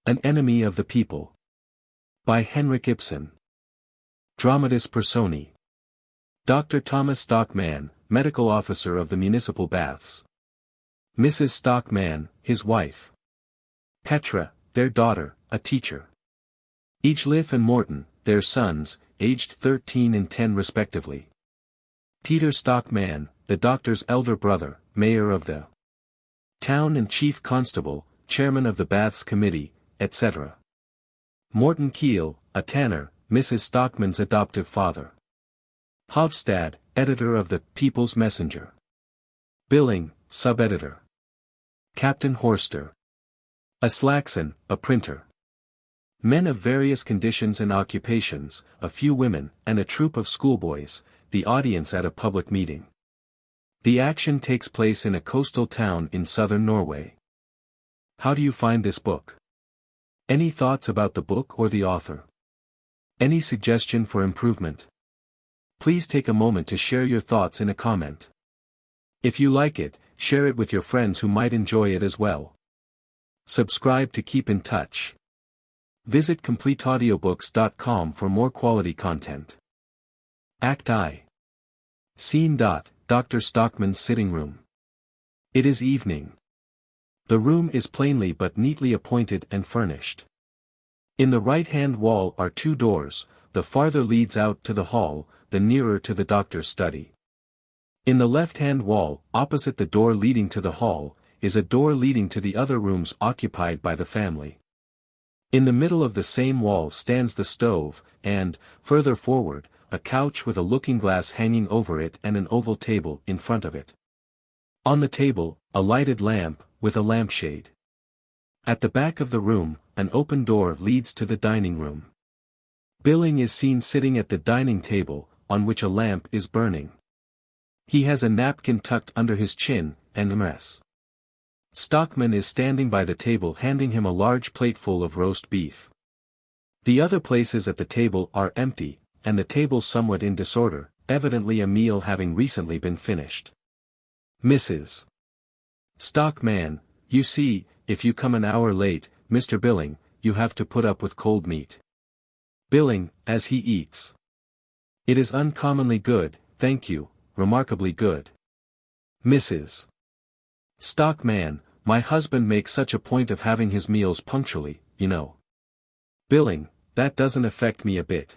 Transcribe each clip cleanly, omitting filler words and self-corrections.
An Enemy of the People. By Henrik Ibsen. Dramatis Personae. Dr. Thomas Stockmann, medical officer of the municipal baths. Mrs. Stockmann, his wife. Petra, their daughter, a teacher. Egelif and Morten, their sons, aged 13 and 10 respectively. Peter Stockmann, the doctor's elder brother, mayor of the town and chief constable, chairman of the baths committee, etc. Morten Kiil, a tanner, Mrs. Stockmann's adoptive father. Hovstad, editor of the People's Messenger. Billing, sub-editor. Captain Hovstad. Aslaksen, a printer. Men of various conditions and occupations, a few women, and a troop of schoolboys, the audience at a public meeting. The action takes place in a coastal town in southern Norway. How do you find this book? Any thoughts about the book or the author? Any suggestion for improvement? Please take a moment to share your thoughts in a comment. If you like it, share it with your friends who might enjoy it as well. Subscribe to keep in touch. Visit completeaudiobooks.com for more quality content. Act I. Scene. Dr. Stockmann's sitting room. It is evening. The room is plainly but neatly appointed and furnished. In the right-hand wall are two doors, the farther leads out to the hall, the nearer to the doctor's study. In the left-hand wall, opposite the door leading to the hall, is a door leading to the other rooms occupied by the family. In the middle of the same wall stands the stove, and, further forward, a couch with a looking-glass hanging over it and an oval table in front of it. On the table, a lighted lamp, with a lampshade. At the back of the room, an open door leads to the dining room. Billing is seen sitting at the dining table, on which a lamp is burning. He has a napkin tucked under his chin, and a mess. Stockmann is standing by the table handing him a large plateful of roast beef. The other places at the table are empty, and the table somewhat in disorder, evidently a meal having recently been finished. Mrs. Stockmann, you see, if you come an hour late, Mr. Billing, you have to put up with cold meat. Billing, as he eats. It is uncommonly good, thank you, remarkably good. Mrs. Stockmann, my husband makes such a point of having his meals punctually, you know. Billing, that doesn't affect me a bit.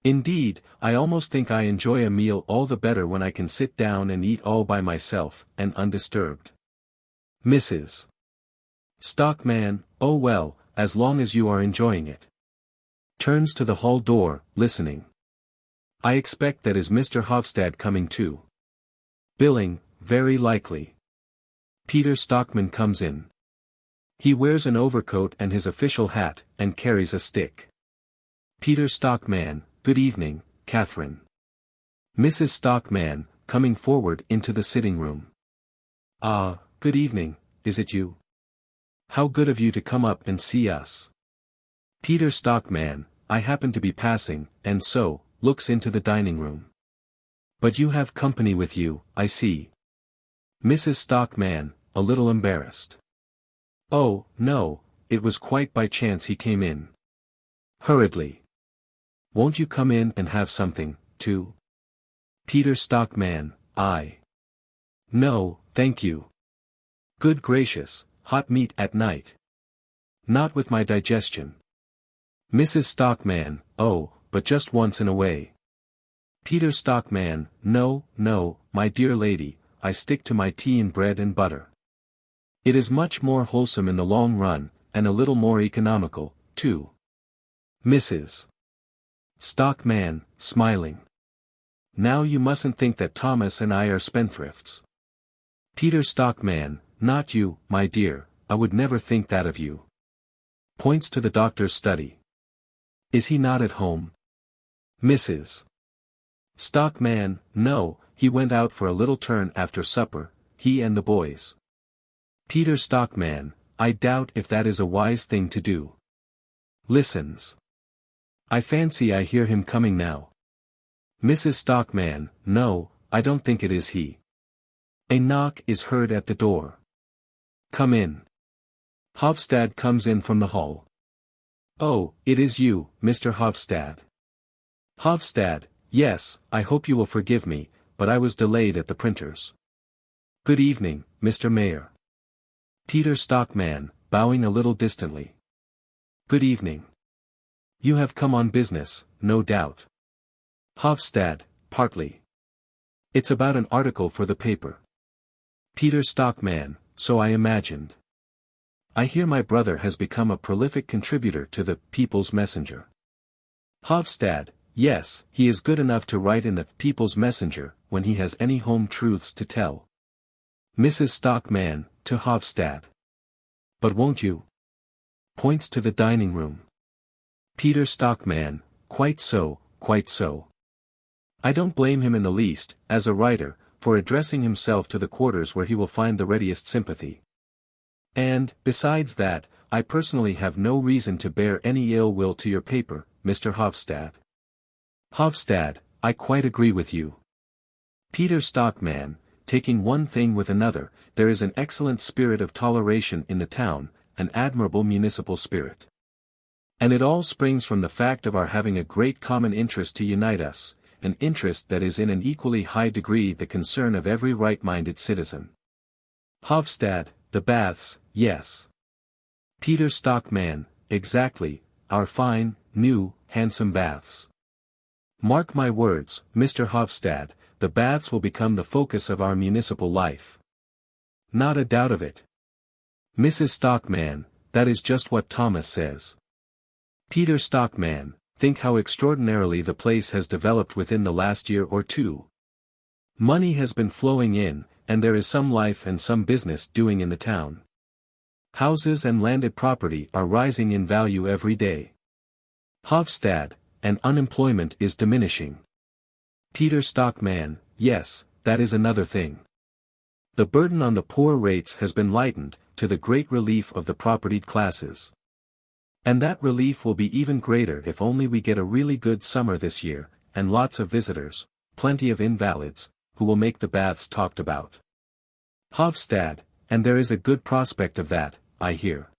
Indeed, I almost think I enjoy a meal all the better when I can sit down and eat all by myself, and undisturbed. Mrs. Stockmann, oh well, as long as you are enjoying it. Turns to the hall door, listening. I expect that is Mr. Hovstad coming too. Billing, very likely. Peter Stockmann comes in. He wears an overcoat and his official hat, and carries a stick. Peter Stockmann, good evening, Catherine. Mrs. Stockmann, coming forward into the sitting room. Ah, good evening, is it you? How good of you to come up and see us. Peter Stockmann, I happen to be passing, and so, looks into the dining room. But you have company with you, I see. Mrs. Stockmann, a little embarrassed. Oh, no, it was quite by chance he came in. Hurriedly. Won't you come in and have something, too? Peter Stockmann, No, thank you. Good gracious, hot meat at night. Not with my digestion. Mrs. Stockmann, oh, but just once in a way. Peter Stockmann, no, my dear lady, I stick to my tea and bread and butter. It is much more wholesome in the long run, and a little more economical, too. Mrs. Stockmann, smiling. Now you mustn't think that Thomas and I are spendthrifts. Peter Stockmann, not you, my dear, I would never think that of you. Points to the doctor's study. Is he not at home? Mrs. Stockmann, no, he went out for a little turn after supper, he and the boys. Peter Stockmann, I doubt if that is a wise thing to do. Listens. I fancy I hear him coming now. Mrs. Stockmann, no, I don't think it is he. A knock is heard at the door. Come in. Hovstad comes in from the hall. Oh, it is you, Mr. Hovstad. Hovstad, yes, I hope you will forgive me, but I was delayed at the printers. Good evening, Mr. Mayor. Peter Stockmann, bowing a little distantly. Good evening. You have come on business, no doubt. Hovstad, partly. It's about an article for the paper. Peter Stockmann, so I imagined. I hear my brother has become a prolific contributor to the People's Messenger. Hovstad, yes, he is good enough to write in the People's Messenger when he has any home truths to tell. Mrs. Stockmann, to Hovstad. But won't you? Points to the dining room. Peter Stockmann, quite so, quite so. I don't blame him in the least, as a writer, for addressing himself to the quarters where he will find the readiest sympathy. And, besides that, I personally have no reason to bear any ill will to your paper, Mr. Hovstad. Hovstad, I quite agree with you. Peter Stockmann, taking one thing with another, there is an excellent spirit of toleration in the town, an admirable municipal spirit. And it all springs from the fact of our having a great common interest to unite us, an interest that is in an equally high degree the concern of every right-minded citizen. Hovstad, the baths, yes. Peter Stockmann, exactly, our fine, new, handsome baths. Mark my words, Mr. Hovstad, the baths will become the focus of our municipal life. Not a doubt of it. Mrs. Stockmann, that is just what Thomas says. Peter Stockmann, think how extraordinarily the place has developed within the last year or two. Money has been flowing in, and there is some life and some business doing in the town. Houses and landed property are rising in value every day. Hovstad, and unemployment is diminishing. Peter Stockmann, yes, that is another thing. The burden on the poor rates has been lightened, to the great relief of the propertied classes. And that relief will be even greater if only we get a really good summer this year, and lots of visitors, plenty of invalids, who will make the baths talked about. Hovstad, and there is a good prospect of that, I hear.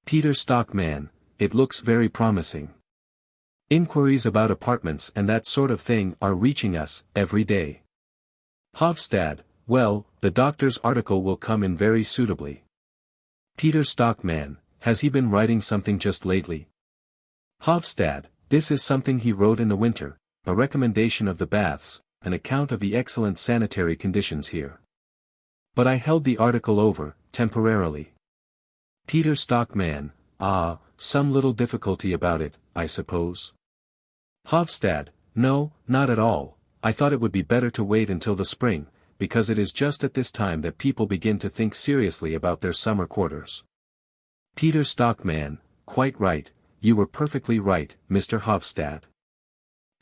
Peter Stockmann, it looks very promising. Inquiries about apartments and that sort of thing are reaching us, every day. Hovstad, well, the doctor's article will come in very suitably. Peter Stockmann, has he been writing something just lately? Hovstad, this is something he wrote in the winter, a recommendation of the baths, an account of the excellent sanitary conditions here. But I held the article over, temporarily. Peter Stockmann, some little difficulty about it, I suppose. Hovstad, no, not at all, I thought it would be better to wait until the spring, because it is just at this time that people begin to think seriously about their summer quarters. Peter Stockmann, quite right, you were perfectly right, Mr. Hovstad.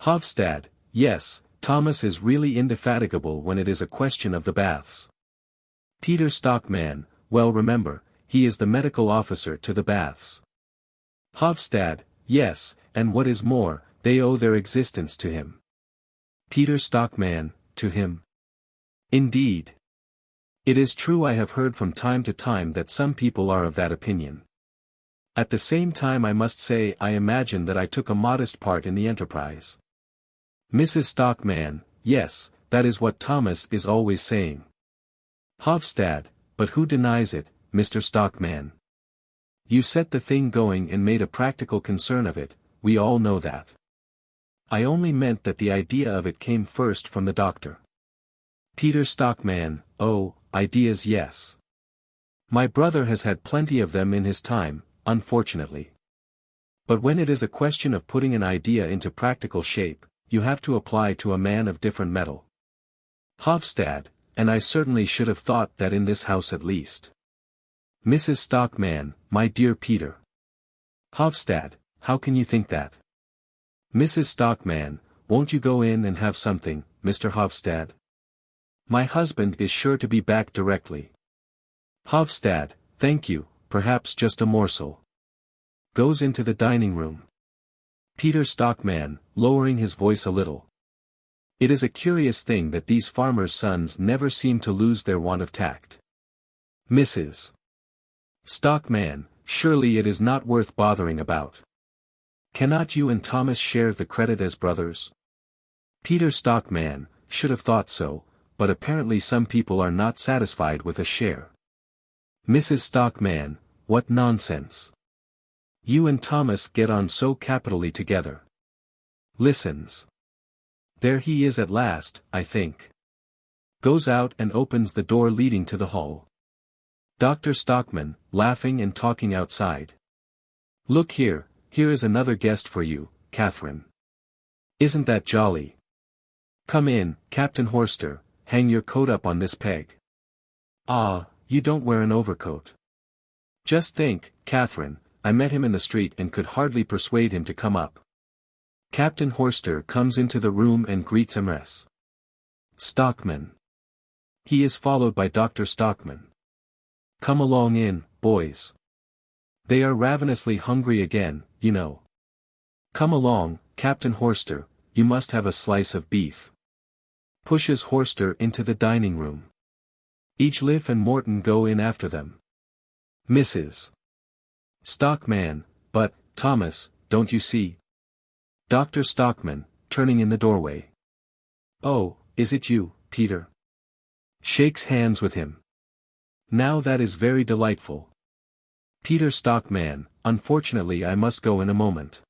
Hovstad, yes, Thomas is really indefatigable when it is a question of the baths. Peter Stockmann, well remember, he is the medical officer to the baths. Hovstad, yes, and what is more, they owe their existence to him. Peter Stockmann, to him. Indeed. It is true I have heard from time to time that some people are of that opinion. At the same time I must say I imagine that I took a modest part in the enterprise. Mrs. Stockmann, yes, that is what Thomas is always saying. Hovstad, but who denies it, Mr. Stockmann? You set the thing going and made a practical concern of it, we all know that. I only meant that the idea of it came first from the doctor. Peter Stockmann, oh, ideas yes. My brother has had plenty of them in his time, unfortunately. But when it is a question of putting an idea into practical shape, you have to apply to a man of different metal. Hovstad, and I certainly should have thought that in this house at least. Mrs. Stockmann, my dear Peter. Hovstad, how can you think that? Mrs. Stockmann, won't you go in and have something, Mr. Hovstad? My husband is sure to be back directly. Hovstad, thank you, perhaps just a morsel. Goes into the dining room. Peter Stockmann, lowering his voice a little. It is a curious thing that these farmers' sons never seem to lose their want of tact. Mrs. Stockman, surely it is not worth bothering about. Cannot you and Thomas share the credit as brothers? Peter Stockman, should have thought so, but apparently some people are not satisfied with a share. Mrs. Stockman, what nonsense. You and Thomas get on so capitally together. Listens. There he is at last, I think. Goes out and opens the door leading to the hall. Dr. Stockman, laughing and talking outside. Look here, here is another guest for you, Catherine. Isn't that jolly? Come in, Captain Horster, hang your coat up on this peg. Ah, you don't wear an overcoat. Just think, Catherine, I met him in the street and could hardly persuade him to come up. Captain Horster comes into the room and greets Ms. Stockman. He is followed by Dr. Stockman. Come along in, boys. They are ravenously hungry again, you know. Come along, Captain Horster, you must have a slice of beef. Pushes Horster into the dining room. Each Liv and Morton go in after them. Mrs. Stockman, but, Thomas, don't you see? Dr. Stockman, turning in the doorway. Oh, is it you, Peter? Shakes hands with him. Now that is very delightful. Peter Stockman, unfortunately I must go in a moment.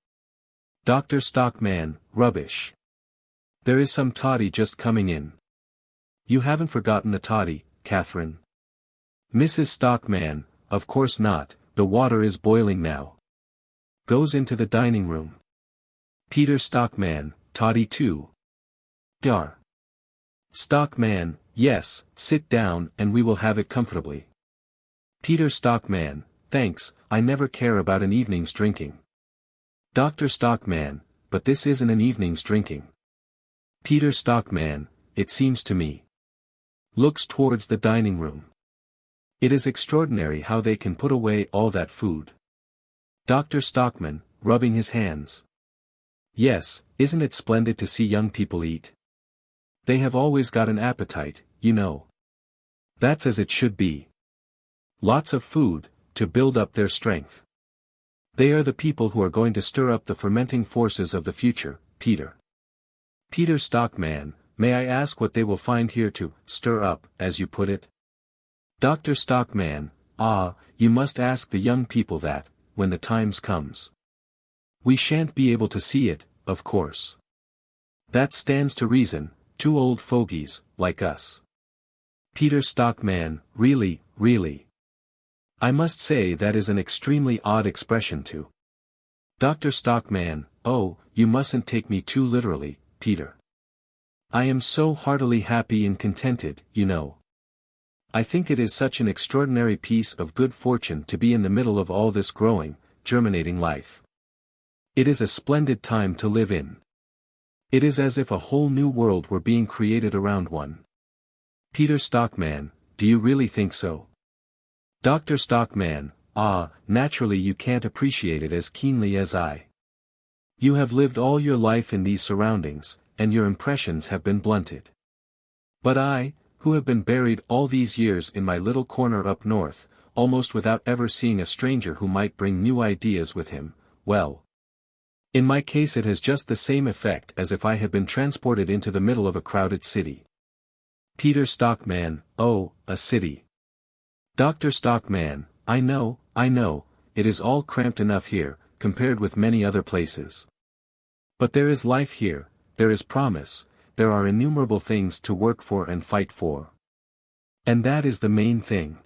Dr. Stockman, rubbish. There is some toddy just coming in. You haven't forgotten the toddy, Catherine? Mrs. Stockman, of course not, the water is boiling now. Goes into the dining room. Peter Stockman, toddy too. Dar. Stockman, yes, sit down and we will have it comfortably. Peter Stockman, thanks, I never care about an evening's drinking. Dr. Stockman, but this isn't an evening's drinking. Peter Stockman, it seems to me. Looks towards the dining room. It is extraordinary how they can put away all that food. Dr. Stockman, rubbing his hands. Yes, isn't it splendid to see young people eat? They have always got an appetite, you know. That's as it should be. Lots of food, to build up their strength. They are the people who are going to stir up the fermenting forces of the future, Peter. Peter Stockman, may I ask what they will find here to stir up, as you put it? Dr. Stockman, ah, you must ask the young people that, when the times comes. We shan't be able to see it, of course. That stands to reason, two old fogies, like us. Peter Stockman, really, really. I must say that is an extremely odd expression to. Dr. Stockman, oh, you mustn't take me too literally, Peter. I am so heartily happy and contented, you know. I think it is such an extraordinary piece of good fortune to be in the middle of all this growing, germinating life. It is a splendid time to live in. It is as if a whole new world were being created around one. Peter Stockman, do you really think so? Dr. Stockman, ah, naturally you can't appreciate it as keenly as I. You have lived all your life in these surroundings, and your impressions have been blunted. But I, who have been buried all these years in my little corner up north, almost without ever seeing a stranger who might bring new ideas with him, well. In my case it has just the same effect as if I had been transported into the middle of a crowded city. Peter Stockman, oh, a city. Dr. Stockman, I know, it is all cramped enough here, compared with many other places. But there is life here, there is promise, there are innumerable things to work for and fight for. And that is the main thing.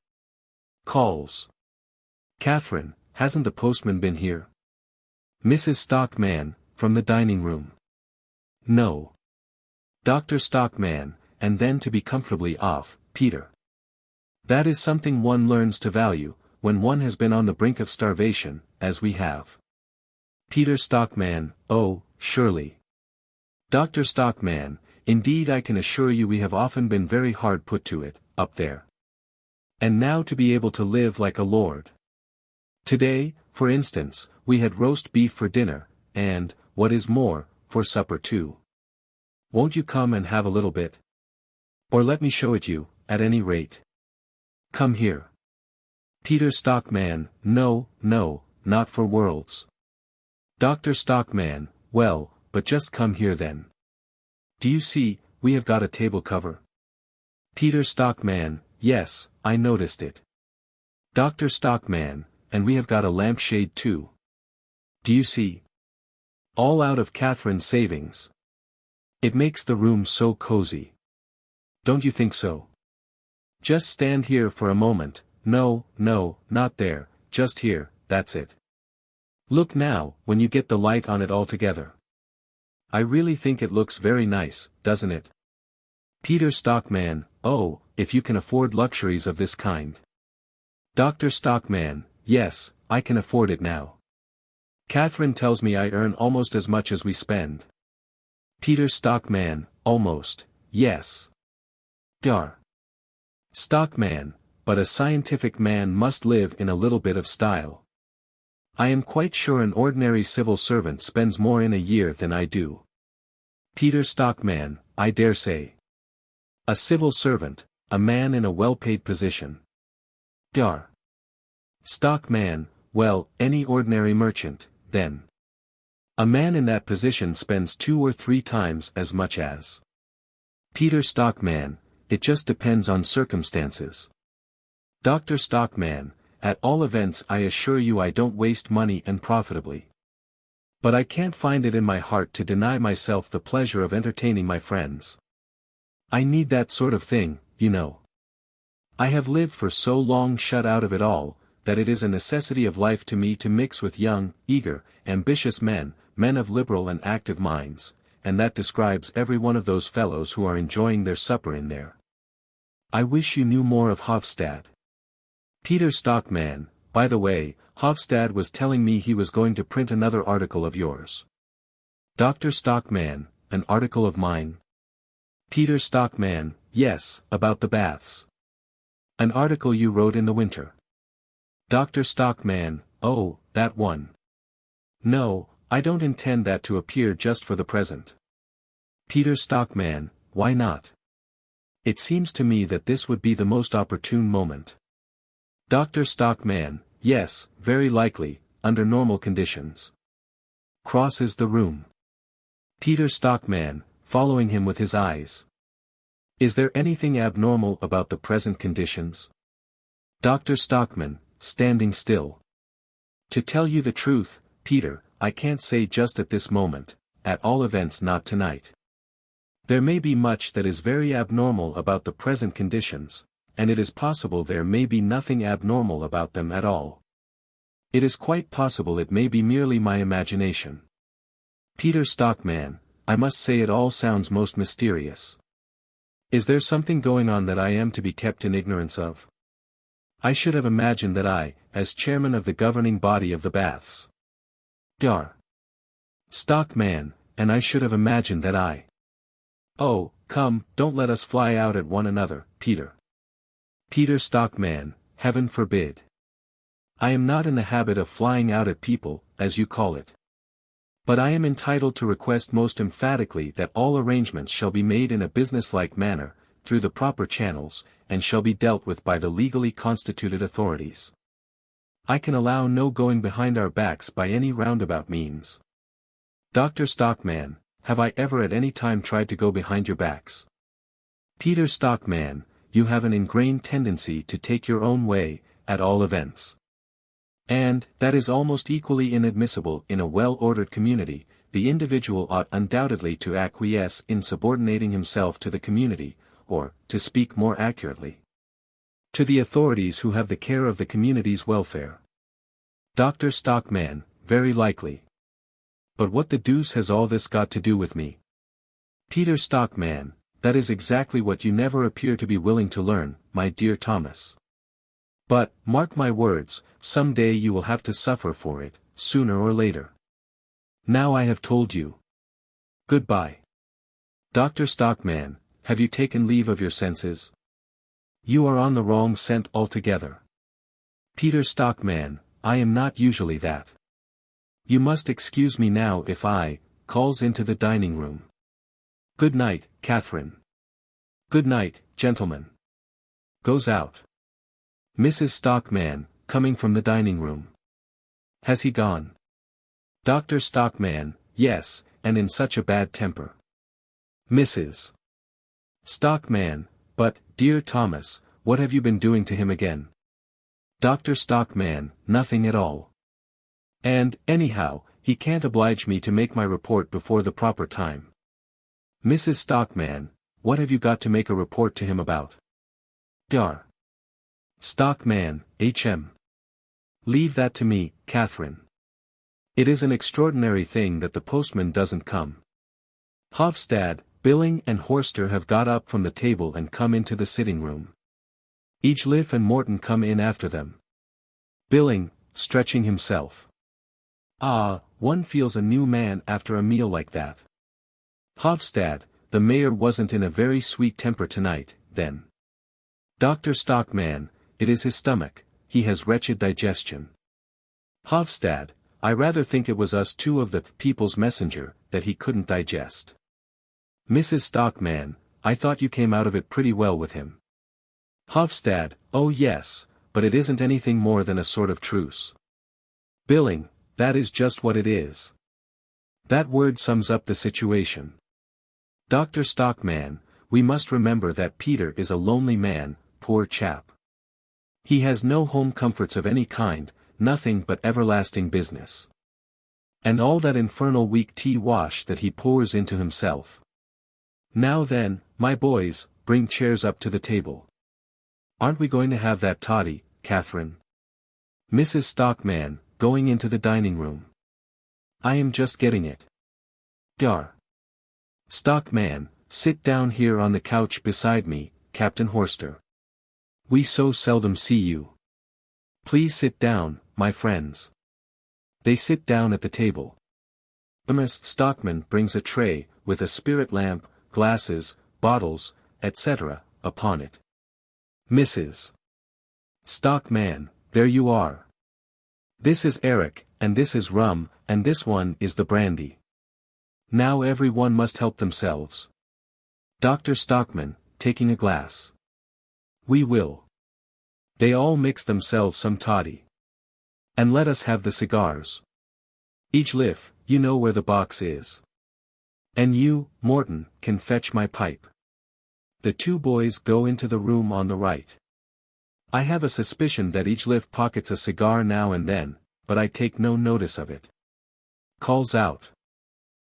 Calls. Catherine, hasn't the postman been here? Mrs. Stockman, from the dining room. No. Dr. Stockman, and then to be comfortably off, Peter. That is something one learns to value, when one has been on the brink of starvation, as we have. Peter Stockman, oh, surely. Dr. Stockman, indeed I can assure you we have often been very hard put to it, up there. And now to be able to live like a lord. Today, for instance, we had roast beef for dinner, and, what is more, for supper too. Won't you come and have a little bit? Or let me show it you, at any rate. Come here. Peter Stockmann, no, no, not for worlds. Dr. Stockmann, well, but just come here then. Do you see, we have got a table cover? Peter Stockmann, yes, I noticed it. Dr. Stockmann, and we have got a lampshade too. Do you see? All out of Catherine's savings. It makes the room so cozy. Don't you think so? Just stand here for a moment. No, no, not there, just here, that's it. Look now, when you get the light on it all together. I really think it looks very nice, doesn't it? Peter Stockmann, oh, if you can afford luxuries of this kind. Dr. Stockmann, yes, I can afford it now. Catherine tells me I earn almost as much as we spend. Peter Stockmann, almost, yes. Dar. Stockmann, but a scientific man must live in a little bit of style. I am quite sure an ordinary civil servant spends more in a year than I do. Peter Stockmann, I dare say. A civil servant, a man in a well-paid position. Dar. Stockmann, well, any ordinary merchant, then. A man in that position spends 2 or 3 times as much as. Peter Stockmann, it just depends on circumstances. Dr. Stockmann, at all events I assure you I don't waste money unprofitably. But I can't find it in my heart to deny myself the pleasure of entertaining my friends. I need that sort of thing, you know. I have lived for so long shut out of it all, that it is a necessity of life to me to mix with young, eager, ambitious men, men of liberal and active minds, and that describes every one of those fellows who are enjoying their supper in there. I wish you knew more of Hovstad. Peter Stockmann, by the way, Hovstad was telling me he was going to print another article of yours. Dr. Stockmann, an article of mine? Peter Stockmann, yes, about the baths. An article you wrote in the winter. Dr. Stockmann, oh, that one. No, I don't intend that to appear just for the present. Peter Stockmann, why not? It seems to me that this would be the most opportune moment. Dr. Stockmann, yes, very likely, under normal conditions. Crosses the room. Peter Stockmann, following him with his eyes. Is there anything abnormal about the present conditions? Dr. Stockmann, standing still. To tell you the truth, Peter, I can't say just at this moment, at all events not tonight. There may be much that is very abnormal about the present conditions, and it is possible there may be nothing abnormal about them at all. It is quite possible it may be merely my imagination. Peter Stockmann, I must say it all sounds most mysterious. Is there something going on that I am to be kept in ignorance of? I should have imagined that I, as chairman of the governing body of the baths. Dar. Stockmann, and I should have imagined that I. Oh, come, don't let us fly out at one another, Peter. Peter Stockmann, heaven forbid. I am not in the habit of flying out at people, as you call it. But I am entitled to request most emphatically that all arrangements shall be made in a businesslike manner, through the proper channels, and shall be dealt with by the legally constituted authorities. I can allow no going behind our backs by any roundabout means. Dr. Stockmann, have I ever at any time tried to go behind your backs? Peter Stockmann, you have an ingrained tendency to take your own way, at all events. And, that is almost equally inadmissible in a well-ordered community. The individual ought undoubtedly to acquiesce in subordinating himself to the community, or, to speak more accurately, to the authorities who have the care of the community's welfare. Dr. Stockmann, very likely. But what the deuce has all this got to do with me? Peter Stockmann, that is exactly what you never appear to be willing to learn, my dear Thomas. But, mark my words, some day you will have to suffer for it, sooner or later. Now I have told you. Goodbye. Dr. Stockmann, have you taken leave of your senses? You are on the wrong scent altogether. Peter Stockmann, I am not usually that. You must excuse me now if I, calls into the dining room. Good night, Catherine. Good night, gentlemen. Goes out. Mrs. Stockmann, coming from the dining room. Has he gone? Dr. Stockmann, yes, and in such a bad temper. Mrs. Stockmann, but, dear Thomas, what have you been doing to him again? Dr. Stockmann, nothing at all. And, anyhow, he can't oblige me to make my report before the proper time. Mrs. Stockmann, what have you got to make a report to him about? Dr. Stockmann, H.M. Leave that to me, Catherine. It is an extraordinary thing that the postman doesn't come. Hovstad, Billing and Horster have got up from the table and come into the sitting room. Egelif and Morton come in after them. Billing, stretching himself. Ah, one feels a new man after a meal like that. Hovstad, the mayor wasn't in a very sweet temper tonight, then. Dr. Stockmann, it is his stomach, he has wretched digestion. Hovstad, I rather think it was us two of the People's Messenger, that he couldn't digest. Mrs. Stockmann, I thought you came out of it pretty well with him. Hovstad, oh yes, but it isn't anything more than a sort of truce. Billing, that is just what it is. That word sums up the situation. Dr. Stockmann, we must remember that Peter is a lonely man, poor chap. He has no home comforts of any kind, nothing but everlasting business. And all that infernal weak tea wash that he pours into himself. Now then, my boys, bring chairs up to the table. Aren't we going to have that toddy, Catherine? Mrs. Stockmann, going into the dining room. I am just getting it. Dr. Stockmann, sit down here on the couch beside me, Captain Horster. We so seldom see you. Please sit down, my friends. They sit down at the table. Mrs. Stockmann brings a tray, with a spirit lamp, glasses, bottles, etc., upon it. Mrs. Stockmann, there you are. This is Eric, and this is rum, and this one is the brandy. Now every one must help themselves. Dr. Stockmann, taking a glass. We will. They all mix themselves some toddy. And let us have the cigars. Egelif, you know where the box is. And you, Morton, can fetch my pipe. The two boys go into the room on the right. I have a suspicion that Egelif pockets a cigar now and then, but I take no notice of it. Calls out.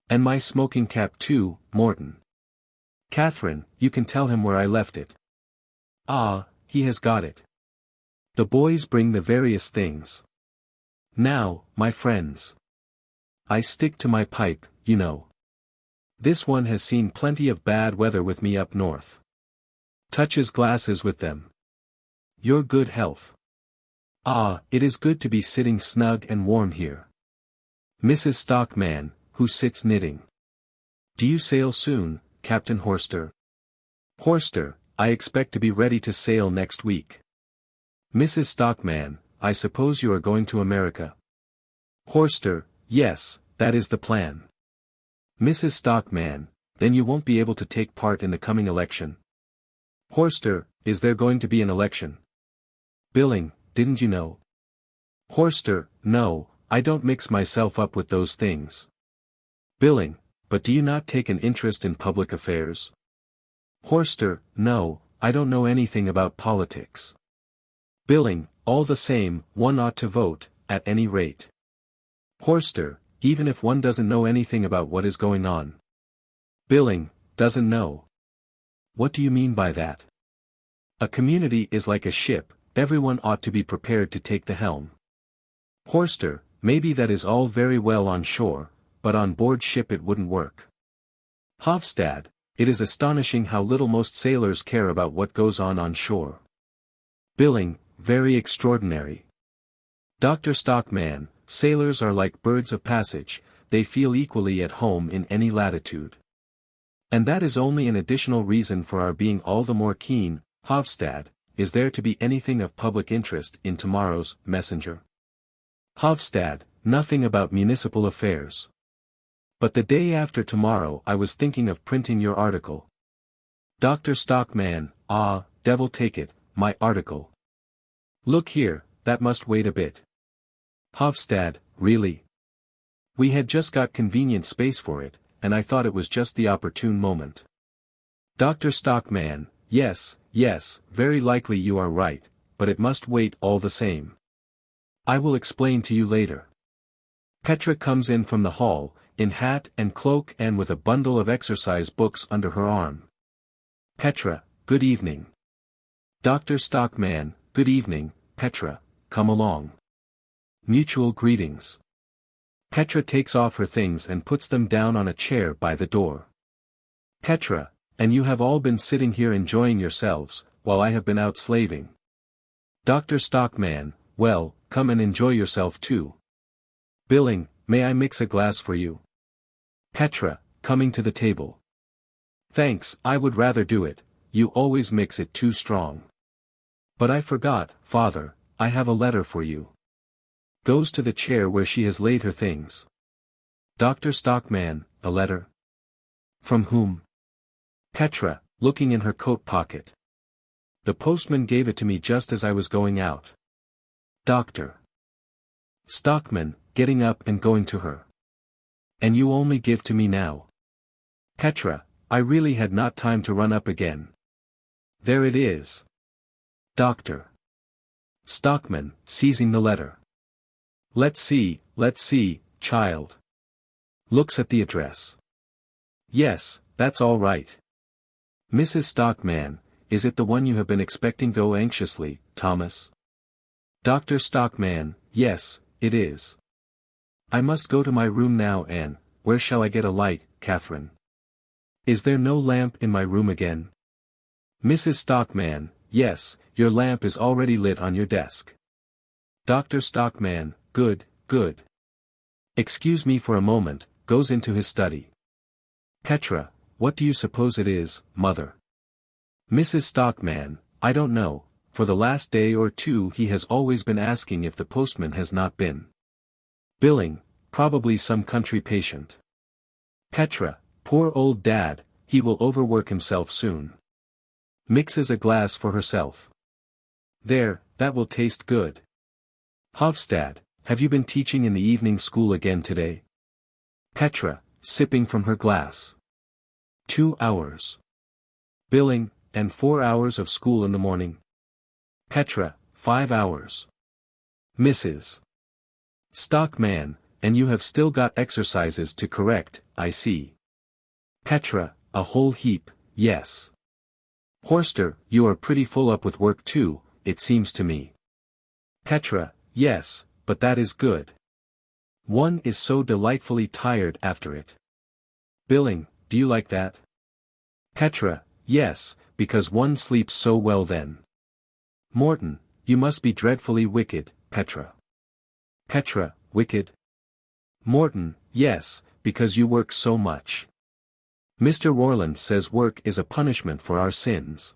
And my smoking cap too, Morton. Catherine, you can tell him where I left it. Ah, he has got it. The boys bring the various things. Now, my friends. I stick to my pipe, you know. This one has seen plenty of bad weather with me up north. Touches glasses with them. Your good health. Ah, it is good to be sitting snug and warm here. Mrs. Stockmann, who sits knitting. Do you sail soon, Captain Horster? Horster, I expect to be ready to sail next week. Mrs. Stockmann, I suppose you are going to America. Horster, yes, that is the plan. Mrs. Stockmann, then you won't be able to take part in the coming election. Horster, is there going to be an election? Billing, didn't you know? Horster, no, I don't mix myself up with those things. Billing, but do you not take an interest in public affairs? Horster, no, I don't know anything about politics. Billing, all the same, one ought to vote, at any rate. Horster, even if one doesn't know anything about what is going on. Billing, doesn't know. What do you mean by that? A community is like a ship, everyone ought to be prepared to take the helm. Horster, maybe that is all very well on shore, but on board ship it wouldn't work. Hovstad, it is astonishing how little most sailors care about what goes on shore. Billing, very extraordinary. Dr. Stockmann, sailors are like birds of passage, they feel equally at home in any latitude. And that is only an additional reason for our being all the more keen. Hovstad, is there to be anything of public interest in tomorrow's Messenger? Hovstad, nothing about municipal affairs. But the day after tomorrow I was thinking of printing your article. Dr. Stockmann, ah, devil take it, my article. Look here, that must wait a bit. Hovstad, really? We had just got convenient space for it, and I thought it was just the opportune moment. Dr. Stockmann, yes, very likely you are right, but it must wait all the same. I will explain to you later. Petra comes in from the hall, in hat and cloak and with a bundle of exercise books under her arm. Petra, good evening. Dr. Stockmann, good evening, Petra, come along. Mutual greetings. Petra takes off her things and puts them down on a chair by the door. Petra, and you have all been sitting here enjoying yourselves, while I have been out slaving. Dr. Stockmann, well, come and enjoy yourself too. Billing, may I mix a glass for you? Petra, coming to the table. Thanks, I would rather do it, you always mix it too strong. But I forgot, father, I have a letter for you. Goes to the chair where she has laid her things. Dr. Stockmann, a letter? From whom? Petra, looking in her coat pocket. The postman gave it to me just as I was going out. Dr. Stockmann, getting up and going to her. And you only give to me now. Petra, I really had not time to run up again. There it is. Dr. Stockmann, seizing the letter. Let's see, child. Looks at the address. Yes, that's all right. Mrs. Stockmann, is it the one you have been expecting? Go anxiously, Thomas. Dr. Stockmann, yes, it is. I must go to my room now and, where shall I get a light, Catherine? Is there no lamp in my room again? Mrs. Stockmann, yes, your lamp is already lit on your desk. Dr. Stockmann, good. Excuse me for a moment, goes into his study. Petra, what do you suppose it is, mother? Mrs. Stockmann, I don't know, for the last day or two he has always been asking if the postman has not been. Billing, probably some country patient. Petra, poor old dad, he will overwork himself soon. Mixes a glass for herself. There, that will taste good. Hovstad, have you been teaching in the evening school again today? Petra, sipping from her glass. 2 hours. Billing, and 4 hours of school in the morning. Petra, 5 hours. Mrs. Stockmann, and you have still got exercises to correct, I see. Petra, a whole heap, yes. Horster, you are pretty full up with work too, it seems to me. Petra, yes, but that is good. One is so delightfully tired after it. Billing, do you like that? Petra, yes, because one sleeps so well then. Morten, you must be dreadfully wicked, Petra. Petra, wicked? Morten, yes, because you work so much. Mr. Rorland says work is a punishment for our sins.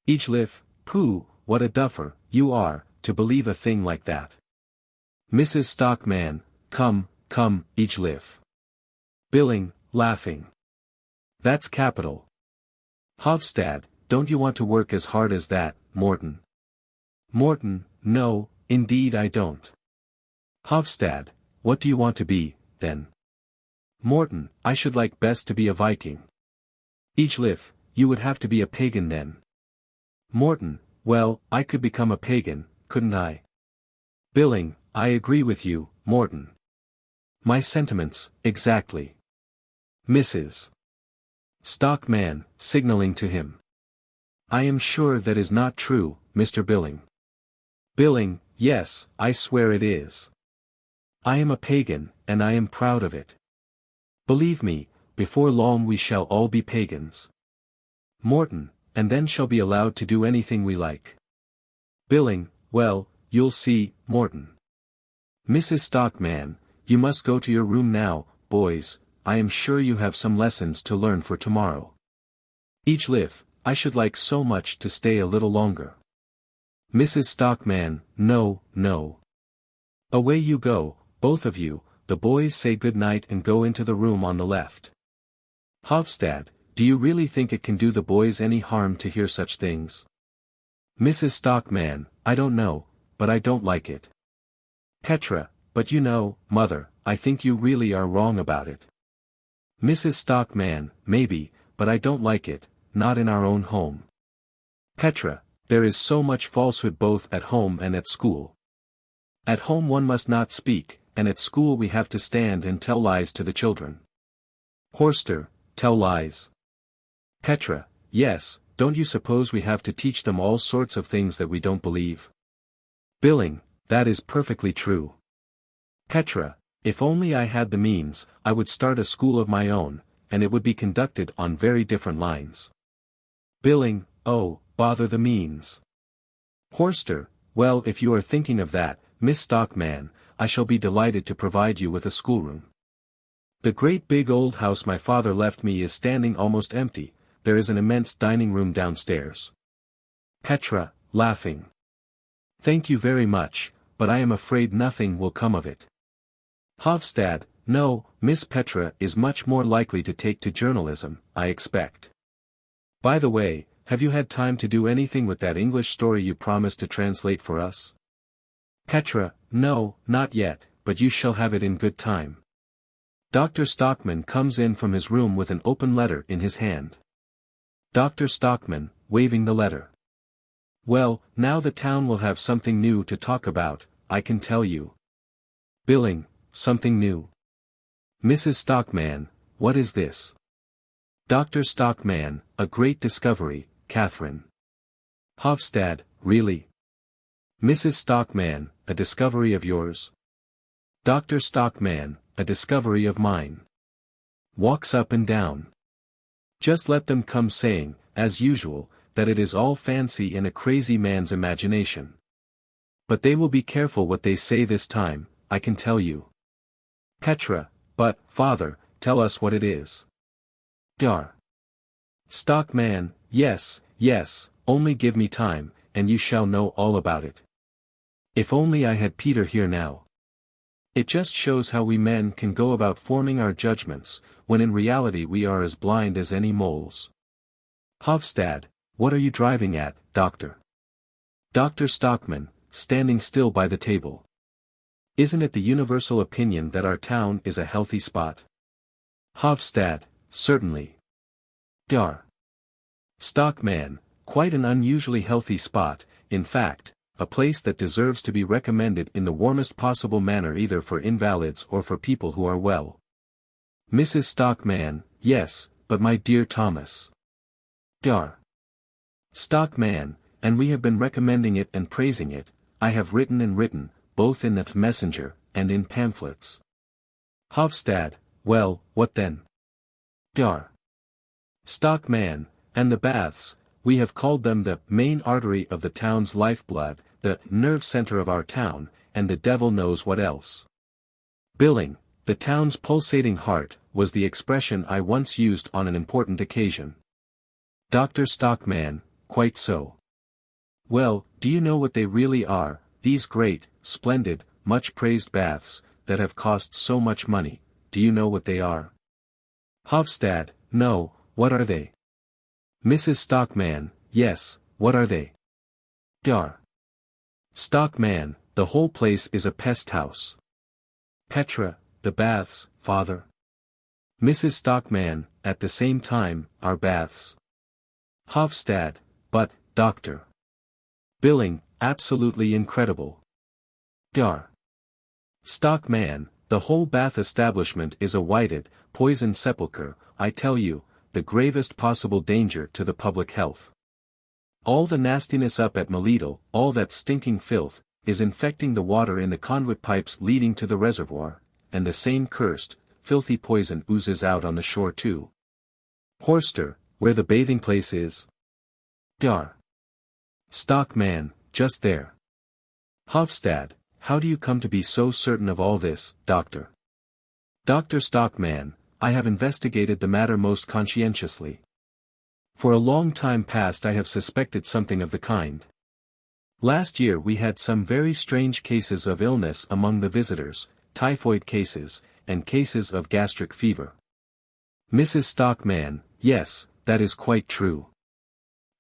Eachliffe, pooh, what a duffer, you are, to believe a thing like that. Mrs. Stockmann, come, Eachliffe. Billing, laughing. That's capital. Hovstad, don't you want to work as hard as that, Morten? Morten, no, indeed I don't. Hovstad, what do you want to be, then? Morten, I should like best to be a Viking. Eachliffe, you would have to be a pagan then. Morten, well, I could become a pagan, couldn't I? Billing, I agree with you, Morten. My sentiments, exactly. Mrs. Stockmann, signaling to him. I am sure that is not true, Mr. Billing. Billing, yes, I swear it is. I am a pagan, and I am proud of it. Believe me, before long we shall all be pagans. Morten, and then shall be allowed to do anything we like. Billing, well, you'll see, Morten. Mrs. Stockmann, you must go to your room now, boys, I am sure you have some lessons to learn for tomorrow. Eachliffe, I should like so much to stay a little longer. Mrs. Stockmann, no. Away you go, both of you, the boys say good night and go into the room on the left. Hovstad, do you really think it can do the boys any harm to hear such things? Mrs. Stockmann, I don't know, but I don't like it. Petra, but you know, Mother, I think you really are wrong about it. Mrs. Stockmann, maybe, but I don't like it, not in our own home. Petra, there is so much falsehood both at home and at school. At home one must not speak, and at school we have to stand and tell lies to the children. Hovstad, tell lies. Petra, yes, don't you suppose we have to teach them all sorts of things that we don't believe? Billing, that is perfectly true. Petra, if only I had the means, I would start a school of my own, and it would be conducted on very different lines. Billing, oh, bother the means. Hovstad, well, if you are thinking of that, Miss Stockmann, I shall be delighted to provide you with a schoolroom. The great big old house my father left me is standing almost empty, there is an immense dining room downstairs. Petra, laughing. Thank you very much, but I am afraid nothing will come of it. Hovstad, no, Miss Petra is much more likely to take to journalism, I expect. By the way, have you had time to do anything with that English story you promised to translate for us? Petra, no, not yet, but you shall have it in good time. Dr. Stockmann comes in from his room with an open letter in his hand. Dr. Stockmann, waving the letter. Well, now the town will have something new to talk about, I can tell you. Billing, something new. Mrs. Stockmann, what is this? Dr. Stockmann, a great discovery, Catherine. Hovstad, really? Mrs. Stockmann, a discovery of yours? Dr. Stockmann, a discovery of mine. Walks up and down. Just let them come saying, as usual, that it is all fancy and a crazy man's imagination. But they will be careful what they say this time, I can tell you. Petra, but, father, tell us what it is. Dr. Stockmann, yes, yes, only give me time, and you shall know all about it. If only I had Peter here now. It just shows how we men can go about forming our judgments, when in reality we are as blind as any moles. Hovstad, what are you driving at, Doctor? Dr. Stockmann, standing still by the table. Isn't it the universal opinion that our town is a healthy spot? Hovstad, certainly. Dr. Stockmann, quite an unusually healthy spot, in fact, a place that deserves to be recommended in the warmest possible manner either for invalids or for people who are well. Mrs. Stockmann, yes, but my dear Thomas. Dr. Stockmann, and we have been recommending it and praising it, I have written and written, both in the messenger, and in pamphlets. Hovstad, well, what then? Dr. Stockmann, and the baths, we have called them the main artery of the town's lifeblood, the nerve center of our town, and the devil knows what else. Billing, the town's pulsating heart, was the expression I once used on an important occasion. Dr. Stockmann, quite so. Well, do you know what they really are, these great, splendid, much-praised baths, that have cost so much money, do you know what they are? Hovstad, no, what are they? Mrs. Stockmann, yes, what are they? Dr. Stockmann, the whole place is a pest house. Petra, the baths, father. Mrs. Stockmann, at the same time, our baths. Hovstad, but, doctor. Billing, absolutely incredible. Dr. Stockmann, the whole bath establishment is a whited, poisoned sepulchre, I tell you, the gravest possible danger to the public health. All the nastiness up at Melittle, all that stinking filth, is infecting the water in the conduit pipes leading to the reservoir, and the same cursed, filthy poison oozes out on the shore too. Hovstad, where the bathing place is. Dr. Stockmann, just there. Hovstad, how do you come to be so certain of all this, doctor? Dr. Stockmann, I have investigated the matter most conscientiously. For a long time past I have suspected something of the kind. Last year we had some very strange cases of illness among the visitors, typhoid cases, and cases of gastric fever. Mrs. Stockmann, yes, that is quite true.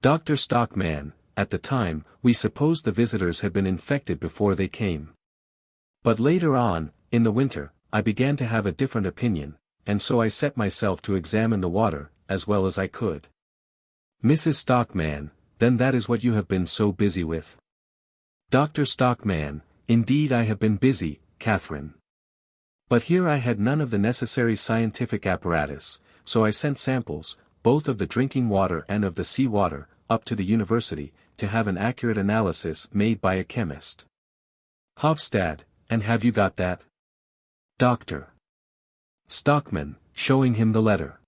Dr. Stockmann, at the time, we supposed the visitors had been infected before they came. But later on, in the winter, I began to have a different opinion, and so I set myself to examine the water, as well as I could. Mrs. Stockmann, then that is what you have been so busy with? Dr. Stockmann, indeed I have been busy, Catherine. But here I had none of the necessary scientific apparatus, so I sent samples, both of the drinking water and of the sea water, up to the university, to have an accurate analysis made by a chemist. Hovstad, and have you got that? Dr. Stockmann, showing him the letter.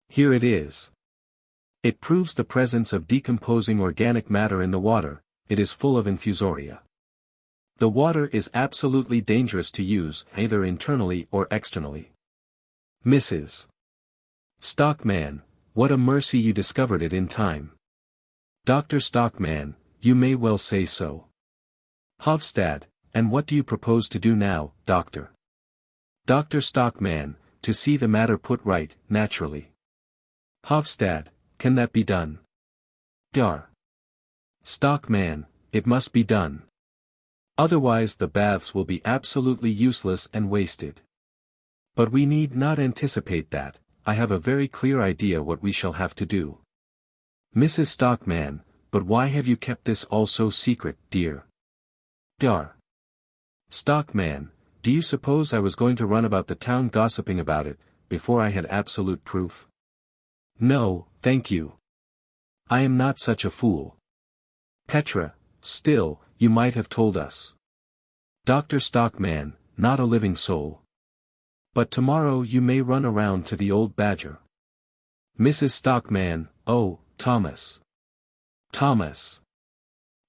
Here it is. It proves the presence of decomposing organic matter in the water. It is full of infusoria. The water is absolutely dangerous to use, either internally or externally. Mrs. Stockmann, what a mercy you discovered it in time. Dr. Stockmann, you may well say so. Hovstad, and what do you propose to do now, Doctor? Dr. Stockmann, to see the matter put right, naturally. Hovstad, can that be done? Dr. Stockmann, it must be done. Otherwise the baths will be absolutely useless and wasted. But we need not anticipate that. I have a very clear idea what we shall have to do. Mrs. Stockmann, but why have you kept this all so secret, dear? Dr. Stockmann, do you suppose I was going to run about the town gossiping about it, before I had absolute proof? No, thank you. I am not such a fool. Petra, still, you might have told us. Dr. Stockmann, not a living soul. But tomorrow you may run around to the old badger. Mrs. Stockmann, oh, Thomas. Thomas.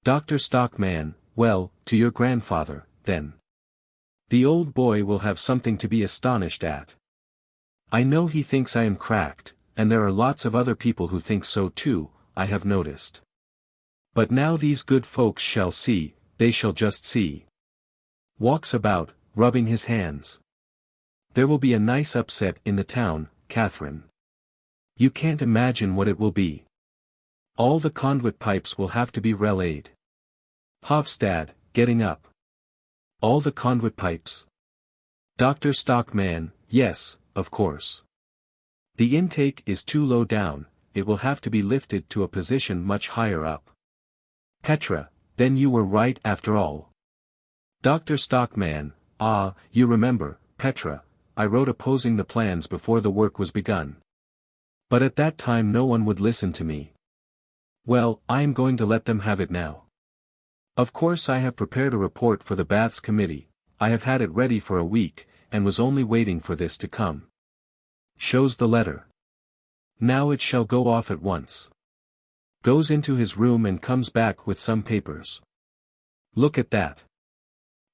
Dr. Stockmann, well, to your grandfather, then. The old boy will have something to be astonished at. I know he thinks I am cracked, and there are lots of other people who think so too, I have noticed. But now these good folks shall see, they shall just see. Walks about, rubbing his hands. There will be a nice upset in the town, Catherine. You can't imagine what it will be. All the conduit pipes will have to be relayed. Hovstad, getting up. All the conduit pipes. Dr. Stockmann, yes, of course. The intake is too low down, it will have to be lifted to a position much higher up. Petra, then you were right after all. Dr. Stockmann, ah, you remember, Petra, I wrote opposing the plans before the work was begun. But at that time no one would listen to me. Well, I am going to let them have it now. Of course I have prepared a report for the Baths Committee, I have had it ready for a week, and was only waiting for this to come. Shows the letter. Now it shall go off at once. Goes into his room and comes back with some papers. Look at that.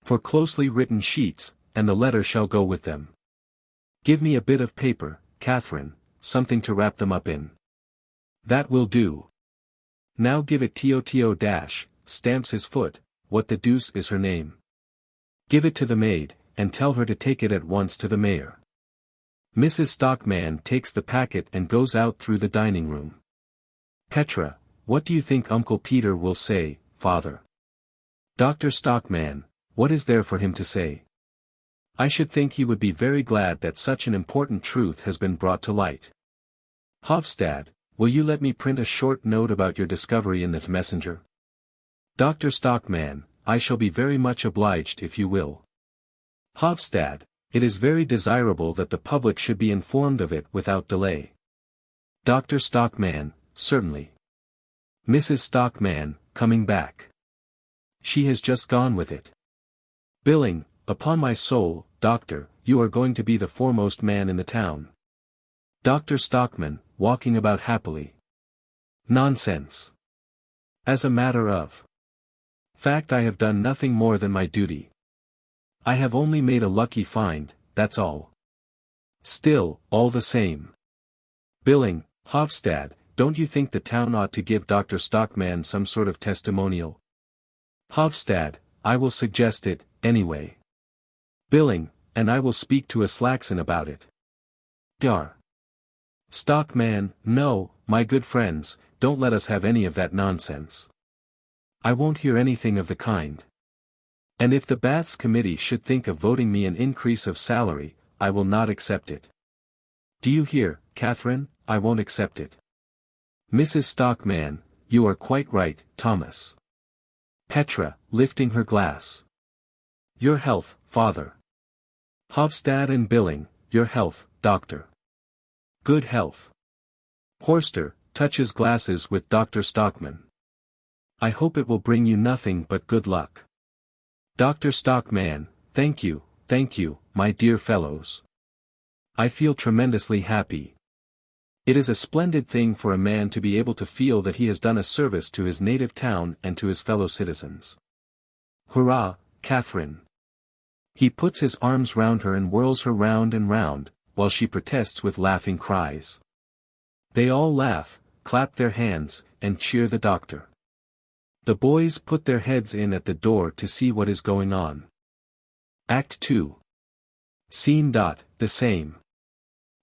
For closely written sheets, and the letter shall go with them. Give me a bit of paper, Catherine, something to wrap them up in. That will do. Now give it to stamps his foot, what the deuce is her name? Give it to the maid, and tell her to take it at once to the mayor. Mrs. Stockmann takes the packet and goes out through the dining room. Petra, what do you think Uncle Peter will say, father? Dr. Stockmann, what is there for him to say? I should think he would be very glad that such an important truth has been brought to light. Hovstad, will you let me print a short note about your discovery in the messenger? Dr. Stockmann, I shall be very much obliged if you will. Hovstad, it is very desirable that the public should be informed of it without delay. Dr. Stockmann, certainly. Mrs. Stockmann, coming back. She has just gone with it. Billing, upon my soul, doctor, you are going to be the foremost man in the town. Dr. Stockmann, walking about happily. Nonsense. As a matter of fact, I have done nothing more than my duty. I have only made a lucky find, that's all. Still, all the same. Billing, Hovstad, don't you think the town ought to give Dr. Stockmann some sort of testimonial? Hovstad, I will suggest it, anyway. Billing, and I will speak to Aslaksen about it. Dr. Stockmann, no, my good friends, don't let us have any of that nonsense. I won't hear anything of the kind. And if the Baths Committee should think of voting me an increase of salary, I will not accept it. Do you hear, Catherine? I won't accept it. Mrs. Stockmann, you are quite right, Thomas. Petra, lifting her glass. Your health, father. Hovstad and Billing, your health, doctor. Good health. Horster, touches glasses with Dr. Stockmann. I hope it will bring you nothing but good luck. Dr. Stockmann, thank you, my dear fellows. I feel tremendously happy. It is a splendid thing for a man to be able to feel that he has done a service to his native town and to his fellow citizens. Hurrah, Catherine. He puts his arms round her and whirls her round and round, while she protests with laughing cries. They all laugh, clap their hands, and cheer the doctor. The boys put their heads in at the door to see what is going on. Act 2. Scene. The same.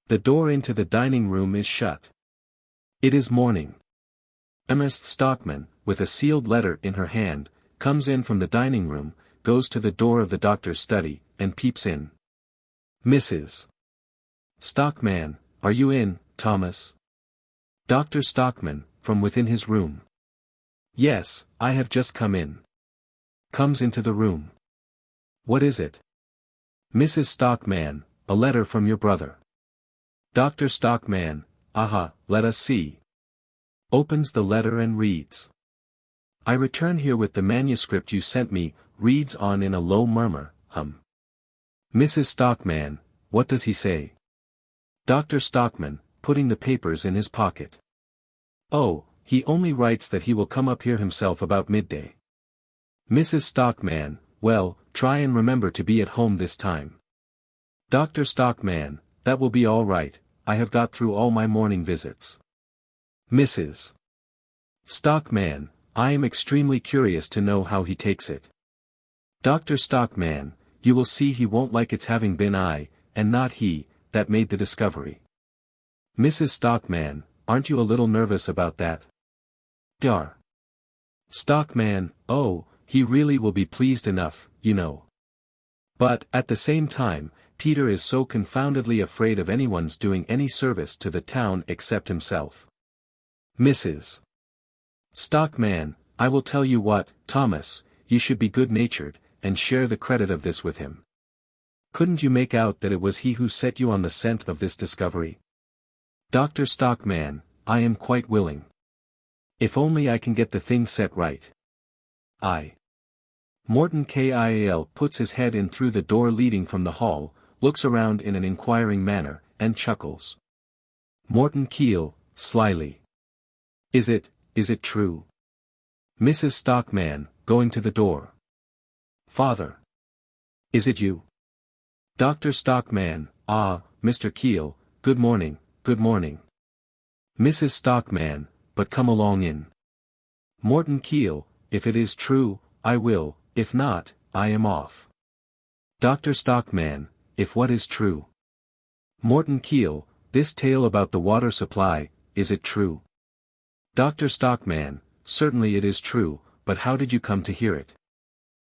The door into the dining room is shut. It is morning. Mrs. Stockmann, with a sealed letter in her hand, comes in from the dining room, goes to the door of the doctor's study, and peeps in. Mrs. Stockmann, are you in, Thomas? Dr. Stockmann, from within his room. Yes, I have just come in. Comes into the room. What is it? Mrs. Stockmann, a letter from your brother. Dr. Stockmann, aha, let us see. Opens the letter and reads. I return here with the manuscript you sent me, reads on in a low murmur, Mrs. Stockmann, what does he say? Dr. Stockmann, putting the papers in his pocket. Oh, he only writes that he will come up here himself about midday. Mrs. Stockmann, well, try and remember to be at home this time. Dr. Stockmann, that will be all right, I have got through all my morning visits. Mrs. Stockmann, I am extremely curious to know how he takes it. Dr. Stockmann, you will see he won't like its having been I, and not he, that made the discovery. Mrs. Stockmann, aren't you a little nervous about that? Dr. Stockmann, oh, he really will be pleased enough, you know. But, at the same time, Peter is so confoundedly afraid of anyone's doing any service to the town except himself. Mrs. Stockmann, I will tell you what, Thomas, you should be good-natured, and share the credit of this with him. Couldn't you make out that it was he who set you on the scent of this discovery? Dr. Stockmann, I am quite willing. If only I can get the thing set right. Morten Kiil puts his head in through the door leading from the hall, looks around in an inquiring manner, and chuckles. Morten Kiil, slyly. Is it true? Mrs. Stockmann, going to the door. Father. Is it you? Dr. Stockmann, ah, Mr. Kiil, good morning, good morning. Mrs. Stockmann, but come along in. Morten Kiil, if it is true, I will, if not, I am off. Dr. Stockmann, if what is true? Morten Kiil, this tale about the water supply, is it true? Dr. Stockmann, certainly it is true, but how did you come to hear it?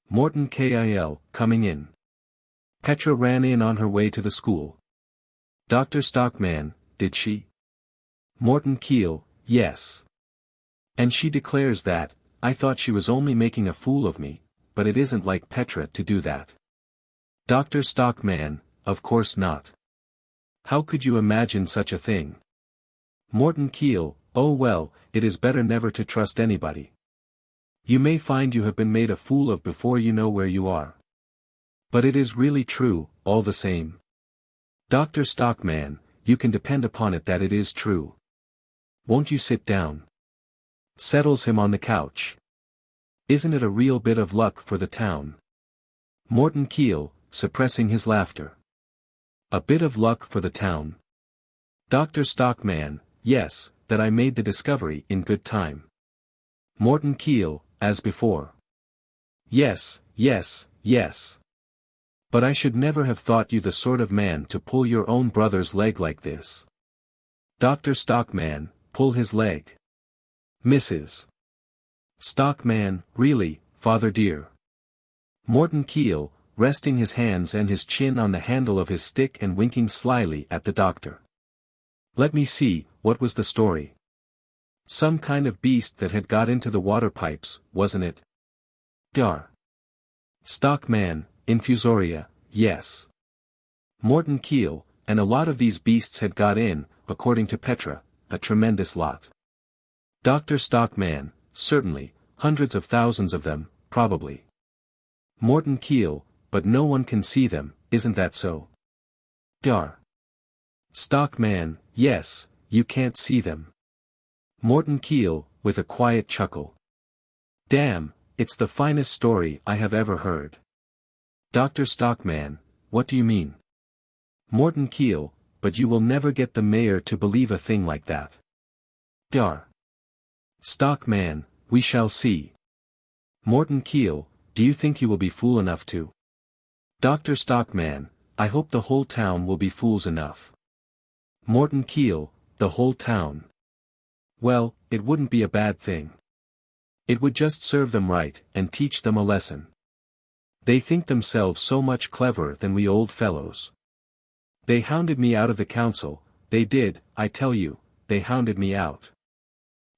Morten Kiil, coming in. Petra ran in on her way to the school. Dr. Stockmann, did she? Morten Kiil, yes. And she declares that, I thought she was only making a fool of me, but it isn't like Petra to do that. Dr. Stockmann, of course not. How could you imagine such a thing? Morten Kiil, oh well, it is better never to trust anybody. You may find you have been made a fool of before you know where you are. But it is really true, all the same. Dr. Stockmann, you can depend upon it that it is true. Won't you sit down? Settles him on the couch. Isn't it a real bit of luck for the town? Morten Kiil, suppressing his laughter. A bit of luck for the town. Dr. Stockmann, yes, that I made the discovery in good time. Morten Kiil, as before. Yes. But I should never have thought you the sort of man to pull your own brother's leg like this. Dr. Stockmann, pull his leg. Mrs. Stockman, really, father dear. Morten Kiil, resting his hands and his chin on the handle of his stick and winking slyly at the doctor. Let me see, what was the story? Some kind of beast that had got into the water pipes, wasn't it? Dar. Stockman, infusoria, yes. Morten Kiil, and a lot of these beasts had got in, according to Petra, a tremendous lot. Dr. Stockman, certainly, hundreds of thousands of them, probably. Morten Kiil, but no one can see them, isn't that so? Dar. Stockman, yes, you can't see them. Morten Kiil, with a quiet chuckle. Damn, it's the finest story I have ever heard. Dr. Stockman, what do you mean? Morten Kiil, but you will never get the mayor to believe a thing like that. Dar. Stockman, we shall see. Morten Kiil, do you think you will be fool enough to? Dr. Stockman, I hope the whole town will be fools enough. Morten Kiil, the whole town. Well, it wouldn't be a bad thing. It would just serve them right, and teach them a lesson. They think themselves so much cleverer than we old fellows. They hounded me out of the council, they did, I tell you, they hounded me out.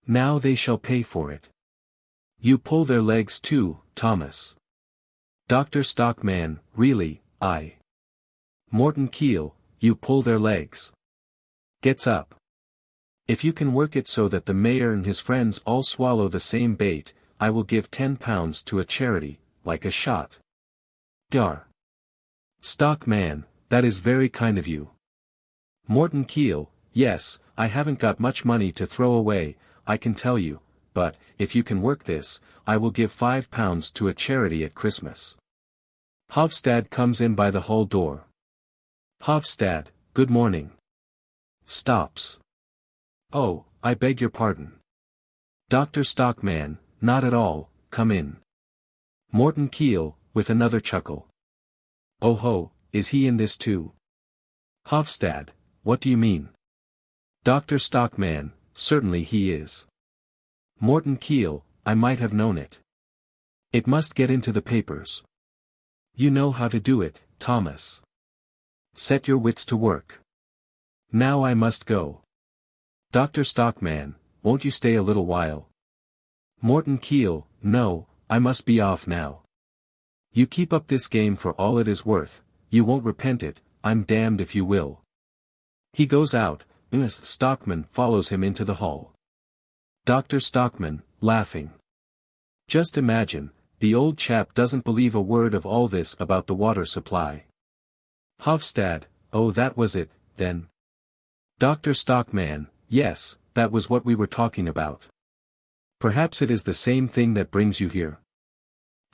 Now they shall pay for it. You pull their legs too, Thomas. Dr. Stockman, really, I. Morten Kiil, you pull their legs. Gets up. If you can work it so that the mayor and his friends all swallow the same bait, I will give £10 to a charity, like a shot. Dar. Stockman, that is very kind of you. Morten Kiil, yes, I haven't got much money to throw away, I can tell you, but, if you can work this, I will give £5 to a charity at Christmas. Hovstad comes in by the hall door. Hovstad, good morning. Stops. Oh, I beg your pardon. Dr. Stockman, not at all, come in. Morten Kiil, with another chuckle. Oh ho, is he in this too? Hovstad, what do you mean? Dr. Stockman, certainly he is. Morten Kiil, I might have known it. It must get into the papers. You know how to do it, Thomas. Set your wits to work. Now I must go. Dr. Stockman, won't you stay a little while? Morten Kiil, no, I must be off now. You keep up this game for all it is worth, you won't repent it, I'm damned if you will. He goes out, Stockman follows him into the hall. Dr. Stockman, laughing. Just imagine, the old chap doesn't believe a word of all this about the water supply. Hovstad, oh that was it, then. Dr. Stockman, yes, that was what we were talking about. Perhaps it is the same thing that brings you here.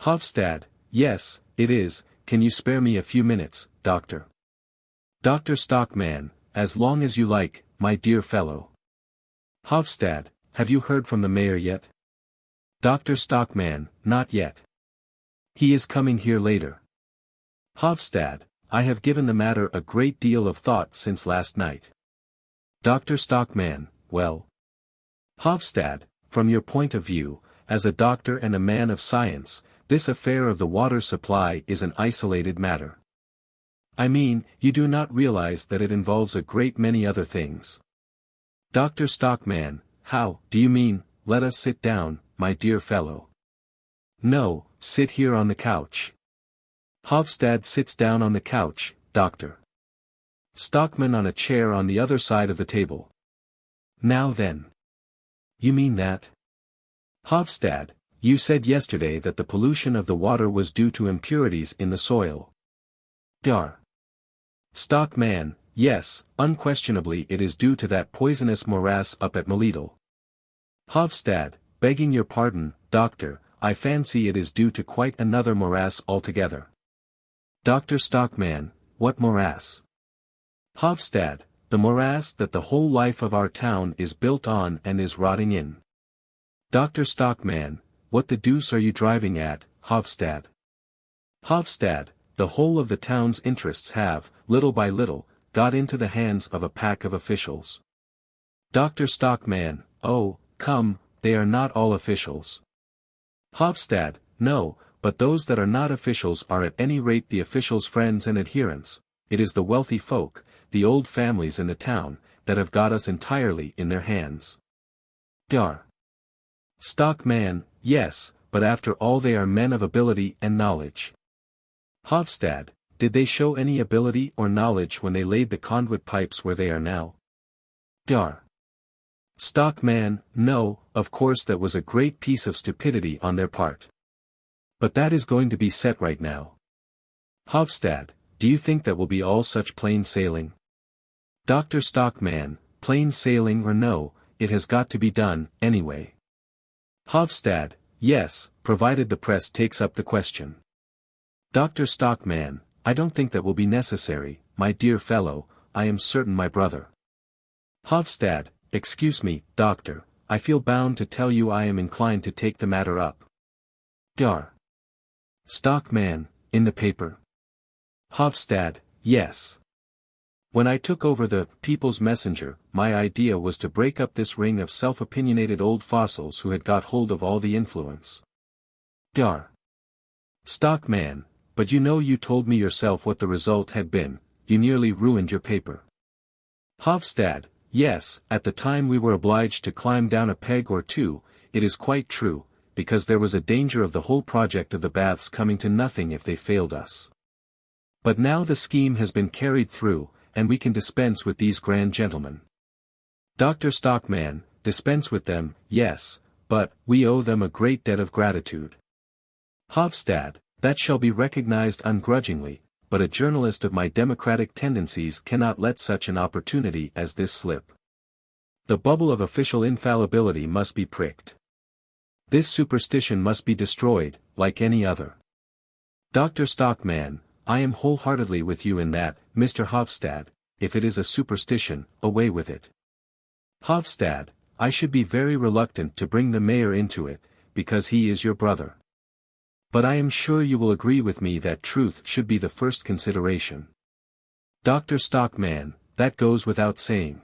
Hovstad, yes, it is, can you spare me a few minutes, doctor? Dr. Stockman, as long as you like, my dear fellow. Hovstad, have you heard from the mayor yet? Dr. Stockman, not yet. He is coming here later. Hovstad, I have given the matter a great deal of thought since last night. Dr. Stockman, well. Hovstad, from your point of view, as a doctor and a man of science, this affair of the water supply is an isolated matter. I mean, you do not realize that it involves a great many other things. Dr. Stockman, how, do you mean, let us sit down, my dear fellow? No, sit here on the couch. Hovstad sits down on the couch, doctor. Stockman on a chair on the other side of the table. Now then. You mean that? Hovstad, you said yesterday that the pollution of the water was due to impurities in the soil. Dar. Stockman, yes, unquestionably it is due to that poisonous morass up at Melidal. Hovstad, begging your pardon, doctor, I fancy it is due to quite another morass altogether. Dr. Stockman, what morass? Hovstad, the morass that the whole life of our town is built on and is rotting in. Dr. Stockman, what the deuce are you driving at, Hovstad? Hovstad, the whole of the town's interests have, little by little, got into the hands of a pack of officials. Dr. Stockman, oh, come, they are not all officials. Hovstad, no, but those that are not officials are at any rate the officials' friends and adherents. It is the wealthy folk, the old families in the town, that have got us entirely in their hands. Dar. Stockmann, yes, but after all they are men of ability and knowledge. Hovstad, did they show any ability or knowledge when they laid the conduit pipes where they are now? Dar. Stockmann, no, of course that was a great piece of stupidity on their part. But that is going to be set right now. Hovstad, do you think that will be all such plain sailing? Dr. Stockmann, plain sailing or no, it has got to be done, anyway. Hovstad, yes, provided the press takes up the question. Dr. Stockmann, I don't think that will be necessary, my dear fellow, I am certain my brother. Hovstad, excuse me, doctor, I feel bound to tell you I am inclined to take the matter up. Dar. Stockmann, in the paper. Hovstad, yes. When I took over the People's Messenger, my idea was to break up this ring of self-opinionated old fossils who had got hold of all the influence. Dar. Stockmann, but you know you told me yourself what the result had been, you nearly ruined your paper. Hovstad, yes, at the time we were obliged to climb down a peg or two, it is quite true, because there was a danger of the whole project of the baths coming to nothing if they failed us. But now the scheme has been carried through, and we can dispense with these grand gentlemen. Dr. Stockmann, dispense with them, yes, but we owe them a great debt of gratitude. Hovstad, that shall be recognized ungrudgingly, but a journalist of my democratic tendencies cannot let such an opportunity as this slip. The bubble of official infallibility must be pricked. This superstition must be destroyed, like any other. Dr. Stockmann, I am wholeheartedly with you in that, Mr. Hovstad, if it is a superstition, away with it. Hovstad, I should be very reluctant to bring the mayor into it, because he is your brother. But I am sure you will agree with me that truth should be the first consideration. Dr. Stockmann, that goes without saying.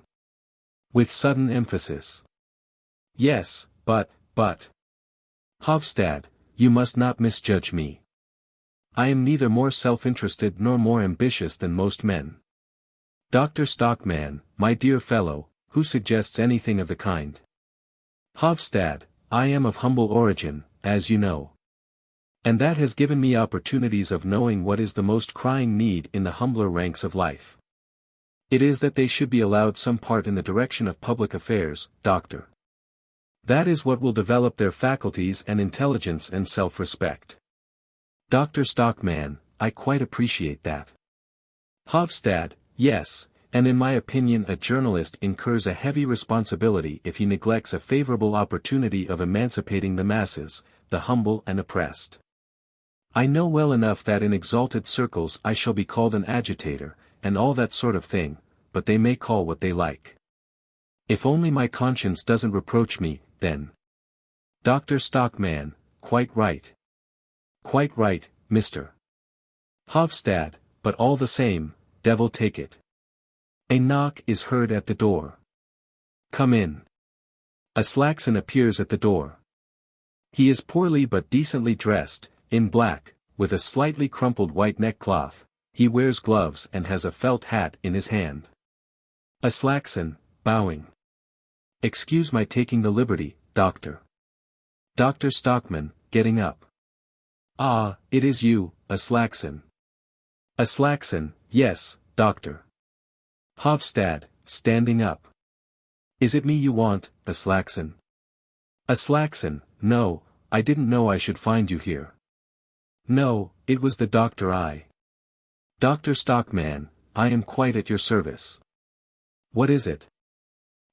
With sudden emphasis. Yes, but. Hovstad, you must not misjudge me. I am neither more self-interested nor more ambitious than most men. Dr. Stockmann, my dear fellow, who suggests anything of the kind? Hovstad, I am of humble origin, as you know. And that has given me opportunities of knowing what is the most crying need in the humbler ranks of life. It is that they should be allowed some part in the direction of public affairs, doctor. That is what will develop their faculties and intelligence and self-respect. Dr. Stockmann, I quite appreciate that. Hovstad, yes, and in my opinion a journalist incurs a heavy responsibility if he neglects a favorable opportunity of emancipating the masses, the humble and oppressed. I know well enough that in exalted circles I shall be called an agitator, and all that sort of thing, but they may call what they like. If only my conscience doesn't reproach me, then. Dr. Stockmann, quite right. Quite right, Mr. Hovstad, but all the same, devil take it. A knock is heard at the door. Come in. Aslaksen appears at the door. He is poorly but decently dressed, in black, with a slightly crumpled white neckcloth. He wears gloves and has a felt hat in his hand. Aslaksen, bowing. Excuse my taking the liberty, doctor. Dr. Stockmann, getting up. Ah, it is you, Aslaksen. Aslaksen, yes, doctor. Hovstad, standing up. Is it me you want, Aslaksen? Aslaksen, no, I didn't know I should find you here. No, it was the doctor Dr. Stockmann, I am quite at your service. What is it?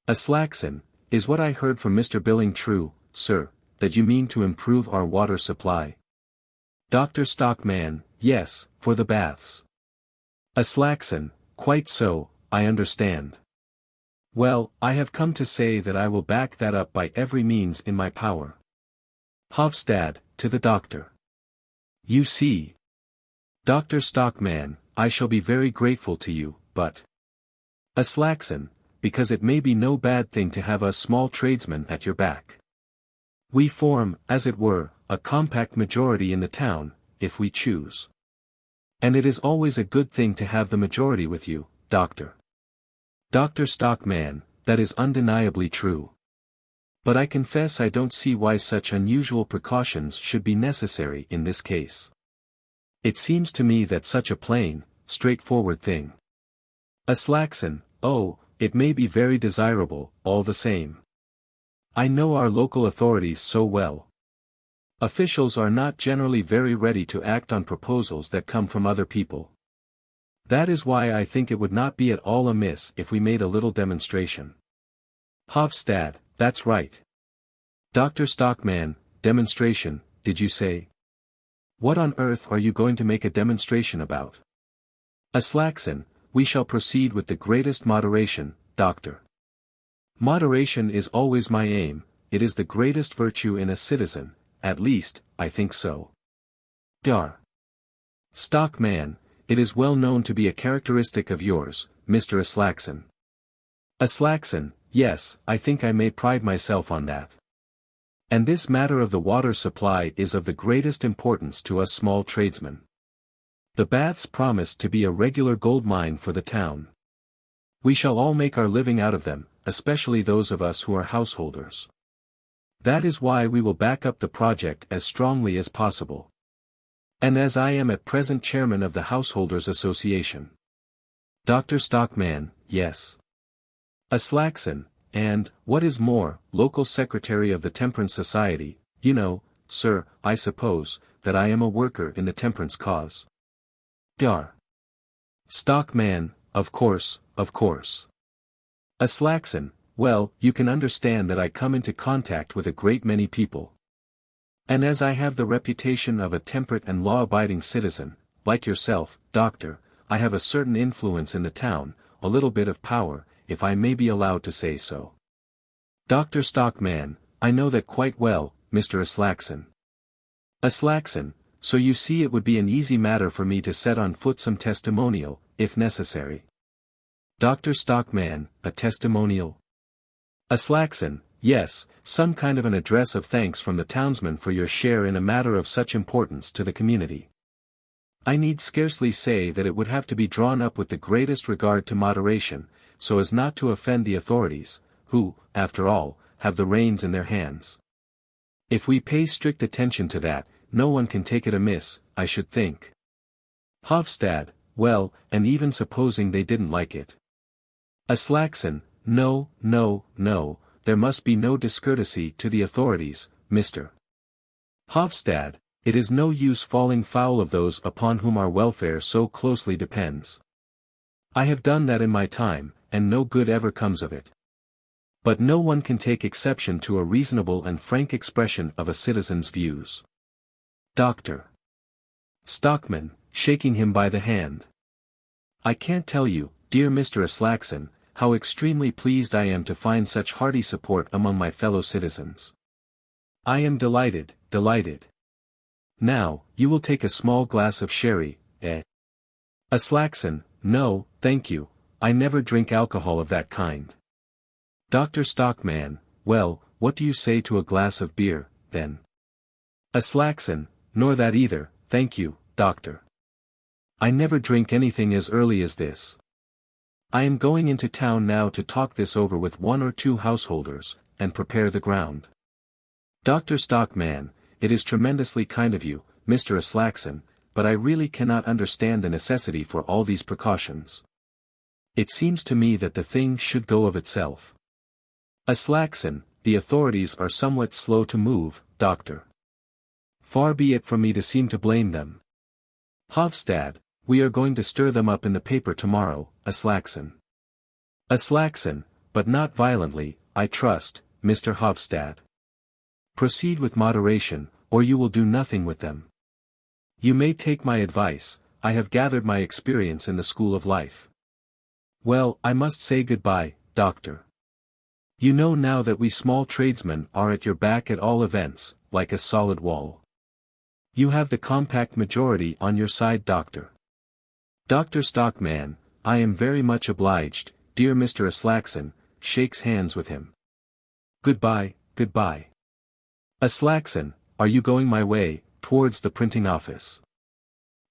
Aslaksen, is what I heard from Mr. Billing true, sir, that you mean to improve our water supply? Dr. Stockmann, yes, for the baths. Aslaksen, quite so, I understand. Well, I have come to say that I will back that up by every means in my power. Hovstad, to the doctor. You see. Dr. Stockmann, I shall be very grateful to you, but. Aslaksen, because it may be no bad thing to have us small tradesmen at your back. We form, as it were, a compact majority in the town, if we choose. And it is always a good thing to have the majority with you, Doctor. Dr. Stockmann, that is undeniably true. But I confess I don't see why such unusual precautions should be necessary in this case. It seems to me that such a plain, straightforward thing. Aslaksen, oh, it may be very desirable, all the same. I know our local authorities so well. Officials are not generally very ready to act on proposals that come from other people. That is why I think it would not be at all amiss if we made a little demonstration. Hovstad, that's right. Dr. Stockmann, demonstration, did you say? What on earth are you going to make a demonstration about? Aslaksen, we shall proceed with the greatest moderation, Doctor. Moderation is always my aim, it is the greatest virtue in a citizen, at least, I think so. Dar. Stockmann, it is well known to be a characteristic of yours, Mr. Aslaksen. Aslaksen, yes, I think I may pride myself on that. And this matter of the water supply is of the greatest importance to us small tradesmen. The baths promise to be a regular gold mine for the town. We shall all make our living out of them, especially those of us who are householders. That is why we will back up the project as strongly as possible. And as I am at present chairman of the Householders' Association. Dr. Stockmann, yes. Aslaksen, and, what is more, local secretary of the Temperance Society, you know, sir, I suppose, that I am a worker in the temperance cause. Dar. Stockmann, of course, of course. Aslaksen, well, you can understand that I come into contact with a great many people. And as I have the reputation of a temperate and law-abiding citizen, like yourself, Doctor, I have a certain influence in the town, a little bit of power, if I may be allowed to say so. Dr. Stockmann, I know that quite well, Mr. Aslaksen. Aslaksen, so you see it would be an easy matter for me to set on foot some testimonial, if necessary. Dr. Stockmann, a testimonial? Aslaksen, yes, some kind of an address of thanks from the townsmen for your share in a matter of such importance to the community. I need scarcely say that it would have to be drawn up with the greatest regard to moderation, so as not to offend the authorities, who, after all, have the reins in their hands. If we pay strict attention to that, no one can take it amiss, I should think. Hovstad, well, and even supposing they didn't like it. Aslaksen, no, no, no, there must be no discourtesy to the authorities, Mr. Hovstad, it is no use falling foul of those upon whom our welfare so closely depends. I have done that in my time, and no good ever comes of it. But no one can take exception to a reasonable and frank expression of a citizen's views. Dr. Stockmann, shaking him by the hand. I can't tell you, dear Mr. Aslaksen, how extremely pleased I am to find such hearty support among my fellow citizens. I am delighted, delighted. Now, you will take a small glass of sherry, eh? Aslaksen, no, thank you, I never drink alcohol of that kind. Dr. Stockmann, well, what do you say to a glass of beer, then? Aslaksen, nor that either, thank you, Doctor. I never drink anything as early as this. I am going into town now to talk this over with one or two householders, and prepare the ground. Dr. Stockmann, it is tremendously kind of you, Mr. Aslaksen, but I really cannot understand the necessity for all these precautions. It seems to me that the thing should go of itself. Aslaksen, the authorities are somewhat slow to move, Doctor. Far be it from me to seem to blame them. Hovstad, we are going to stir them up in the paper tomorrow, Aslaksen. Aslaksen, but not violently, I trust, Mr. Hovstad. Proceed with moderation, or you will do nothing with them. You may take my advice, I have gathered my experience in the school of life. Well, I must say goodbye, Doctor. You know now that we small tradesmen are at your back at all events, like a solid wall. You have the compact majority on your side, Doctor. Dr. Stockmann, I am very much obliged, dear Mr. Aslaksen, shakes hands with him. Goodbye, goodbye. Aslaksen, are you going my way, towards the printing office?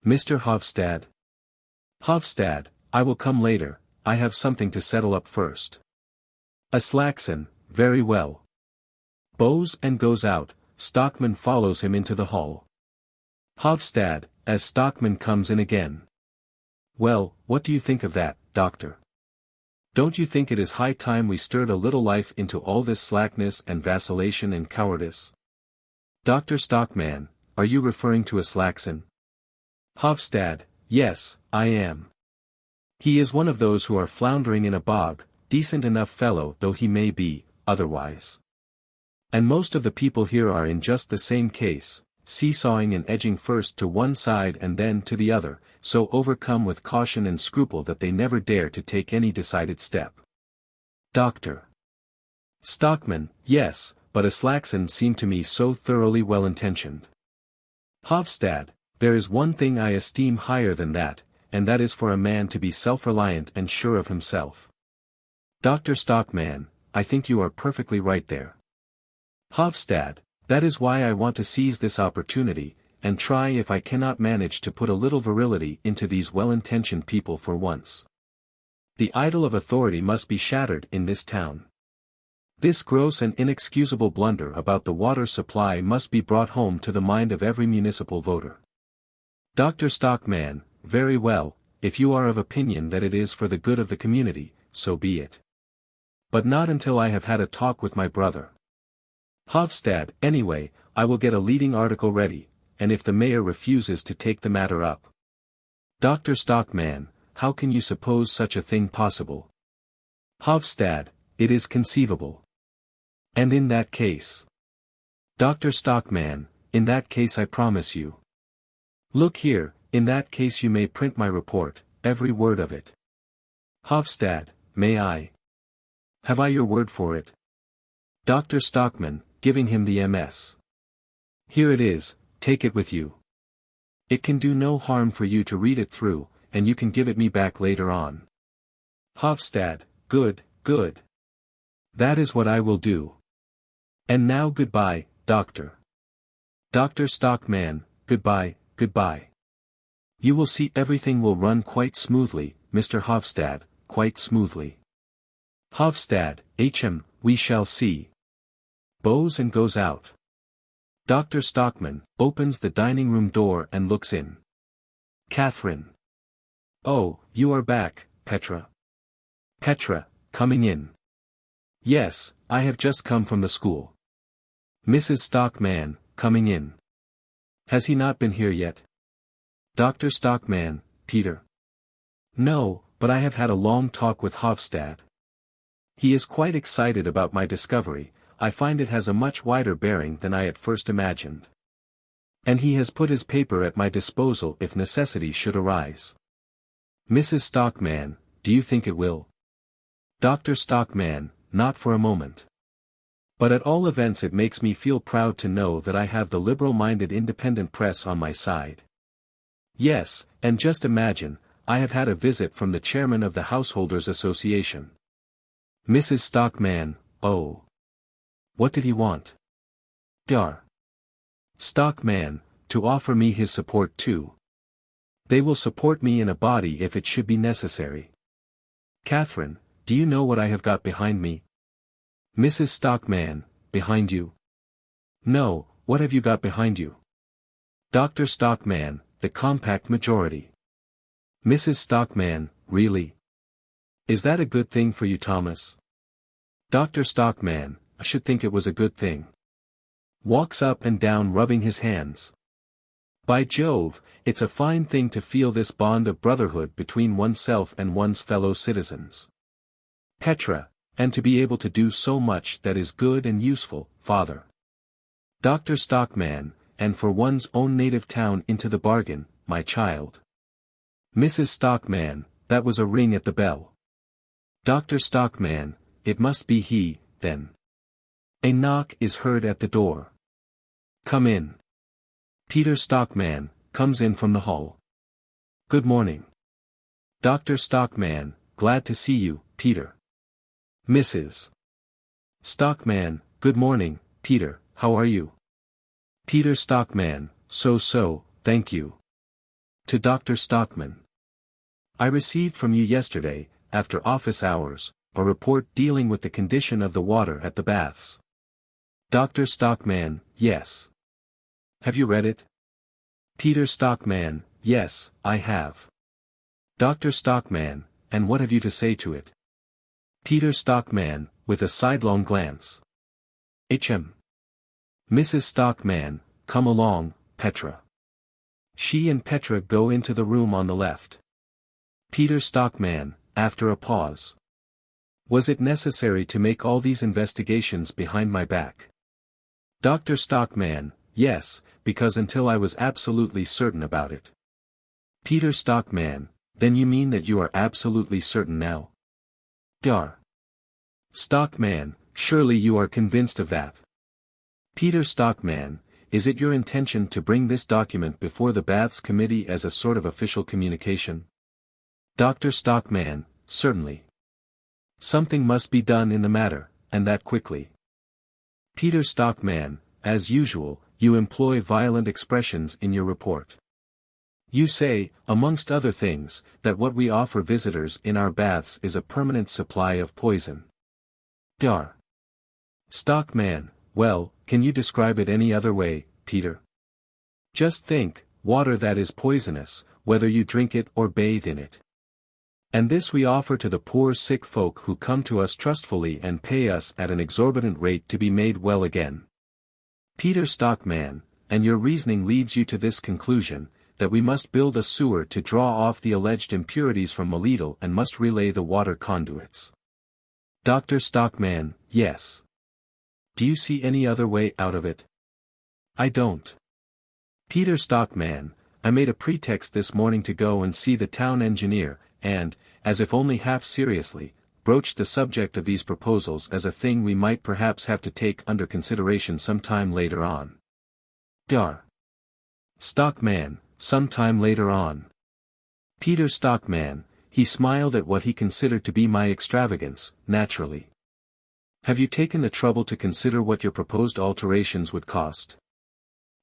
Mr. Hovstad? Hovstad, I will come later, I have something to settle up first. Aslaksen, very well. Bows and goes out, Stockmann follows him into the hall. Hovstad, as Stockmann comes in again. Well, what do you think of that, doctor? Don't you think it is high time we stirred a little life into all this slackness and vacillation and cowardice? Dr. Stockmann, are you referring to Aslaksen? Hovstad, yes, I am. He is one of those who are floundering in a bog, decent enough fellow though he may be, otherwise. And most of the people here are in just the same case, seesawing and edging first to one side and then to the other, so overcome with caution and scruple that they never dare to take any decided step. Dr. Stockmann, yes, but Aslaksen seemed to me so thoroughly well-intentioned. Hovstad, there is one thing I esteem higher than that, and that is for a man to be self-reliant and sure of himself. Dr. Stockmann, I think you are perfectly right there. Hovstad, that is why I want to seize this opportunity, and try if I cannot manage to put a little virility into these well-intentioned people for once. The idol of authority must be shattered in this town. This gross and inexcusable blunder about the water supply must be brought home to the mind of every municipal voter. Dr. Stockmann, very well, if you are of opinion that it is for the good of the community, so be it. But not until I have had a talk with my brother. Hovstad, anyway, I will get a leading article ready, and if the mayor refuses to take the matter up. Dr. Stockmann, how can you suppose such a thing possible? Hovstad, it is conceivable. And in that case? Dr. Stockmann, in that case I promise you. Look here, in that case you may print my report, every word of it. Hovstad, may I? Have I your word for it? Dr. Stockmann, giving him the MS. Here it is, take it with you. It can do no harm for you to read it through, and you can give it me back later on. Hovstad, good, good. That is what I will do. And now goodbye, doctor. Dr. Stockmann, goodbye, goodbye. You will see everything will run quite smoothly, Mr. Hovstad, quite smoothly. Hovstad, we shall see. Bows and goes out. Dr. Stockmann opens the dining room door and looks in. Catherine. Oh, you are back, Petra. Petra, coming in. Yes, I have just come from the school. Mrs. Stockmann, coming in. Has he not been here yet? Dr. Stockmann, Peter. No, but I have had a long talk with Hovstad. He is quite excited about my discovery. I find it has a much wider bearing than I at first imagined. And he has put his paper at my disposal if necessity should arise. Mrs. Stockmann, do you think it will? Dr. Stockmann, not for a moment. But at all events it makes me feel proud to know that I have the liberal-minded independent press on my side. Yes, and just imagine, I have had a visit from the chairman of the Householders' Association. Mrs. Stockmann, oh. What did he want? Dr. Stockmann, to offer me his support too. They will support me in a body if it should be necessary. Catherine, do you know what I have got behind me? Mrs. Stockmann, behind you? No, what have you got behind you? Dr. Stockmann, the compact majority. Mrs. Stockmann, really? Is that a good thing for you, Thomas? Dr. Stockmann, I should think it was a good thing. Walks up and down rubbing his hands. By Jove, it's a fine thing to feel this bond of brotherhood between oneself and one's fellow citizens. Petra, and to be able to do so much that is good and useful, father. Dr. Stockmann, and for one's own native town into the bargain, my child. Mrs. Stockmann, that was a ring at the bell. Dr. Stockmann, it must be he, then. A knock is heard at the door. Come in. Peter Stockmann comes in from the hall. Good morning. Dr. Stockmann, glad to see you, Peter. Mrs. Stockmann, good morning, Peter, how are you? Peter Stockmann, so, thank you. To Dr. Stockmann. I received from you yesterday, after office hours, a report dealing with the condition of the water at the baths. Dr. Stockmann, yes. Have you read it? Peter Stockmann, yes, I have. Dr. Stockmann, and what have you to say to it? Peter Stockmann, with a sidelong glance. Mrs. Stockmann, come along, Petra. She and Petra go into the room on the left. Peter Stockmann, after a pause. Was it necessary to make all these investigations behind my back? Dr. Stockmann, yes, because until I was absolutely certain about it. Peter Stockmann, then you mean that you are absolutely certain now? Dr. Stockmann, surely you are convinced of that. Peter Stockmann, is it your intention to bring this document before the Baths Committee as a sort of official communication? Dr. Stockmann, certainly. Something must be done in the matter, and that quickly. Peter Stockmann, as usual, you employ violent expressions in your report. You say, amongst other things, that what we offer visitors in our baths is a permanent supply of poison. Dr. Stockmann, well, can you describe it any other way, Peter? Just think, water that is poisonous, whether you drink it or bathe in it. And this we offer to the poor sick folk who come to us trustfully and pay us at an exorbitant rate to be made well again. Peter Stockmann, and your reasoning leads you to this conclusion, that we must build a sewer to draw off the alleged impurities from Molidal and must relay the water conduits. Dr. Stockmann, yes. Do you see any other way out of it? I don't. Peter Stockmann, I made a pretext this morning to go and see the town engineer, and, as if only half seriously, broached the subject of these proposals as a thing we might perhaps have to take under consideration some time later on. Dr. Stockmann, some time later on. Peter Stockmann, he smiled at what he considered to be my extravagance, naturally. Have you taken the trouble to consider what your proposed alterations would cost?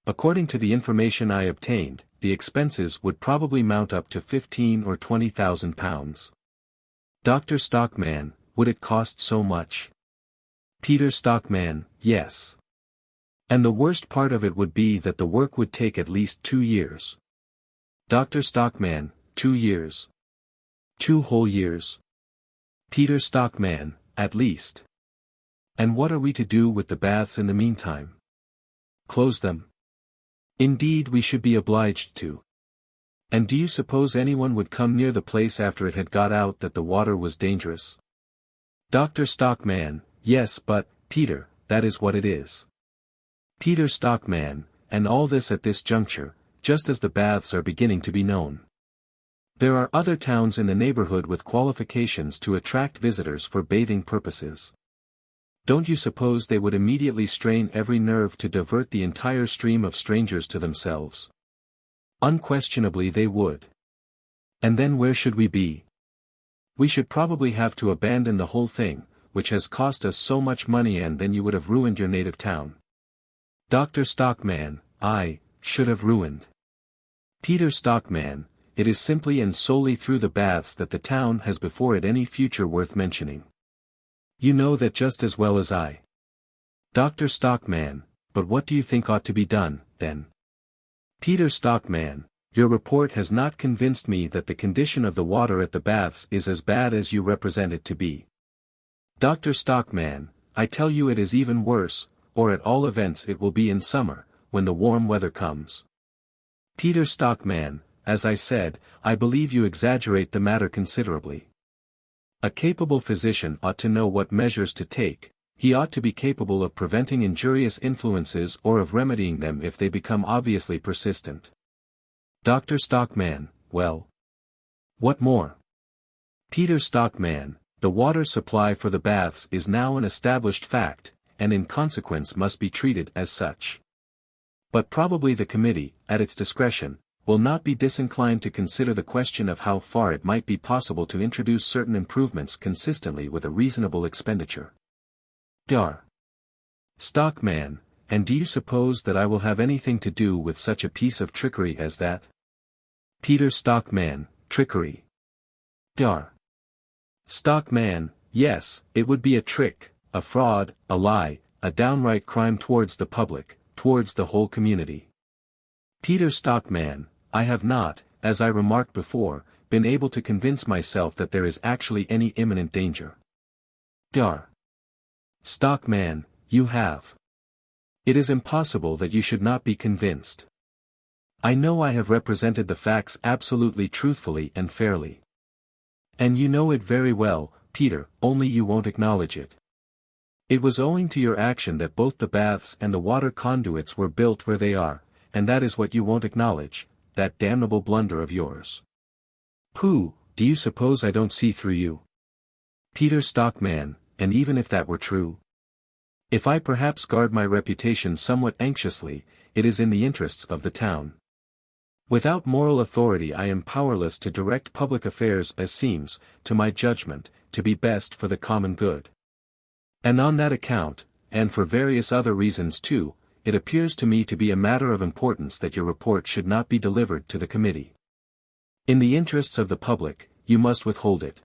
According to the information I obtained, the expenses would probably mount up to £15,000 or £20,000. Dr. Stockmann, would it cost so much? Peter Stockmann, yes. And the worst part of it would be that the work would take at least 2 years. Dr. Stockmann, 2 years. 2 whole years. Peter Stockmann, at least. And what are we to do with the baths in the meantime? Close them. Indeed we should be obliged to. And do you suppose anyone would come near the place after it had got out that the water was dangerous? Dr. Stockmann, yes, but, Peter, that is what it is. Peter Stockmann, and all this at this juncture, just as the baths are beginning to be known. There are other towns in the neighborhood with qualifications to attract visitors for bathing purposes. Don't you suppose they would immediately strain every nerve to divert the entire stream of strangers to themselves? Unquestionably they would. And then where should we be? We should probably have to abandon the whole thing, which has cost us so much money, and then you would have ruined your native town. Dr. Stockmann, I should have ruined. Peter Stockmann, it is simply and solely through the baths that the town has before it any future worth mentioning. You know that just as well as I. Dr. Stockmann, but what do you think ought to be done, then? Peter Stockmann, your report has not convinced me that the condition of the water at the baths is as bad as you represent it to be. Dr. Stockmann, I tell you it is even worse, or at all events it will be in summer, when the warm weather comes. Peter Stockmann, as I said, I believe you exaggerate the matter considerably. A capable physician ought to know what measures to take. He ought to be capable of preventing injurious influences or of remedying them if they become obviously persistent. Dr. Stockmann, well. What more? Peter Stockmann, the water supply for the baths is now an established fact, and in consequence must be treated as such. But probably the committee, at its discretion, will not be disinclined to consider the question of how far it might be possible to introduce certain improvements consistently with a reasonable expenditure. Dr. Stockmann, and do you suppose that I will have anything to do with such a piece of trickery as that? Peter Stockmann, trickery. Dar. Stockmann, yes, it would be a trick, a fraud, a lie, a downright crime towards the public, towards the whole community. Peter Stockmann, I have not, as I remarked before, been able to convince myself that there is actually any imminent danger. Dar. Stockmann, you have. It is impossible that you should not be convinced. I know I have represented the facts absolutely truthfully and fairly. And you know it very well, Peter, only you won't acknowledge it. It was owing to your action that both the baths and the water conduits were built where they are, and that is what you won't acknowledge, that damnable blunder of yours. Pooh, do you suppose I don't see through you? Peter Stockmann, and even if that were true? If I perhaps guard my reputation somewhat anxiously, it is in the interests of the town. Without moral authority I am powerless to direct public affairs as seems, to my judgment, to be best for the common good. And on that account, and for various other reasons too, it appears to me to be a matter of importance that your report should not be delivered to the committee. In the interests of the public, you must withhold it.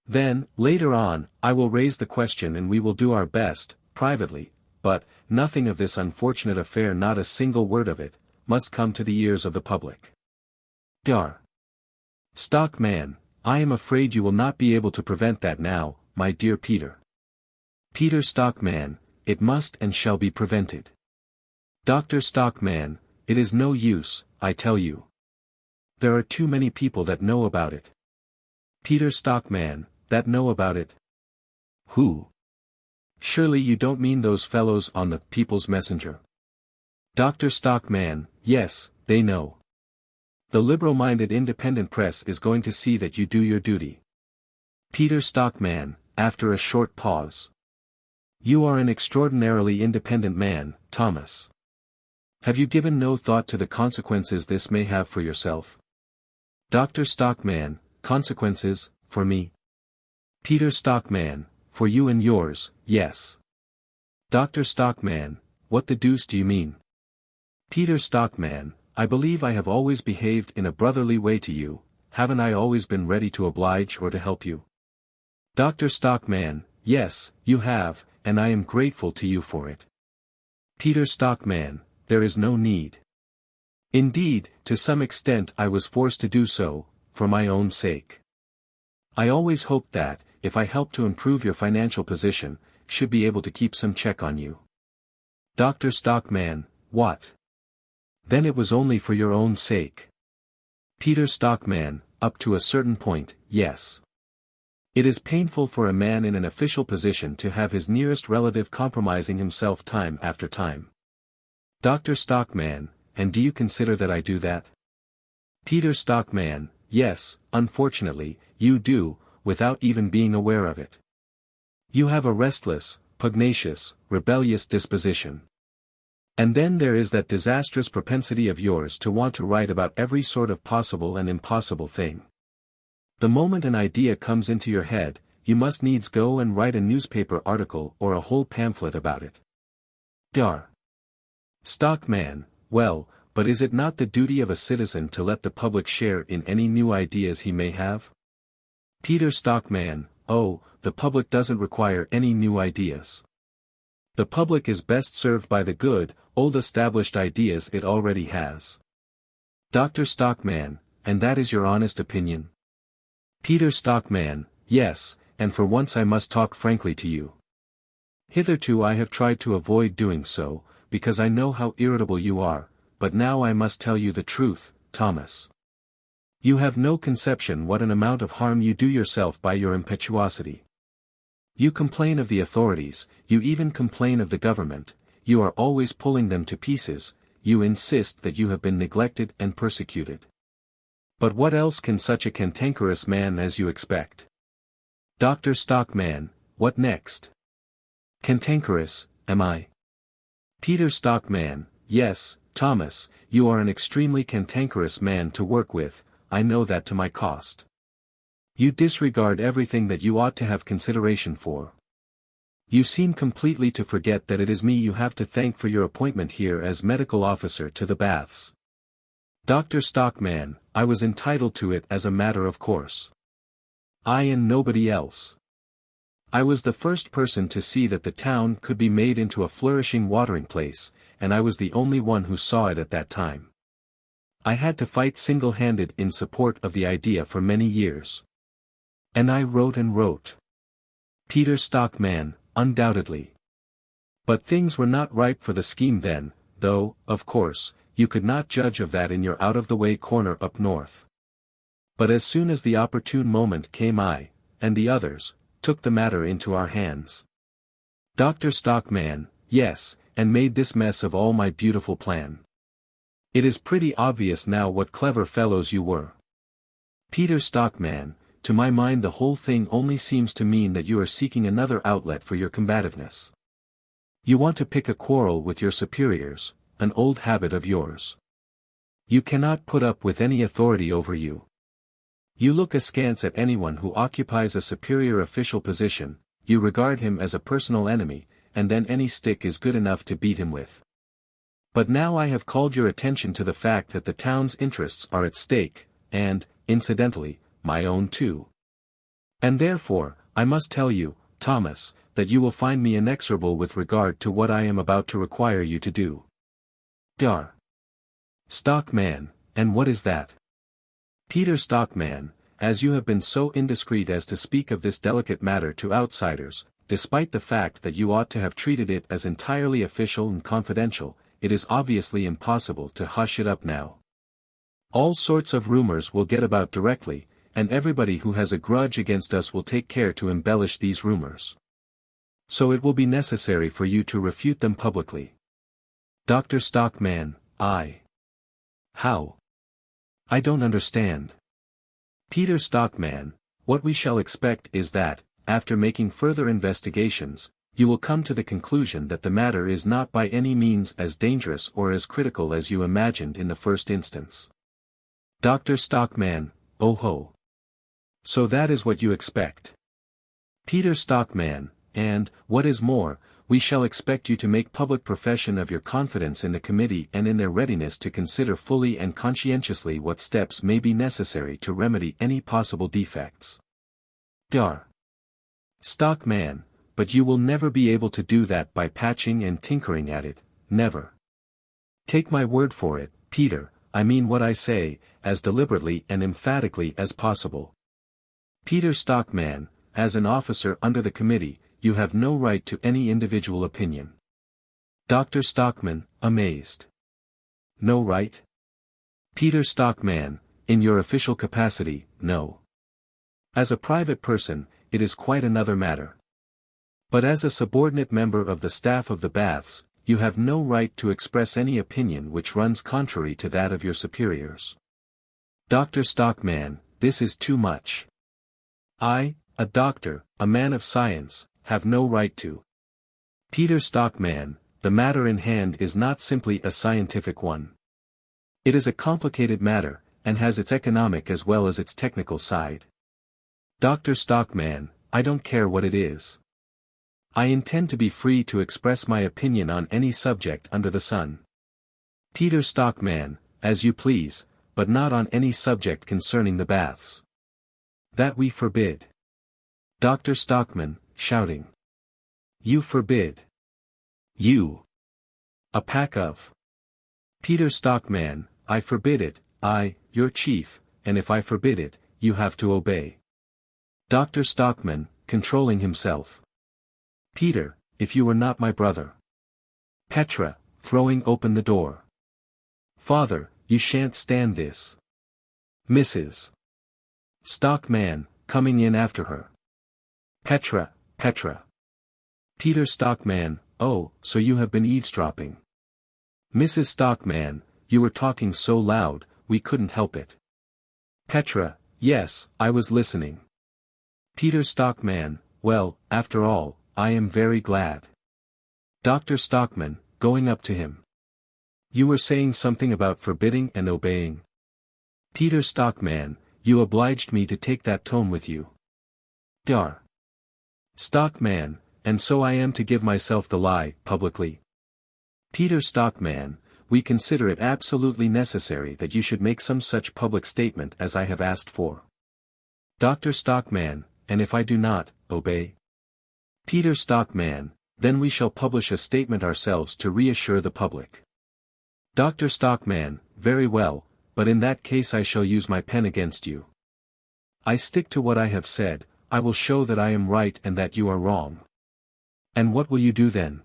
Then, later on, I will raise the question and we will do our best, privately, but, nothing of this unfortunate affair, not a single word of it, must come to the ears of the public. Dar. Stockmann, I am afraid you will not be able to prevent that now, my dear Peter. Peter Stockmann, it must and shall be prevented. Dr. Stockmann, it is no use, I tell you. There are too many people that know about it. Peter Stockmann, that know about it? Who? Surely you don't mean those fellows on the People's Messenger? Dr. Stockmann, yes, they know. The liberal-minded independent press is going to see that you do your duty. Peter Stockmann, after a short pause. You are an extraordinarily independent man, Thomas. Have you given no thought to the consequences this may have for yourself? Dr. Stockmann, consequences, for me? Peter Stockmann, for you and yours, yes. Dr. Stockmann, what the deuce do you mean? Peter Stockmann, I believe I have always behaved in a brotherly way to you, haven't I always been ready to oblige or to help you? Dr. Stockmann, yes, you have, and I am grateful to you for it. Peter Stockmann, there is no need. Indeed, to some extent I was forced to do so, for my own sake. I always hoped that, if I helped to improve your financial position, should be able to keep some check on you. Dr. Stockmann, what? Then it was only for your own sake. Peter Stockmann, up to a certain point, yes. It is painful for a man in an official position to have his nearest relative compromising himself time after time. Dr. Stockmann, and do you consider that I do that? Peter Stockmann, yes, unfortunately, you do, without even being aware of it. You have a restless, pugnacious, rebellious disposition. And then there is that disastrous propensity of yours to want to write about every sort of possible and impossible thing. The moment an idea comes into your head, you must needs go and write a newspaper article or a whole pamphlet about it. Dar. Stockmann, well, but is it not the duty of a citizen to let the public share in any new ideas he may have? Peter Stockmann, oh, the public doesn't require any new ideas. The public is best served by the good, old established ideas it already has. Dr. Stockmann, and that is your honest opinion? Peter Stockmann, yes, and for once I must talk frankly to you. Hitherto I have tried to avoid doing so, because I know how irritable you are, but now I must tell you the truth, Thomas. You have no conception what an amount of harm you do yourself by your impetuosity. You complain of the authorities, you even complain of the government, you are always pulling them to pieces, you insist that you have been neglected and persecuted. But what else can such a cantankerous man as you expect? Dr. Stockmann, what next? Cantankerous, am I? Peter Stockmann, yes, Thomas, you are an extremely cantankerous man to work with, I know that to my cost. You disregard everything that you ought to have consideration for. You seem completely to forget that it is me you have to thank for your appointment here as medical officer to the baths. Dr. Stockmann, I was entitled to it as a matter of course. I and nobody else. I was the first person to see that the town could be made into a flourishing watering place, and I was the only one who saw it at that time. I had to fight single-handed in support of the idea for many years. And I wrote and wrote. Peter Stockmann, undoubtedly. But things were not ripe for the scheme then, though, of course, you could not judge of that in your out-of-the-way corner up north. But as soon as the opportune moment came I, and the others, took the matter into our hands. Dr. Stockmann, yes, and made this mess of all my beautiful plan. It is pretty obvious now what clever fellows you were. Peter Stockmann, to my mind the whole thing only seems to mean that you are seeking another outlet for your combativeness. You want to pick a quarrel with your superiors, an old habit of yours. You cannot put up with any authority over you. You look askance at anyone who occupies a superior official position, you regard him as a personal enemy, and then any stick is good enough to beat him with. But now I have called your attention to the fact that the town's interests are at stake, and, incidentally, my own too. And therefore, I must tell you, Thomas, that you will find me inexorable with regard to what I am about to require you to do. Dr. Stockmann, and what is that? Peter Stockmann, as you have been so indiscreet as to speak of this delicate matter to outsiders, despite the fact that you ought to have treated it as entirely official and confidential, it is obviously impossible to hush it up now. All sorts of rumors will get about directly, and everybody who has a grudge against us will take care to embellish these rumors. So it will be necessary for you to refute them publicly. Dr. Stockmann, How? I don't understand. Peter Stockmann, what we shall expect is that, after making further investigations, you will come to the conclusion that the matter is not by any means as dangerous or as critical as you imagined in the first instance. Dr. Stockmann, oh ho. So that is what you expect. Peter Stockmann, and, what is more, we shall expect you to make public profession of your confidence in the committee and in their readiness to consider fully and conscientiously what steps may be necessary to remedy any possible defects. Dr. Stockmann, but you will never be able to do that by patching and tinkering at it, never. Take my word for it, Peter, I mean what I say, as deliberately and emphatically as possible. Peter Stockmann, as an officer under the committee, you have no right to any individual opinion. Dr. Stockmann, amazed. No right? Peter Stockmann, in your official capacity, no. As a private person, it is quite another matter. But as a subordinate member of the staff of the baths, you have no right to express any opinion which runs contrary to that of your superiors. Dr. Stockmann, this is too much. I, a doctor, a man of science, have no right to. Peter Stockmann, the matter in hand is not simply a scientific one. It is a complicated matter, and has its economic as well as its technical side. Dr. Stockmann, I don't care what it is. I intend to be free to express my opinion on any subject under the sun. Peter Stockmann, as you please, but not on any subject concerning the baths. That we forbid. Dr. Stockmann, shouting. You forbid. You. A pack of. Peter Stockmann, I forbid it, I, your chief, and if I forbid it, you have to obey. Dr. Stockmann, controlling himself. Peter, if you were not my brother. Petra, throwing open the door. Father, you shan't stand this. Mrs. Stockmann, coming in after her. Petra. Peter Stockmann, oh, so you have been eavesdropping. Mrs. Stockmann, you were talking so loud, we couldn't help it. Petra, yes, I was listening. Peter Stockmann, well, after all, I am very glad. Dr. Stockmann, going up to him. You were saying something about forbidding and obeying. Peter Stockmann, you obliged me to take that tone with you. Dr. Stockmann, and so I am to give myself the lie, publicly. Peter Stockmann, we consider it absolutely necessary that you should make some such public statement as I have asked for. Dr. Stockmann, and if I do not, obey. Peter Stockmann, then we shall publish a statement ourselves to reassure the public. Dr. Stockmann, very well, but in that case I shall use my pen against you. I stick to what I have said, I will show that I am right and that you are wrong. And what will you do then?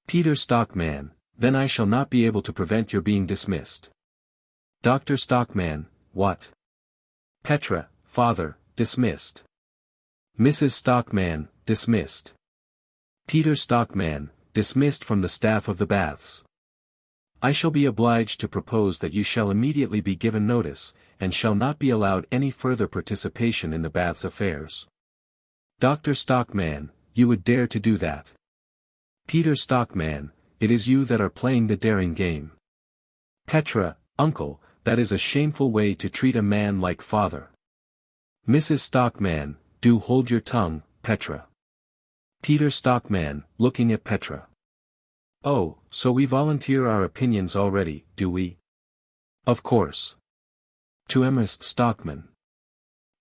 Peter Stockmann, then I shall not be able to prevent your being dismissed. Dr. Stockmann, what? Petra, father, dismissed. Mrs. Stockmann, dismissed. Peter Stockmann, dismissed from the staff of the baths. I shall be obliged to propose that you shall immediately be given notice, and shall not be allowed any further participation in the baths affairs. Dr. Stockmann, you would dare to do that? Peter Stockmann, it is you that are playing the daring game. Petra, uncle, that is a shameful way to treat a man like father. Mrs. Stockmann, do hold your tongue, Petra. Peter Stockmann, looking at Petra. Oh, so we volunteer our opinions already, do we? Of course. To Mrs. Stockmann.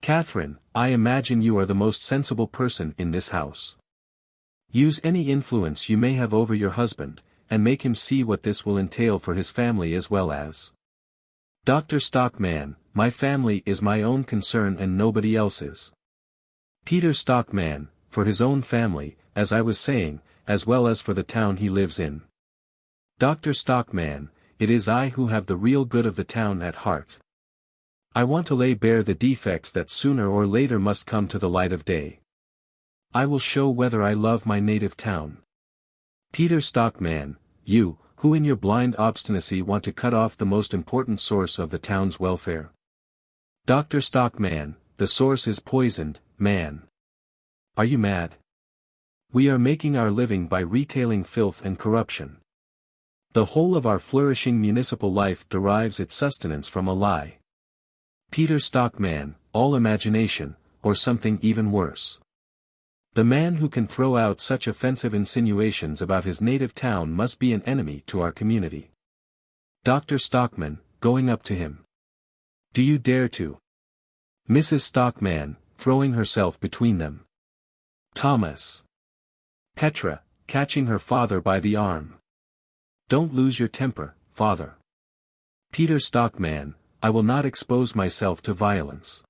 Catherine, I imagine you are the most sensible person in this house. Use any influence you may have over your husband, and make him see what this will entail for his family as well as. Dr. Stockmann, my family is my own concern and nobody else's. Peter Stockmann, for his own family, as I was saying, as well as for the town he lives in. Dr. Stockmann, it is I who have the real good of the town at heart. I want to lay bare the defects that sooner or later must come to the light of day. I will show whether I love my native town. Peter Stockmann, you, who in your blind obstinacy want to cut off the most important source of the town's welfare. Dr. Stockmann, the source is poisoned, man. Are you mad? We are making our living by retailing filth and corruption. The whole of our flourishing municipal life derives its sustenance from a lie. Peter Stockmann, all imagination, or something even worse. The man who can throw out such offensive insinuations about his native town must be an enemy to our community. Dr. Stockmann, going up to him. Do you dare to? Mrs. Stockmann, throwing herself between them. Thomas. Petra, catching her father by the arm. Don't lose your temper, father. Peter Stockmann, I will not expose myself to violence.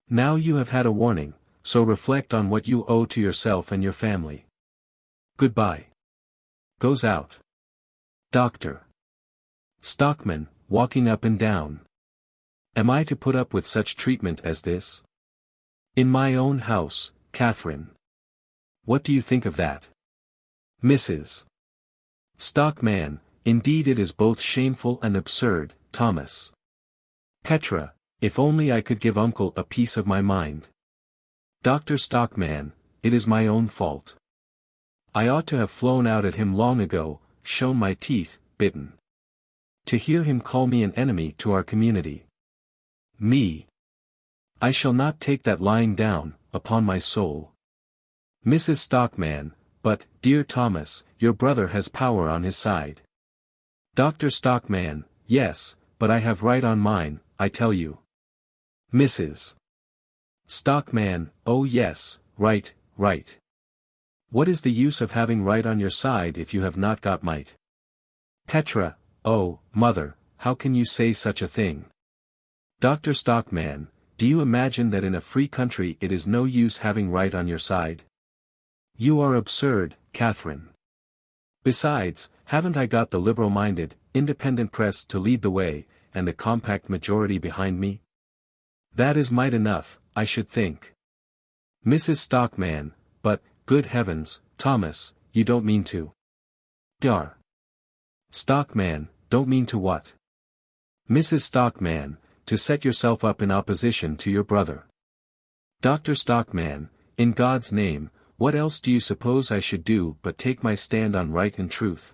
Now you have had a warning, so reflect on what you owe to yourself and your family. Goodbye. Goes out. Dr. Stockmann, walking up and down. Am I to put up with such treatment as this? In my own house, Catherine. What do you think of that? Mrs. Stockmann, indeed it is both shameful and absurd, Thomas. Petra, if only I could give uncle a piece of my mind. Dr. Stockmann, it is my own fault. I ought to have flown out at him long ago, shown my teeth, bitten. To hear him call me an enemy to our community. Me. I shall not take that lying down, upon my soul. Mrs. Stockmann, but, dear Thomas, your brother has power on his side. Dr. Stockmann, yes, but I have right on mine, I tell you. Mrs. Stockmann, oh yes, right, right. What is the use of having right on your side if you have not got might? Petra, oh, mother, how can you say such a thing? Dr. Stockmann, do you imagine that in a free country it is no use having right on your side? You are absurd, Catherine. Besides, haven't I got the liberal-minded, independent press to lead the way, and the compact majority behind me? That is might enough, I should think. Mrs. Stockmann, but, good heavens, Thomas, you don't mean to. Dar. Stockmann, don't mean to what? Mrs. Stockmann, to set yourself up in opposition to your brother. Dr. Stockmann, in God's name, what else do you suppose I should do but take my stand on right and truth?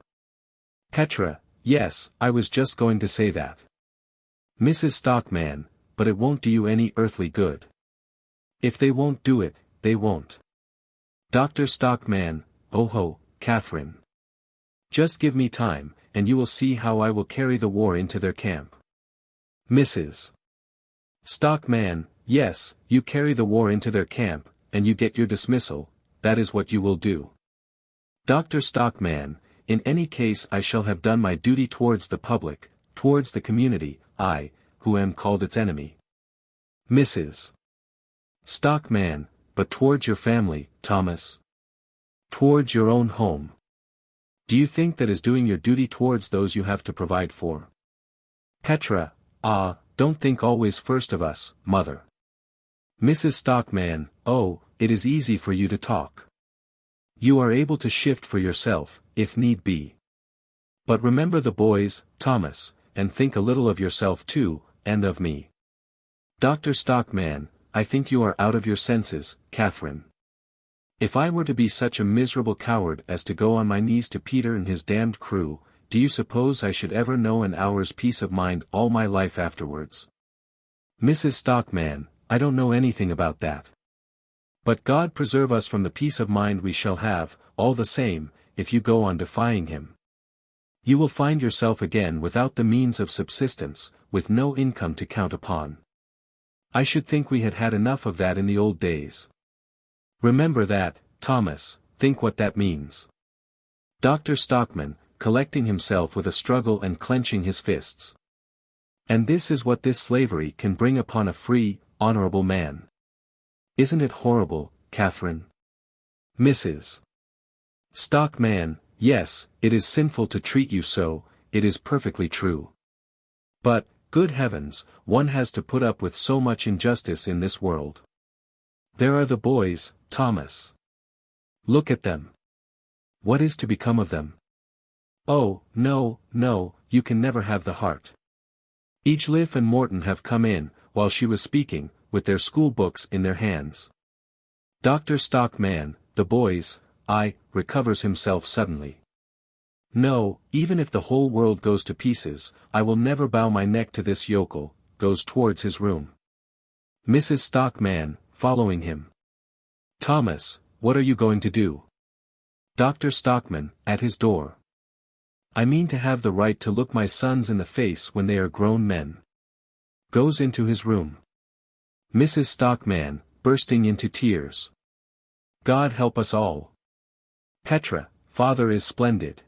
Petra, yes, I was just going to say that. Mrs. Stockmann, but it won't do you any earthly good. If they won't do it, they won't. Dr. Stockmann, oh ho, Catherine. Just give me time, and you will see how I will carry the war into their camp. Mrs. Stockmann, yes, you carry the war into their camp, and you get your dismissal, that is what you will do. Dr. Stockmann, in any case I shall have done my duty towards the public, towards the community, I, who am called its enemy. Mrs. Stockmann, but towards your family, Thomas. Towards your own home. Do you think that is doing your duty towards those you have to provide for? Petra, don't think always first of us, mother. Mrs. Stockmann, oh, it is easy for you to talk. You are able to shift for yourself, if need be. But remember the boys, Thomas, and think a little of yourself too, and of me. Dr. Stockmann, I think you are out of your senses, Catherine. If I were to be such a miserable coward as to go on my knees to Peter and his damned crew, do you suppose I should ever know an hour's peace of mind all my life afterwards? Mrs. Stockmann, I don't know anything about that. But God preserve us from the peace of mind we shall have, all the same, if you go on defying him. You will find yourself again without the means of subsistence, with no income to count upon. I should think we had had enough of that in the old days. Remember that, Thomas, think what that means. Dr. Stockmann, collecting himself with a struggle and clenching his fists. And this is what this slavery can bring upon a free, honorable man. Isn't it horrible, Catherine? Mrs. Stockmann, yes, it is sinful to treat you so, it is perfectly true. But, good heavens, one has to put up with so much injustice in this world. There are the boys, Thomas. Look at them. What is to become of them? Oh, no, you can never have the heart. Egelif and Morten have come in, while she was speaking, with their school books in their hands. Dr. Stockmann, the boys, recovers himself suddenly. No, even if the whole world goes to pieces, I will never bow my neck to this yokel, goes towards his room. Mrs. Stockmann, following him. Thomas, what are you going to do? Dr. Stockmann, at his door. I mean to have the right to look my sons in the face when they are grown men. Goes into his room. Mrs. Stockmann, bursting into tears. God help us all. Petra, father is splendid.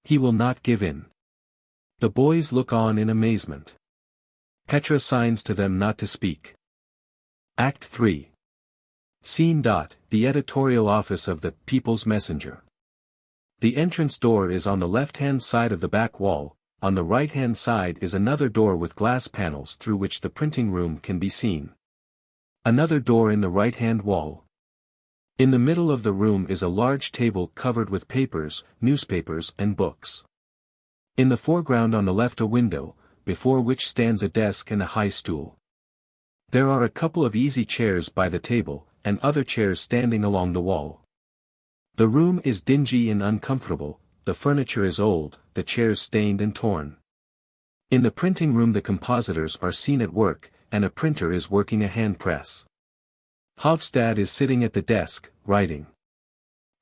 He will not give in. The boys look on in amazement. Petra signs to them not to speak. Act 3. Scene. The editorial office of the People's Messenger. The entrance door is on the left-hand side of the back wall, on the right-hand side is another door with glass panels through which the printing room can be seen. Another door in the right-hand wall. In the middle of the room is a large table covered with papers, newspapers and books. In the foreground on the left a window, before which stands a desk and a high stool. There are a couple of easy chairs by the table, and other chairs standing along the wall. The room is dingy and uncomfortable, the furniture is old, the chairs stained and torn. In the printing room the compositors are seen at work, and a printer is working a hand press. Hovstad is sitting at the desk, writing.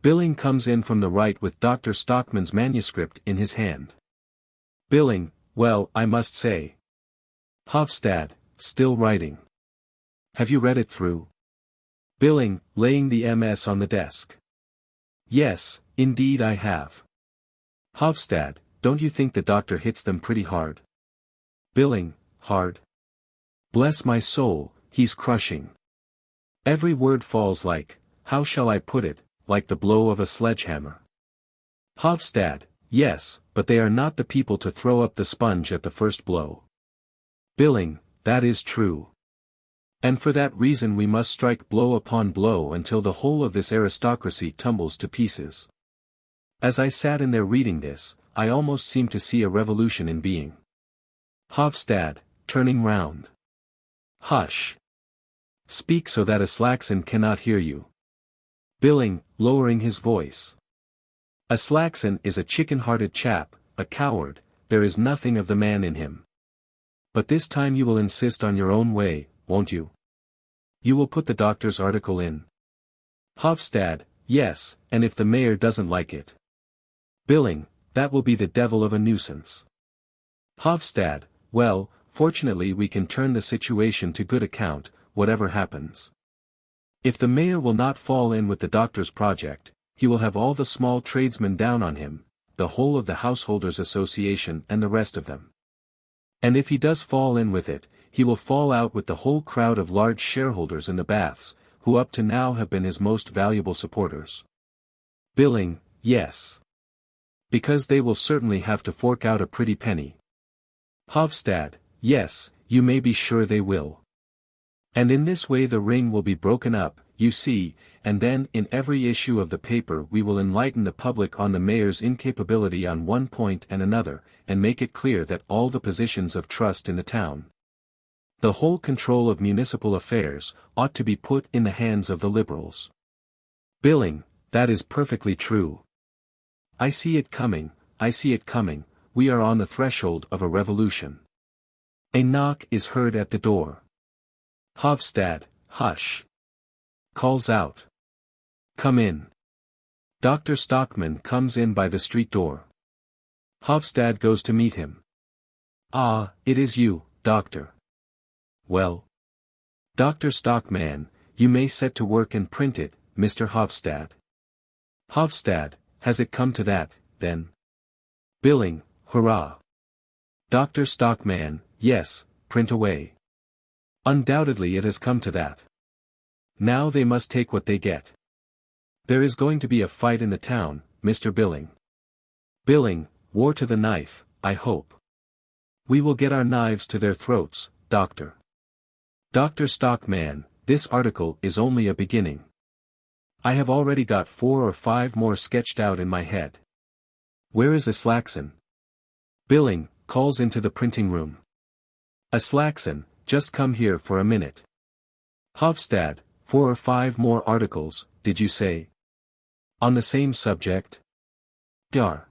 Billing comes in from the right with Dr. Stockmann's manuscript in his hand. Billing, well, I must say. Hovstad, still writing. Have you read it through? Billing, laying the MS on the desk. Yes, indeed I have. Hovstad, don't you think the doctor hits them pretty hard? Billing, hard? Bless my soul, he's crushing. Every word falls like, how shall I put it, like the blow of a sledgehammer. Hovstad, yes, but they are not the people to throw up the sponge at the first blow. Billing, that is true. And for that reason we must strike blow upon blow until the whole of this aristocracy tumbles to pieces. As I sat in there reading this, I almost seemed to see a revolution in being. Hovstad, turning round. Hush. Speak so that Aslaksen cannot hear you. Billing, lowering his voice. Aslaksen is a chicken-hearted chap, a coward, there is nothing of the man in him. But this time you will insist on your own way, won't you? You will put the doctor's article in. Hovstad, yes, and if the mayor doesn't like it. Billing, that will be the devil of a nuisance. Hovstad, well, fortunately we can turn the situation to good account, whatever happens. If the mayor will not fall in with the doctor's project, he will have all the small tradesmen down on him, the whole of the householders' association and the rest of them. And if he does fall in with it, he will fall out with the whole crowd of large shareholders in the baths, who up to now have been his most valuable supporters. Billing, yes. Because they will certainly have to fork out a pretty penny. Hovstad, yes, you may be sure they will. And in this way the ring will be broken up, you see, and then in every issue of the paper we will enlighten the public on the mayor's incapability on one point and another, and make it clear that all the positions of trust in the town, the whole control of municipal affairs, ought to be put in the hands of the liberals. Billing, that is perfectly true. I see it coming, we are on the threshold of a revolution. A knock is heard at the door. Hovstad, hush. Calls out. Come in. Dr. Stockmann comes in by the street door. Hovstad goes to meet him. Ah, it is you, doctor. Well. Dr. Stockmann, you may set to work and print it, Mr. Hovstad. Hovstad, has it come to that, then? Billing, hurrah. Dr. Stockmann, yes, print away. Undoubtedly it has come to that. Now they must take what they get. There is going to be a fight in the town, Mr. Billing. Billing, war to the knife, I hope. We will get our knives to their throats, doctor. Dr. Stockmann, this article is only a beginning. I have already got 4 or 5 more sketched out in my head. Where is Aslaksen? Billing, calls into the printing room. Aslaksen, just come here for a minute. Hovstad, 4 or 5 more articles, did you say? On the same subject? Dar.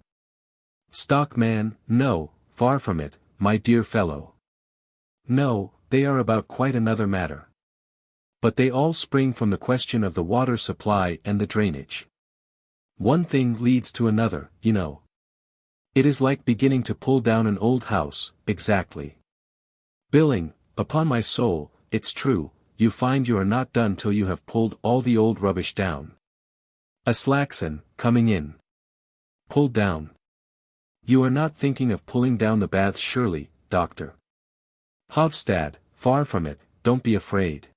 Stockmann, no, far from it, my dear fellow. No, they are about quite another matter. But they all spring from the question of the water supply and the drainage. One thing leads to another, you know. It is like beginning to pull down an old house, exactly. Billing, upon my soul, it's true, you find you are not done till you have pulled all the old rubbish down. Aslaksen, coming in. Pulled down. You are not thinking of pulling down the baths surely, doctor. Hovstad, far from it, don't be afraid.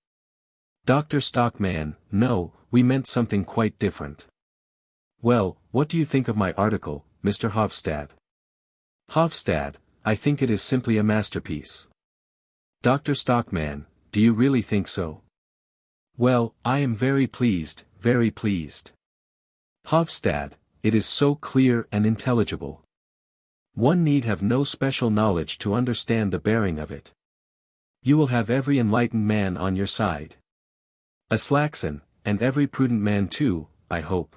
Dr. Stockmann, no, we meant something quite different. Well, what do you think of my article, Mr. Hovstad? Hovstad, I think it is simply a masterpiece. Dr. Stockmann, do you really think so? Well, I am very pleased, very pleased. Hovstad, it is so clear and intelligible. One need have no special knowledge to understand the bearing of it. You will have every enlightened man on your side. Aslaksen, and every prudent man too, I hope.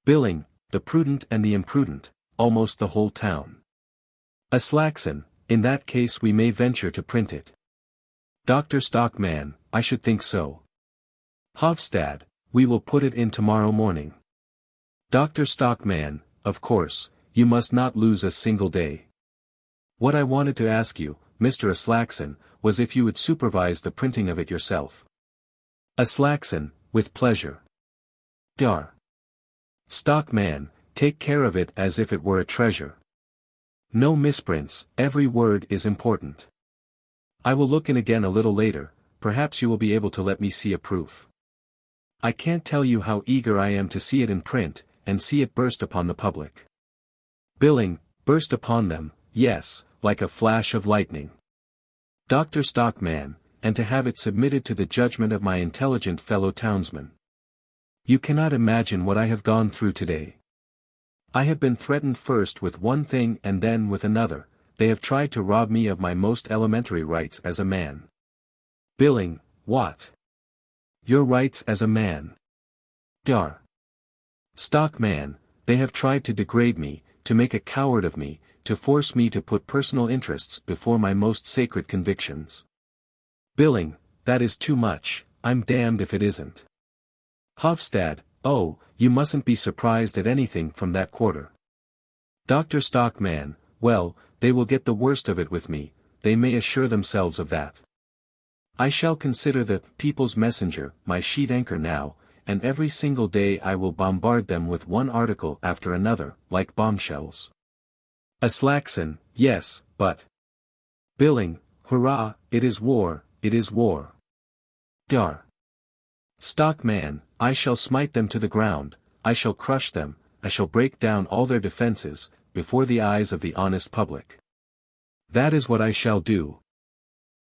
Billing, the prudent and the imprudent, almost the whole town. Aslaksen, in that case we may venture to print it. Dr. Stockmann, I should think so. Hovstad, we will put it in tomorrow morning. Dr. Stockmann, of course, you must not lose a single day. What I wanted to ask you, Mr. Aslaksen, was if you would supervise the printing of it yourself. Aslaksen, with pleasure. Dar. Stockmann, take care of it as if it were a treasure. No misprints, every word is important. I will look in again a little later, perhaps you will be able to let me see a proof. I can't tell you how eager I am to see it in print, and see it burst upon the public. Billing, burst upon them, yes, like a flash of lightning. Dr. Stockmann, and to have it submitted to the judgment of my intelligent fellow townsmen. You cannot imagine what I have gone through today. I have been threatened first with one thing and then with another, they have tried to rob me of my most elementary rights as a man. Billing, what? Your rights as a man. Dar. Stockmann, they have tried to degrade me, to make a coward of me, to force me to put personal interests before my most sacred convictions. Billing, that is too much, I'm damned if it isn't. Hovstad, oh, you mustn't be surprised at anything from that quarter. Dr. Stockmann, well, they will get the worst of it with me, they may assure themselves of that. I shall consider the People's Messenger my sheet anchor now, and every single day I will bombard them with one article after another, like bombshells. Aslaksen, yes, but. Billing, hurrah, it is war, it is war. Dar. Stockmann, I shall smite them to the ground, I shall crush them, I shall break down all their defenses, before the eyes of the honest public. That is what I shall do.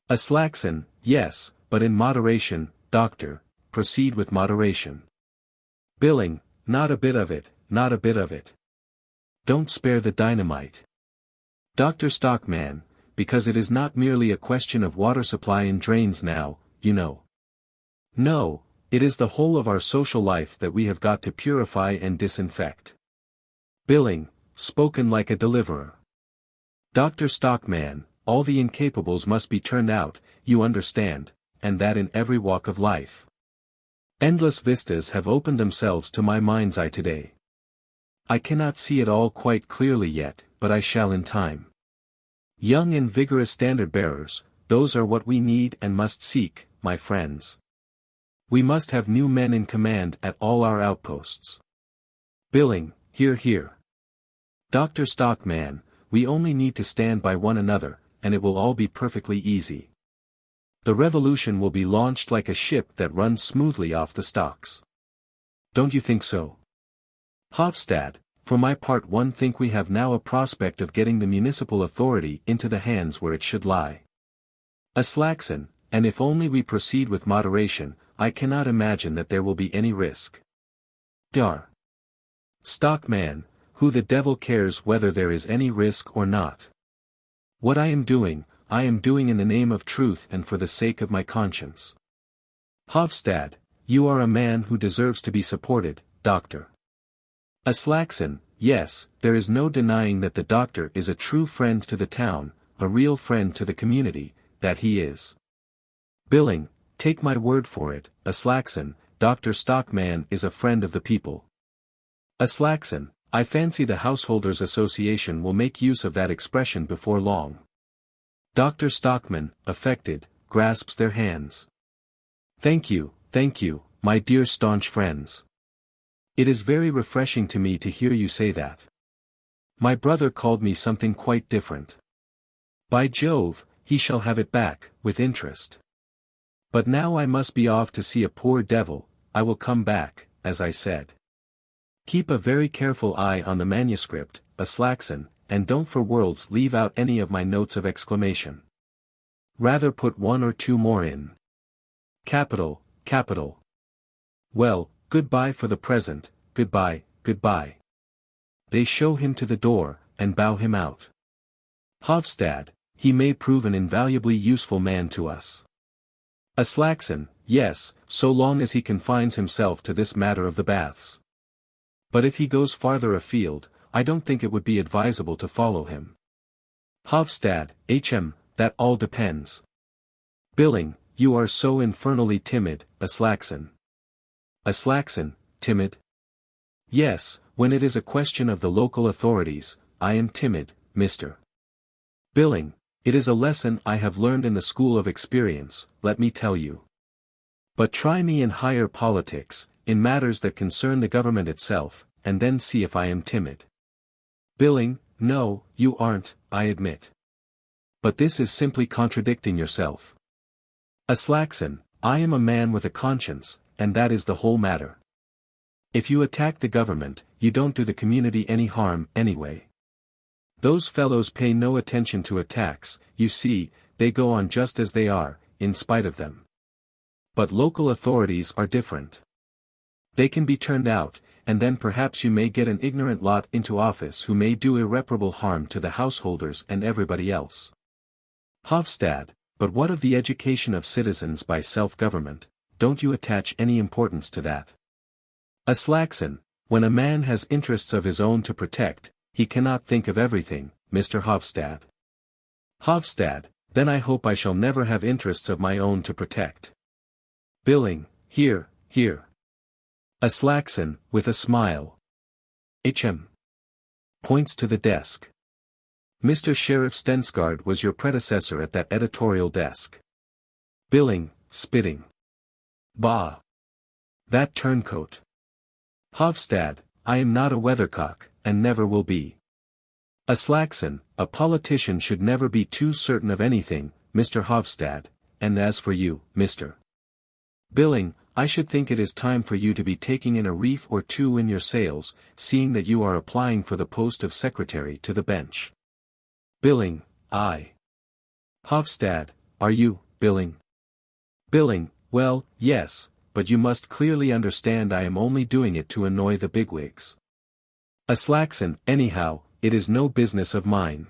Aslaksen, yes, but in moderation, doctor, proceed with moderation. Billing, not a bit of it, not a bit of it. Don't spare the dynamite. Dr. Stockmann, because it is not merely a question of water supply in drains now, you know. No, it is the whole of our social life that we have got to purify and disinfect. Billing, spoken like a deliverer. Dr. Stockmann, all the incapables must be turned out, you understand, and that in every walk of life. Endless vistas have opened themselves to my mind's eye today. I cannot see it all quite clearly yet, but I shall in time. Young and vigorous standard-bearers, those are what we need and must seek, my friends. We must have new men in command at all our outposts. Billing, hear, hear. Dr. Stockmann, we only need to stand by one another, and it will all be perfectly easy. The revolution will be launched like a ship that runs smoothly off the stocks. Don't you think so? Hovstad, for my part one think we have now a prospect of getting the municipal authority into the hands where it should lie. Aslaksen, and if only we proceed with moderation, I cannot imagine that there will be any risk. Dar. Stockmann, who the devil cares whether there is any risk or not? What I am doing in the name of truth and for the sake of my conscience. Hovstad, you are a man who deserves to be supported, doctor. Aslaksen, yes, there is no denying that the doctor is a true friend to the town, a real friend to the community, that he is. Billing, take my word for it, Aslaksen, Dr. Stockmann is a friend of the people. Aslaksen, I fancy the Householders' Association will make use of that expression before long. Dr. Stockmann, affected, grasps their hands. Thank you, my dear staunch friends. It is very refreshing to me to hear you say that. My brother called me something quite different. By Jove, he shall have it back, with interest. But now I must be off to see a poor devil, I will come back, as I said. Keep a very careful eye on the manuscript, Aslaksen, and don't for worlds leave out any of my notes of exclamation. Rather put one or two more in. Capital, capital. Well, goodbye for the present, goodbye, goodbye. They show him to the door, and bow him out. Hovstad, he may prove an invaluably useful man to us. Aslaksen, yes, so long as he confines himself to this matter of the baths. But if he goes farther afield, I don't think it would be advisable to follow him. Hovstad, that all depends. Billing, you are so infernally timid, Aslaksen. Aslaksen, timid? Yes, when it is a question of the local authorities, I am timid, Mr. Billing, it is a lesson I have learned in the school of experience, let me tell you. But try me in higher politics, in matters that concern the government itself, and then see if I am timid. Billing, no, you aren't, I admit. But this is simply contradicting yourself. Aslaksen, I am a man with a conscience, and that is the whole matter. If you attack the government, you don't do the community any harm, anyway. Those fellows pay no attention to attacks, you see, they go on just as they are, in spite of them. But local authorities are different. They can be turned out, and then perhaps you may get an ignorant lot into office who may do irreparable harm to the householders and everybody else. Hovstad, but what of the education of citizens by self-government, don't you attach any importance to that? Aslaksen, when a man has interests of his own to protect, he cannot think of everything, Mr. Hovstad. Hovstad, then I hope I shall never have interests of my own to protect. Billing, here. Aslaksen, with a smile. Hm. Points to the desk. Mr. Sheriff Stensgaard was your predecessor at that editorial desk. Billing, spitting. Bah! That turncoat. Hovstad, I am not a weathercock, and never will be. Aslaksen, a politician should never be too certain of anything, Mr. Hovstad, and as for you, Mr. Billing, I should think it is time for you to be taking in a reef or two in your sails, seeing that you are applying for the post of secretary to the bench. Billing, I. Hovstad, are you, Billing? Billing, well, yes, but you must clearly understand I am only doing it to annoy the bigwigs. Aslaksen, anyhow, it is no business of mine.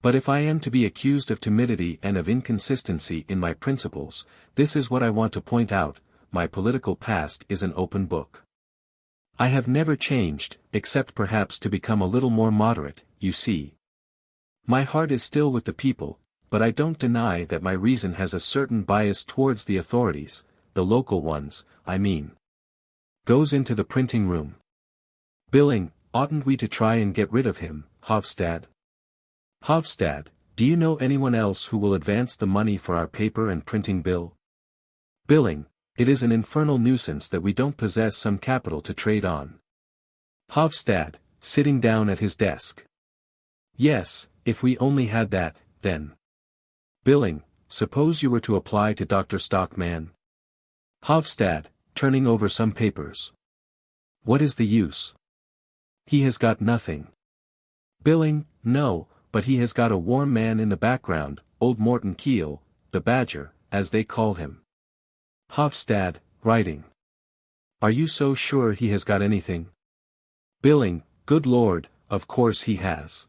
But if I am to be accused of timidity and of inconsistency in my principles, this is what I want to point out: my political past is an open book. I have never changed, except perhaps to become a little more moderate, you see. My heart is still with the people, but I don't deny that my reason has a certain bias towards the authorities, the local ones, I mean. Goes into the printing room. Billing, oughtn't we to try and get rid of him, Hovstad? Hovstad, do you know anyone else who will advance the money for our paper and printing bill? Billing, it is an infernal nuisance that we don't possess some capital to trade on. Hovstad, sitting down at his desk. Yes, if we only had that, then. Billing, suppose you were to apply to Dr. Stockmann. Hovstad, turning over some papers. What is the use? He has got nothing. Billing, no, but he has got a warm man in the background, old Morten Kiil, the badger, as they call him. Hovstad, writing. Are you so sure he has got anything? Billing, good Lord, of course he has.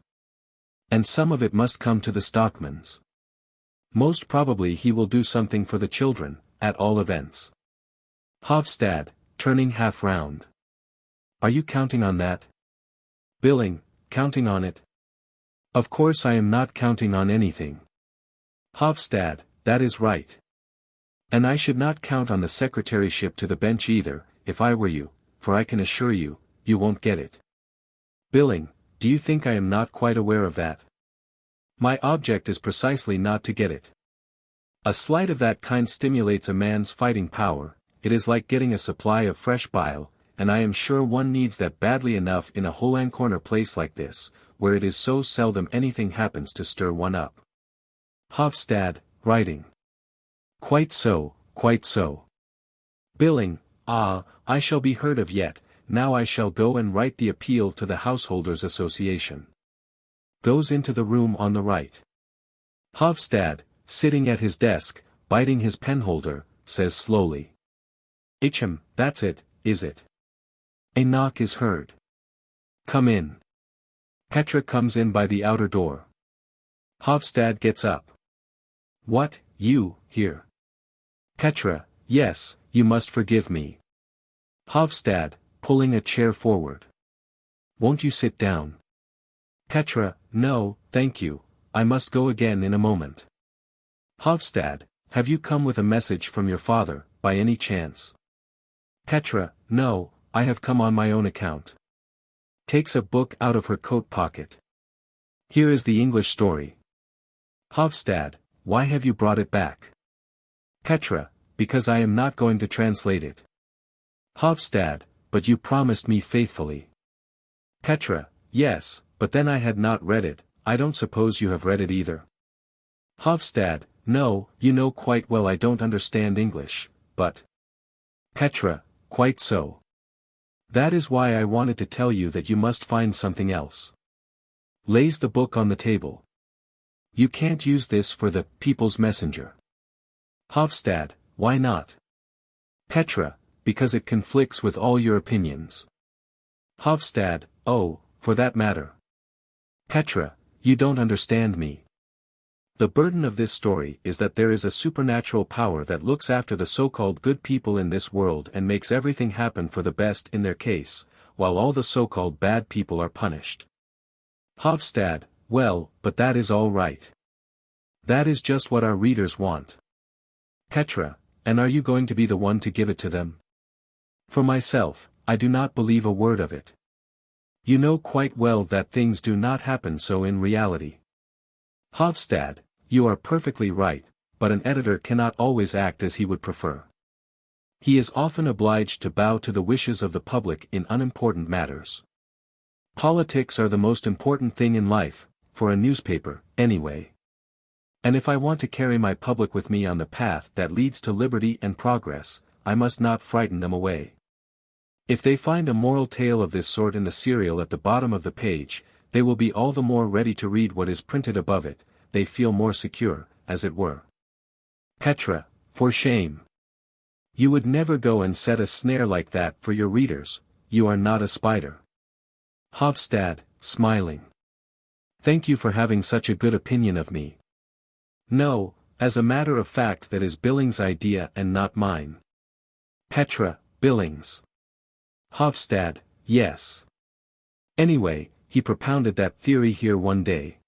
And some of it must come to the Stockmanns. Most probably he will do something for the children, at all events. Hovstad, turning half round. Are you counting on that? Billing, counting on it? Of course I am not counting on anything. Hovstad, that is right. And I should not count on the secretaryship to the bench either, if I were you, for I can assure you, you won't get it. Billing, do you think I am not quite aware of that? My object is precisely not to get it. A slight of that kind stimulates a man's fighting power, it is like getting a supply of fresh bile, and I am sure one needs that badly enough in a hole-and-corner place like this, where it is so seldom anything happens to stir one up. Hovstad, writing. Quite so, quite so. Billing, ah, I shall be heard of yet, now I shall go and write the appeal to the Householders' Association. Goes into the room on the right. Hovstad, sitting at his desk, biting his penholder, says slowly. Hm, that's it, is it? A knock is heard. Come in. Petra comes in by the outer door. Hovstad gets up. What, you, here? Petra, yes, you must forgive me. Hovstad, pulling a chair forward. Won't you sit down? Petra, no, thank you, I must go again in a moment. Hovstad, have you come with a message from your father, by any chance? Petra, no, I have come on my own account. Takes a book out of her coat pocket. Here is the English story. Hovstad, why have you brought it back? Petra, because I am not going to translate it. Hovstad, but you promised me faithfully. Petra, yes, but then I had not read it, I don't suppose you have read it either. Hovstad, no, you know quite well I don't understand English, but. Petra, quite so. That is why I wanted to tell you that you must find something else. Lays the book on the table. You can't use this for the People's Messenger. Hovstad, why not? Petra, because it conflicts with all your opinions. Hovstad, oh, for that matter. Petra, you don't understand me. The burden of this story is that there is a supernatural power that looks after the so-called good people in this world and makes everything happen for the best in their case, while all the so-called bad people are punished. Hovstad, well, but that is all right. That is just what our readers want. Petra, and are you going to be the one to give it to them? For myself, I do not believe a word of it. You know quite well that things do not happen so in reality. Hovstad, you are perfectly right, but an editor cannot always act as he would prefer. He is often obliged to bow to the wishes of the public in unimportant matters. Politics are the most important thing in life, for a newspaper, anyway. And if I want to carry my public with me on the path that leads to liberty and progress, I must not frighten them away. If they find a moral tale of this sort in the serial at the bottom of the page, they will be all the more ready to read what is printed above it, they feel more secure, as it were. Petra, for shame. You would never go and set a snare like that for your readers, you are not a spider. Hovstad, smiling. Thank you for having such a good opinion of me. No, as a matter of fact that is Billings' idea and not mine. Petra, Billings. Hovstad, yes. Anyway, he propounded that theory here one day.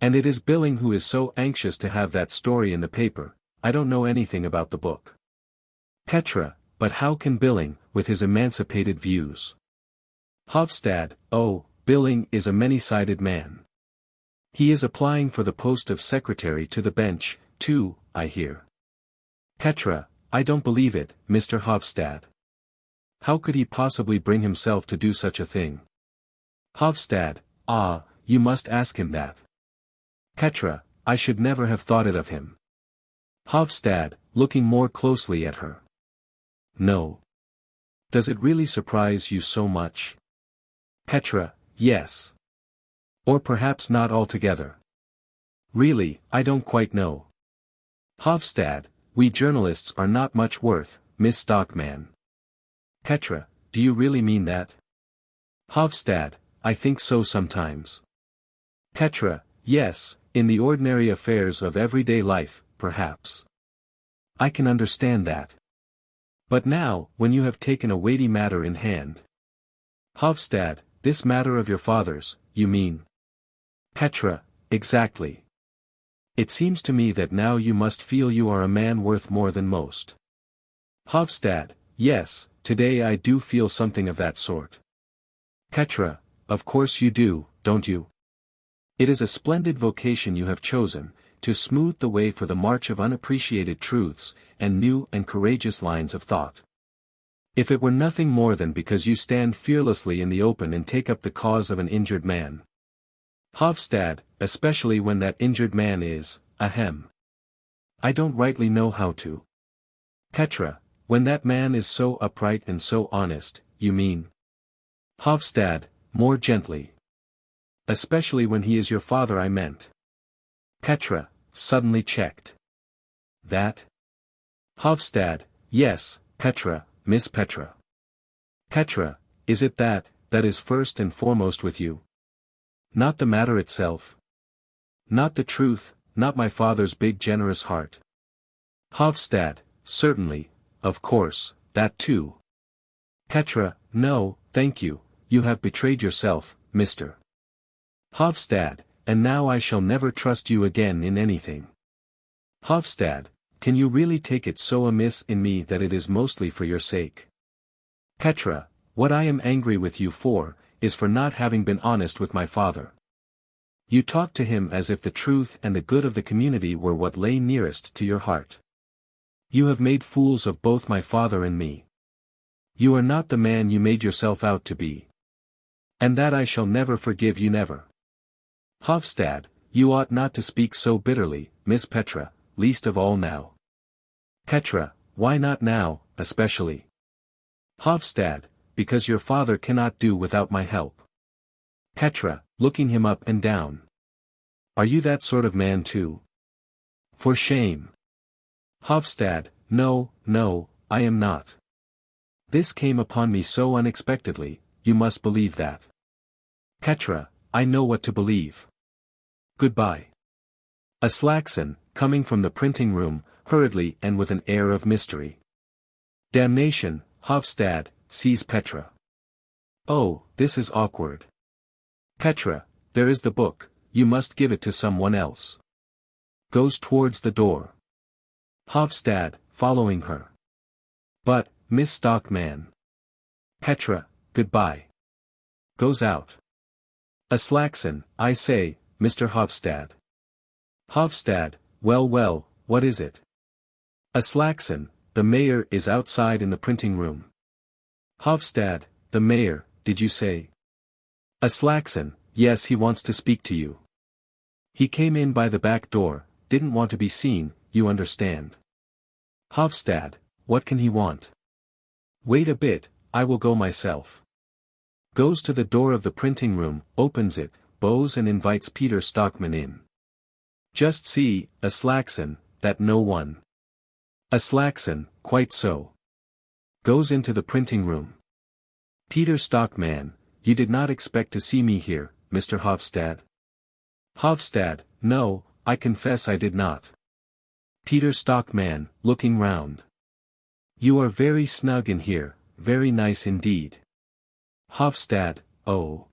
And it is Billing who is so anxious to have that story in the paper. I don't know anything about the book. Petra, but how can Billing, with his emancipated views? Hovstad, oh, Billing is a many-sided man. He is applying for the post of secretary to the bench, too, I hear. Petra, I don't believe it, Mr. Hovstad. How could he possibly bring himself to do such a thing? Hovstad, ah, you must ask him that. Petra, I should never have thought it of him. Hovstad, looking more closely at her. No. Does it really surprise you so much? Petra, yes. Or perhaps not altogether. Really, I don't quite know. Hovstad, we journalists are not much worth, Miss Stockmann. Petra, do you really mean that? Hovstad, I think so sometimes. Petra, yes, in the ordinary affairs of everyday life, perhaps. I can understand that. But now, when you have taken a weighty matter in hand. Hovstad, this matter of your father's, you mean? Petra, exactly. It seems to me that now you must feel you are a man worth more than most. Hovstad, yes, today I do feel something of that sort. Petra, of course you do, don't you? It is a splendid vocation you have chosen, to smooth the way for the march of unappreciated truths, and new and courageous lines of thought. If it were nothing more than because you stand fearlessly in the open and take up the cause of an injured man. Hovstad, especially when that injured man is, ahem. I don't rightly know how to. Petra, when that man is so upright and so honest, you mean? Hovstad, more gently. Especially when he is your father I meant. Petra, suddenly checked. That? Hovstad, yes, Petra, Miss Petra. Petra, is it that is first and foremost with you? Not the matter itself? Not the truth, not my father's big generous heart? Hovstad, certainly, of course, that too. Petra, no, thank you, you have betrayed yourself, Mr. Hovstad, and now I shall never trust you again in anything. Hovstad, can you really take it so amiss in me that it is mostly for your sake? Petra, what I am angry with you for, is for not having been honest with my father. You talk to him as if the truth and the good of the community were what lay nearest to your heart. You have made fools of both my father and me. You are not the man you made yourself out to be. And that I shall never forgive you, never. Hovstad, you ought not to speak so bitterly, Miss Petra, least of all now. Petra, why not now, especially? Hovstad, because your father cannot do without my help. Petra, looking him up and down. Are you that sort of man too? For shame. Hovstad, no, no, I am not. This came upon me so unexpectedly, you must believe that. Petra, I know what to believe. Goodbye. Aslaksen, coming from the printing room, hurriedly and with an air of mystery. Damnation, Hovstad, sees Petra. Oh, this is awkward. Petra, there is the book, you must give it to someone else. Goes towards the door. Hovstad, following her. But, Miss Stockmann. Petra, goodbye. Goes out. Aslaksen, I say, Mr. Hovstad. Hovstad, well, what is it? Aslaksen, the mayor is outside in the printing room. Hovstad, the mayor, did you say? Aslaksen, yes, he wants to speak to you. He came in by the back door, didn't want to be seen, you understand. Hovstad, what can he want? Wait a bit, I will go myself. Goes to the door of the printing room, opens it, bows and invites Peter Stockmann in. Just see, Aslaksen, that no one. Aslaksen, quite so. Goes into the printing room. Peter Stockmann, you did not expect to see me here, Mr. Hovstad? Hovstad, no, I confess I did not. Peter Stockmann, looking round. You are very snug in here, very nice indeed. Hovstad, oh.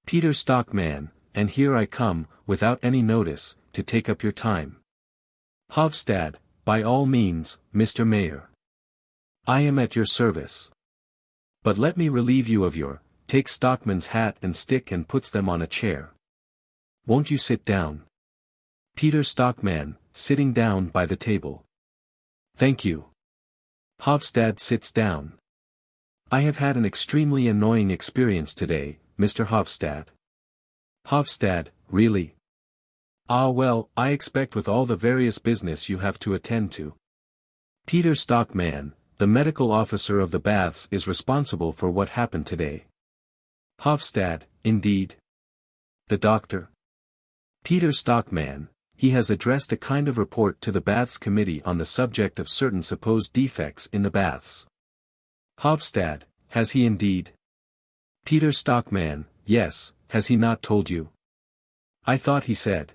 Peter Stockmann, and here I come, without any notice, to take up your time. Hovstad, by all means, Mr. Mayor. I am at your service. But let me relieve you of your, takes Stockmann's hat and stick and puts them on a chair. Won't you sit down? Peter Stockmann, sitting down by the table. Thank you. Hovstad sits down. I have had an extremely annoying experience today, Mr. Hovstad. Hovstad, really? Ah well, I expect with all the various business you have to attend to. Peter Stockmann, the medical officer of the baths, is responsible for what happened today. Hovstad, indeed. The doctor. Peter Stockmann, he has addressed a kind of report to the baths committee on the subject of certain supposed defects in the baths. Hovstad, has he indeed? Peter Stockmann, yes, has he not told you? I thought he said.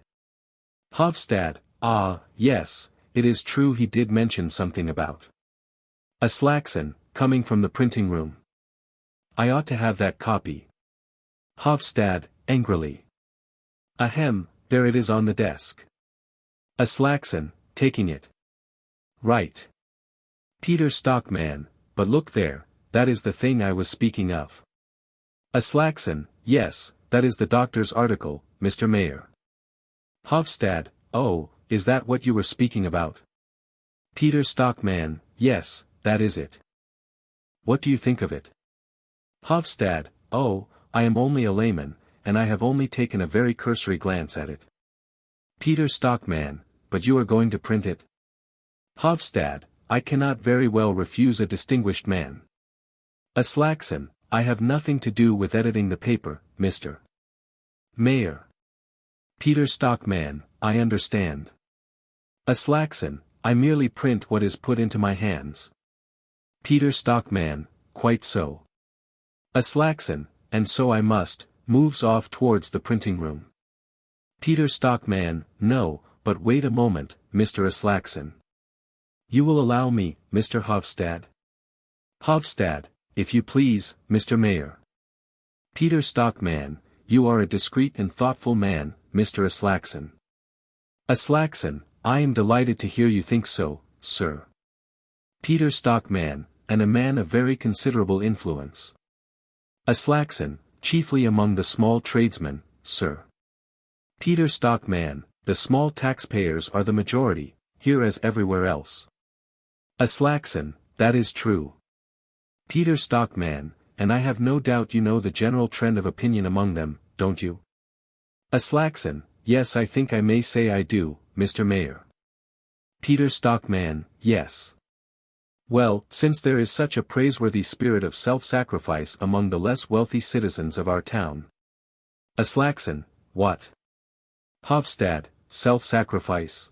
Hovstad, ah, yes, it is true he did mention something about. Aslaksen, coming from the printing room. I ought to have that copy. Hovstad, angrily. Ahem, there it is on the desk. Aslaksen, taking it. Right. Peter Stockmann, but look there, that is the thing I was speaking of. Aslaksen, yes, that is the doctor's article, Mr. Mayor. Hovstad, oh, is that what you were speaking about? Peter Stockmann, yes, that is it. What do you think of it? Hovstad, oh, I am only a layman, and I have only taken a very cursory glance at it. Peter Stockmann, but you are going to print it? Hovstad, I cannot very well refuse a distinguished man. Aslaksen, I have nothing to do with editing the paper, Mr. Mayor. Peter Stockmann, I understand. Aslaksen, I merely print what is put into my hands. Peter Stockmann, quite so. Aslaksen, and so I must, moves off towards the printing room. Peter Stockmann, no, but wait a moment, Mr. Aslaksen. You will allow me, Mr. Hovstad? Hovstad, if you please, Mr. Mayor. Peter Stockmann, you are a discreet and thoughtful man, Mr. Aslaksen. Aslaksen, I am delighted to hear you think so, sir. Peter Stockmann, and a man of very considerable influence. Aslaksen, chiefly among the small tradesmen, sir. Peter Stockmann, the small taxpayers are the majority, here as everywhere else. Aslaksen, that is true. Peter Stockmann, and I have no doubt you know the general trend of opinion among them, don't you? Aslaksen, yes, I think I may say I do, Mr. Mayor. Peter Stockmann, yes. Well, since there is such a praiseworthy spirit of self-sacrifice among the less wealthy citizens of our town. Aslaksen, what? Hovstad, self-sacrifice.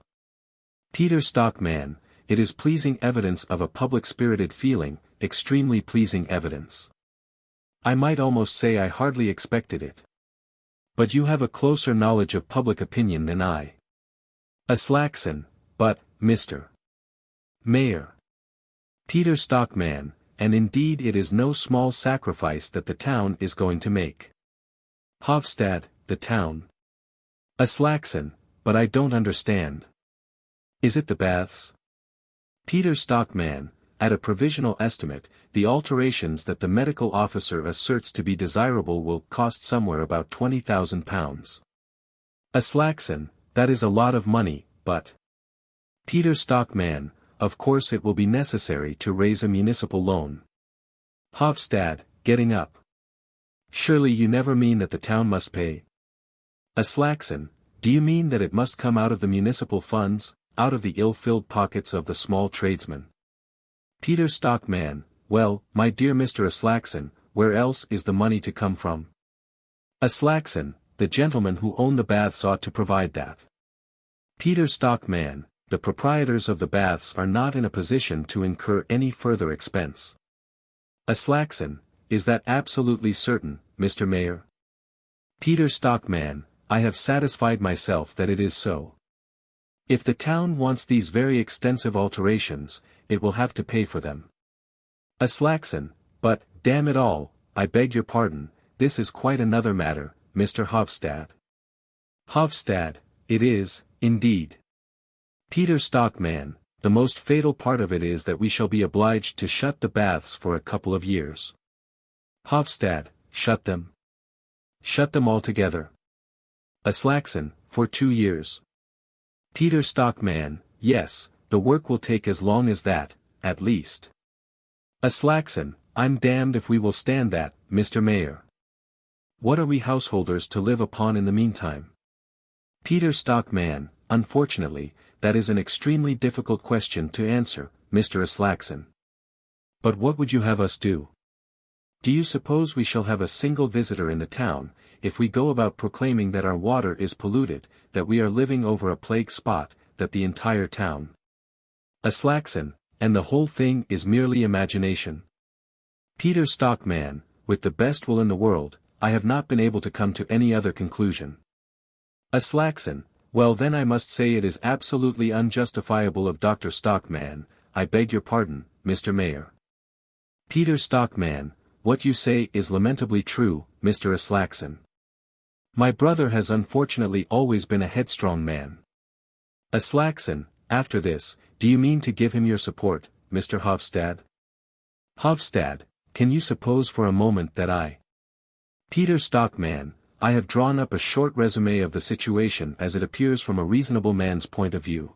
Peter Stockmann, it is pleasing evidence of a public-spirited feeling, extremely pleasing evidence. I might almost say I hardly expected it. But you have a closer knowledge of public opinion than I. Aslaksen, but, Mr. Mayor. Peter Stockmann, and indeed it is no small sacrifice that the town is going to make. Hovstad, the town. Aslaksen, but I don't understand. Is it the baths? Peter Stockmann, at a provisional estimate, the alterations that the medical officer asserts to be desirable will cost somewhere about £20,000. Aslaksen, that is a lot of money, but... Peter Stockmann, of course it will be necessary to raise a municipal loan. Hovstad, getting up. Surely you never mean that the town must pay? Aslaksen, do you mean that it must come out of the municipal funds, out of the ill-filled pockets of the small tradesmen? Peter Stockmann, well, my dear Mr. Aslaksen, where else is the money to come from? Aslaksen, the gentlemen who own the baths ought to provide that. Peter Stockmann, the proprietors of the baths are not in a position to incur any further expense. Aslaksen, is that absolutely certain, Mr. Mayor? Peter Stockmann, I have satisfied myself that it is so. If the town wants these very extensive alterations, it will have to pay for them. Aslaksen, but, damn it all, I beg your pardon, this is quite another matter, Mr. Hovstad. Hovstad, it is, indeed. Peter Stockmann, the most fatal part of it is that we shall be obliged to shut the baths for a couple of years. Hovstad, shut them? Shut them altogether. Aslaksen, for 2 years. Peter Stockmann, yes, the work will take as long as that, at least. Aslaksen, I'm damned if we will stand that, Mr. Mayor. What are we householders to live upon in the meantime? Peter Stockmann, unfortunately, that is an extremely difficult question to answer, Mr. Aslaksen. But what would you have us do? Do you suppose we shall have a single visitor in the town, if we go about proclaiming that our water is polluted, that we are living over a plague spot, that the entire town? Aslaksen, and the whole thing is merely imagination. Peter Stockmann, with the best will in the world, I have not been able to come to any other conclusion. Aslaksen, well then I must say it is absolutely unjustifiable of Dr. Stockmann, I beg your pardon, Mr. Mayor. Peter Stockmann, what you say is lamentably true, Mr. Aslaksen. My brother has unfortunately always been a headstrong man. Aslaksen, after this, do you mean to give him your support, Mr. Hovstad? Hovstad, can you suppose for a moment that I... Peter Stockmann, I have drawn up a short resume of the situation as it appears from a reasonable man's point of view.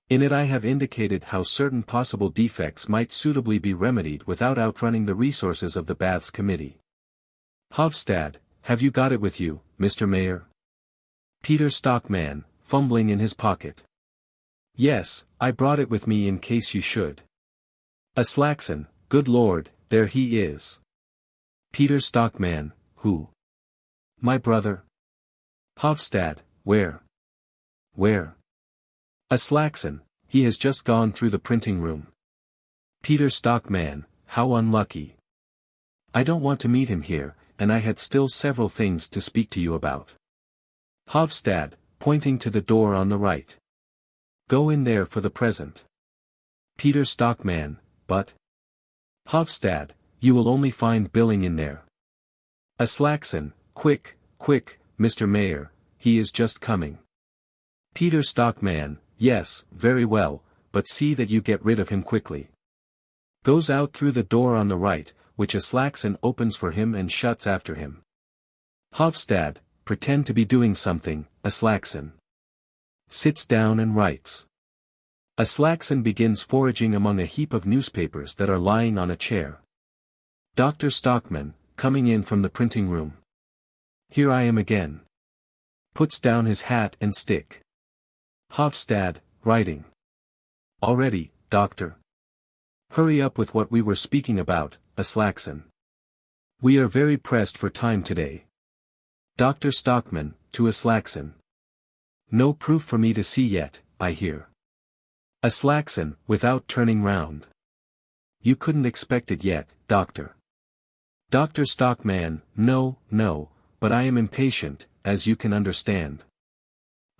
In it I have indicated how certain possible defects might suitably be remedied without outrunning the resources of the Baths Committee. Hovstad, have you got it with you, Mr. Mayor? Peter Stockmann, fumbling in his pocket. Yes, I brought it with me in case you should. Aslaksen, good Lord, there he is. Peter Stockmann, who? My brother. Hovstad, where? Where? Aslaksen, he has just gone through the printing room. Peter Stockmann, how unlucky. I don't want to meet him here, and I had still several things to speak to you about. Hovstad, pointing to the door on the right. Go in there for the present. Peter Stockmann, but... Hovstad, you will only find Billing in there. Aslaksen, quick, quick, Mr. Mayor, he is just coming. Peter Stockmann, yes, very well, but see that you get rid of him quickly. Goes out through the door on the right, which Aslaksen opens for him and shuts after him. Hovstad, pretend to be doing something, Aslaksen. Sits down and writes. Aslaksen begins foraging among a heap of newspapers that are lying on a chair. Dr. Stockmann, coming in from the printing room. Here I am again. Puts down his hat and stick. Hovstad, writing. Already, doctor. Hurry up with what we were speaking about, Aslaksen. We are very pressed for time today. Dr. Stockmann, to Aslaksen. No proof for me to see yet, I hear. Aslaksen, without turning round. You couldn't expect it yet, doctor. Dr. Stockmann, no, no, but I am impatient, as you can understand.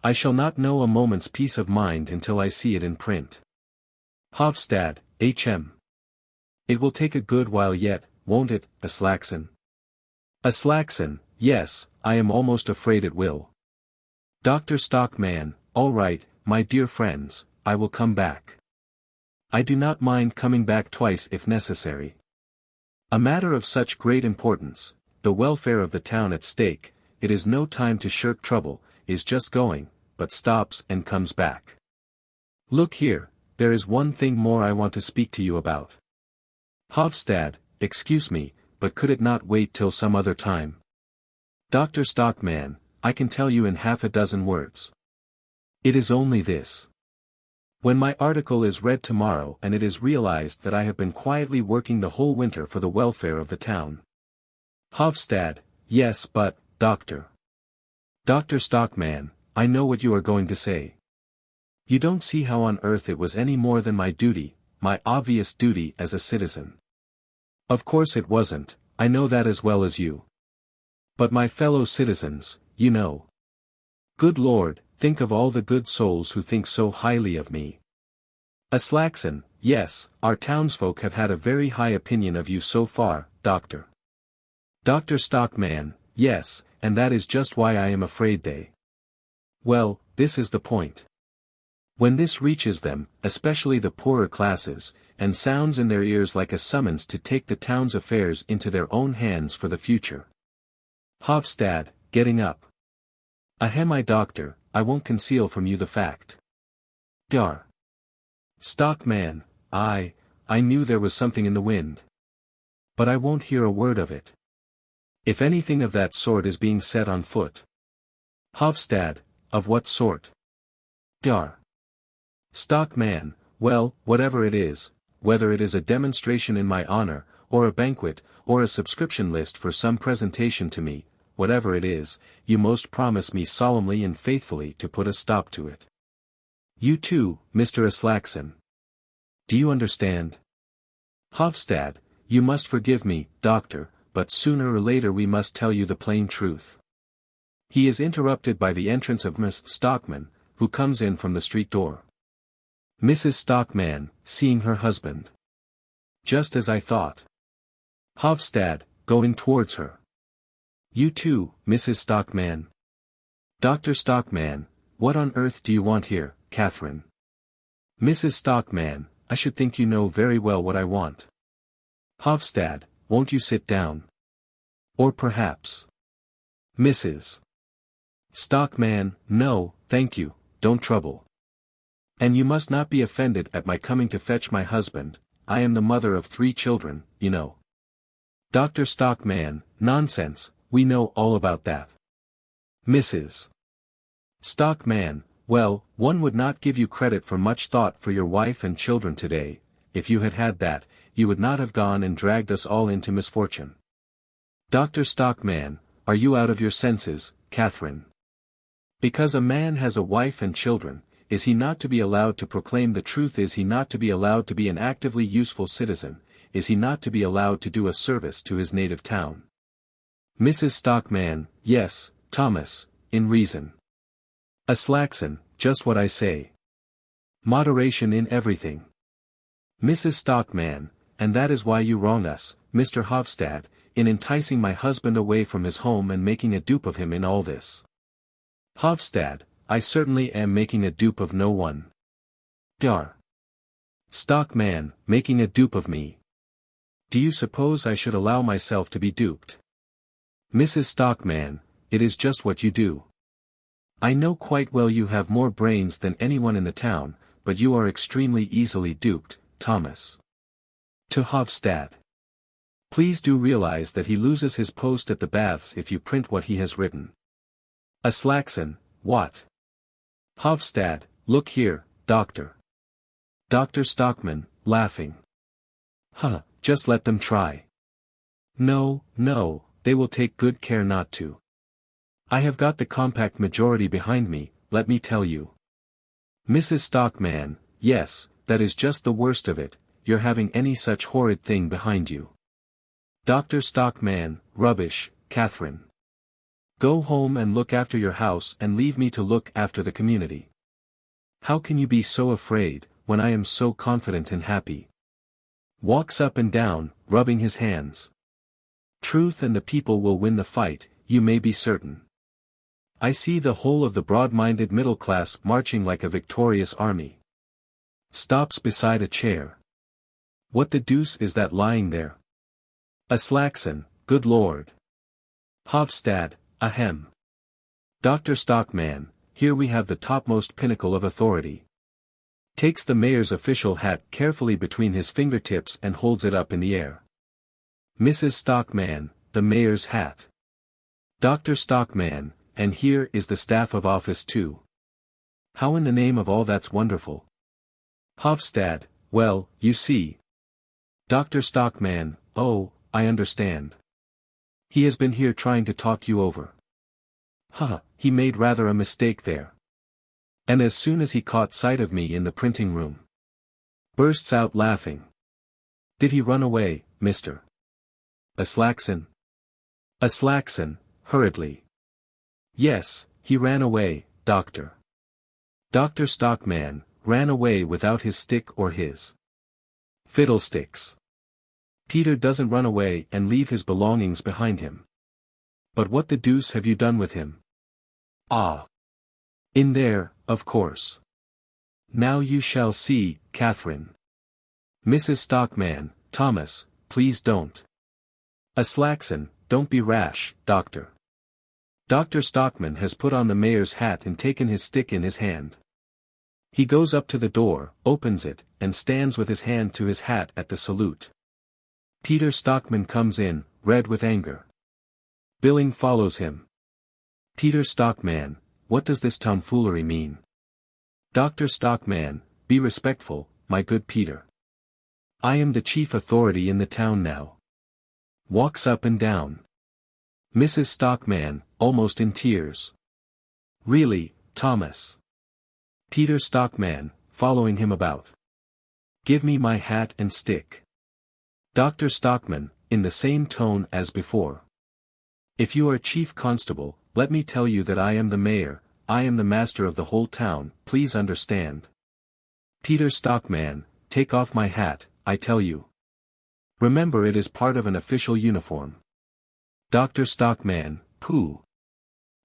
I shall not know a moment's peace of mind until I see it in print. Hovstad, H.M. It will take a good while yet, won't it, Aslaksen? Aslaksen, yes, I am almost afraid it will. Dr. Stockmann, all right, my dear friends, I will come back. I do not mind coming back twice if necessary. A matter of such great importance, the welfare of the town at stake, it is no time to shirk trouble, is just going, but stops and comes back. Look here, there is one thing more I want to speak to you about. Hovstad, excuse me, but could it not wait till some other time? Dr. Stockmann, I can tell you in half a dozen words. It is only this. When my article is read tomorrow and it is realized that I have been quietly working the whole winter for the welfare of the town. Hovstad, yes but, Dr. Stockmann, I know what you are going to say. You don't see how on earth it was any more than my duty, my obvious duty as a citizen. Of course it wasn't, I know that as well as you. But my fellow citizens, you know. Good Lord, think of all the good souls who think so highly of me. Aslaksen, yes, our townsfolk have had a very high opinion of you so far, Dr. Stockmann, yes, and that is just why I am afraid they. Well, this is the point. When this reaches them, especially the poorer classes, and sounds in their ears like a summons to take the town's affairs into their own hands for the future. Hovstad, getting up. Ahem, doctor, I won't conceal from you the fact. Dar. Stockmann, I knew there was something in the wind. But I won't hear a word of it. If anything of that sort is being set on foot. Hovstad, of what sort? Dar. Stockmann, well, whatever it is, whether it is a demonstration in my honor, or a banquet, or a subscription list for some presentation to me, whatever it is, you most promise me solemnly and faithfully to put a stop to it. You too, Mr. Aslaksen. Do you understand? Hovstad, you must forgive me, doctor, but sooner or later we must tell you the plain truth. He is interrupted by the entrance of Miss Stockmann, who comes in from the street door. Mrs. Stockmann, seeing her husband. Just as I thought. Hovstad, going towards her. You too, Mrs. Stockmann. Dr. Stockmann, what on earth do you want here, Catherine? Mrs. Stockmann, I should think you know very well what I want. Hovstad, won't you sit down? Or perhaps. Mrs. Stockmann, no, thank you, don't trouble. And you must not be offended at my coming to fetch my husband, I am the mother of 3 children, you know. Dr. Stockmann, nonsense, we know all about that. Mrs. Stockmann, well, one would not give you credit for much thought for your wife and children today. If you had had that, you would not have gone and dragged us all into misfortune. Dr. Stockmann, are you out of your senses, Catherine? Because a man has a wife and children, is he not to be allowed to proclaim the truth? Is he not to be allowed to be an actively useful citizen? Is he not to be allowed to do a service to his native town? Mrs. Stockmann, yes, Thomas, in reason. Aslaksen, just what I say. Moderation in everything. Mrs. Stockmann, and that is why you wrong us, Mr. Hovstad, in enticing my husband away from his home and making a dupe of him in all this. Hovstad, I certainly am making a dupe of no one. Dar. Stockmann, making a dupe of me. Do you suppose I should allow myself to be duped? Mrs. Stockmann, it is just what you do. I know quite well you have more brains than anyone in the town, but you are extremely easily duped, Thomas. To Hovstad. Please do realize that he loses his post at the baths if you print what he has written. Aslaksen, what? Hovstad, look here, doctor. Dr. Stockmann, laughing. Just let them try. No, they will take good care not to. I have got the compact majority behind me, let me tell you. Mrs. Stockmann, yes, that is just the worst of it, you're having any such horrid thing behind you. Dr. Stockmann, rubbish, Catherine. Go home and look after your house and leave me to look after the community. How can you be so afraid, when I am so confident and happy? Walks up and down, rubbing his hands. Truth and the people will win the fight, you may be certain. I see the whole of the broad-minded middle class marching like a victorious army. Stops beside a chair. What the deuce is that lying there? Aslaksen, good lord. Hovstad, ahem. Dr. Stockmann, here we have the topmost pinnacle of authority. Takes the mayor's official hat carefully between his fingertips and holds it up in the air. Mrs. Stockmann, the mayor's hat. Dr. Stockmann, and here is the staff of office too. How in the name of all that's wonderful? Hovstad, well, you see. Dr. Stockmann, oh, I understand. He has been here trying to talk you over. He made rather a mistake there. And as soon as he caught sight of me in the printing room, bursts out laughing. Did he run away, Mr. Aslaksen? Aslaksen, hurriedly. Yes, he ran away, Doctor. Dr. Stockmann ran away without his stick or his fiddlesticks. Peter doesn't run away and leave his belongings behind him. But what the deuce have you done with him? Ah. In there, of course. Now you shall see, Catherine. Mrs. Stockmann, Thomas, please don't. Aslaksen, don't be rash, Doctor. Dr. Stockmann has put on the mayor's hat and taken his stick in his hand. He goes up to the door, opens it, and stands with his hand to his hat at the salute. Peter Stockmann comes in, red with anger. Billing follows him. Peter Stockmann, what does this tomfoolery mean? Dr. Stockmann, be respectful, my good Peter. I am the chief authority in the town now. Walks up and down. Mrs. Stockmann, almost in tears. Really, Thomas. Peter Stockmann, following him about. Give me my hat and stick. Dr. Stockmann, in the same tone as before. If you are chief constable, let me tell you that I am the mayor, I am the master of the whole town, please understand. Peter Stockmann, take off my hat, I tell you. Remember it is part of an official uniform. Dr. Stockmann, pooh.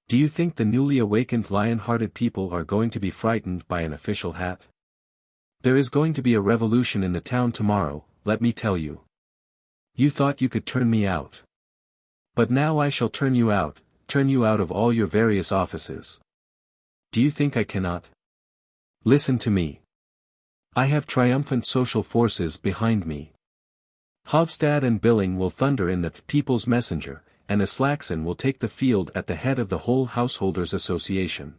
Do you think the newly awakened lion-hearted people are going to be frightened by an official hat? There is going to be a revolution in the town tomorrow, let me tell you. You thought you could turn me out. But now I shall turn you out of all your various offices. Do you think I cannot? Listen to me. I have triumphant social forces behind me. Hovstad and Billing will thunder in the People's Messenger, and Aslaksen will take the field at the head of the whole Householders' Association.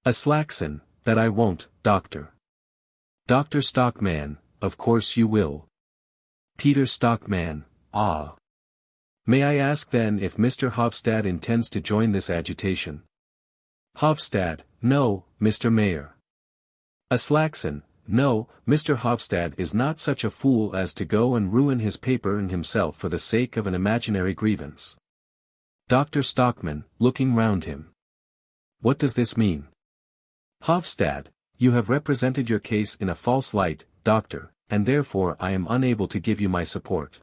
Aslaksen, that I won't, Doctor. Dr. Stockmann, of course you will. Peter Stockmann, ah. May I ask then if Mr. Hovstad intends to join this agitation? Hovstad, no, Mr. Mayor. Aslaksen, no, Mr. Hovstad is not such a fool as to go and ruin his paper and himself for the sake of an imaginary grievance. Dr. Stockmann, looking round him. What does this mean? Hovstad, you have represented your case in a false light, Doctor, and therefore I am unable to give you my support.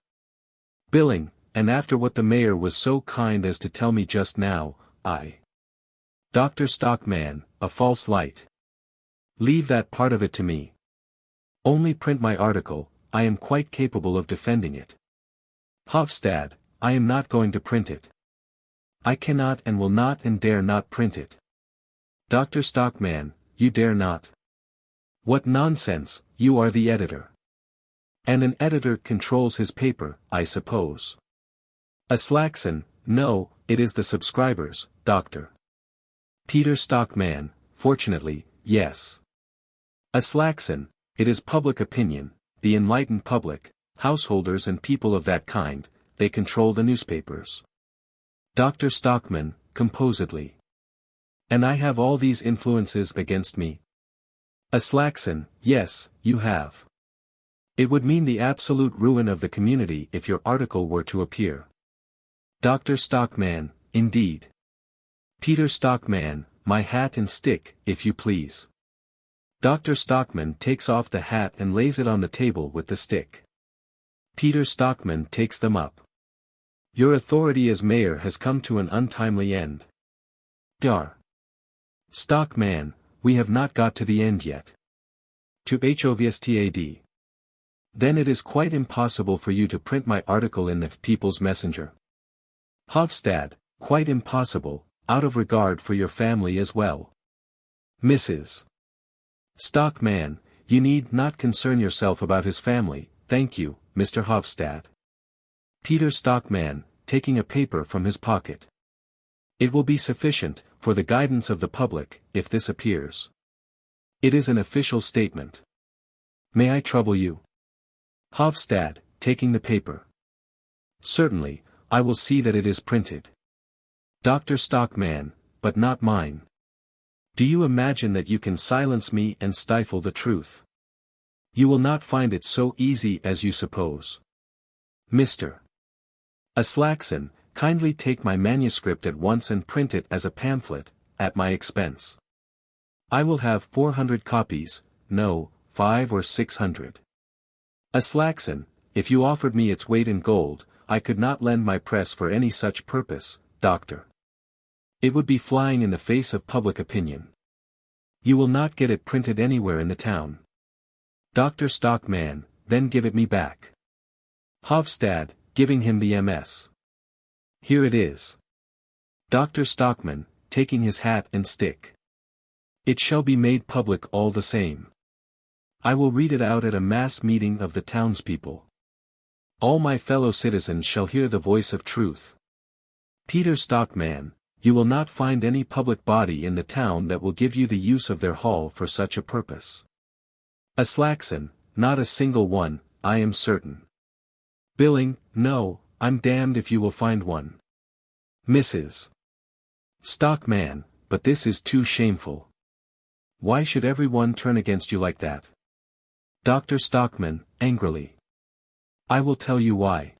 Billing, and after what the mayor was so kind as to tell me just now, Dr. Stockmann, a false light. Leave that part of it to me. Only print my article, I am quite capable of defending it. Hovstad, I am not going to print it. I cannot and will not and dare not print it. Dr. Stockmann, you dare not. What nonsense, you are the editor. And an editor controls his paper, I suppose. Aslaksen, no, it is the subscribers, Doctor. Peter Stockmann, fortunately, yes. Aslaksen, it is public opinion, the enlightened public, householders and people of that kind, they control the newspapers. Dr. Stockmann, composedly. And I have all these influences against me? Aslaksen, yes, you have. It would mean the absolute ruin of the community if your article were to appear. Dr. Stockmann, indeed. Peter Stockmann, my hat and stick, if you please. Dr. Stockmann takes off the hat and lays it on the table with the stick. Peter Stockmann takes them up. Your authority as mayor has come to an untimely end. Dar. Stockmann, we have not got to the end yet. To Hovstad. Then it is quite impossible for you to print my article in the People's Messenger. Hovstad, quite impossible, out of regard for your family as well. Mrs. Stockmann, you need not concern yourself about his family, thank you, Mr. Hovstad. Peter Stockmann, taking a paper from his pocket. It will be sufficient, for the guidance of the public, if this appears. It is an official statement. May I trouble you? Hovstad, taking the paper. Certainly, I will see that it is printed. Dr. Stockmann, but not mine. Do you imagine that you can silence me and stifle the truth? You will not find it so easy as you suppose. Mr. Aslaksen, kindly take my manuscript at once and print it as a pamphlet, at my expense. I will have 400 copies, no, 500 or 600. Aslaksen, if you offered me its weight in gold, I could not lend my press for any such purpose, doctor. It would be flying in the face of public opinion. You will not get it printed anywhere in the town. Dr. Stockmann, then give it me back. Hovstad, giving him the MS. Here it is. Dr. Stockmann, taking his hat and stick. It shall be made public all the same. I will read it out at a mass meeting of the townspeople. All my fellow citizens shall hear the voice of truth. Peter Stockmann, you will not find any public body in the town that will give you the use of their hall for such a purpose. Aslaksen, not a single one, I am certain. Billing, no, I'm damned if you will find one. Mrs. Stockmann, but this is too shameful. Why should everyone turn against you like that? Dr. Stockmann, angrily. I will tell you why.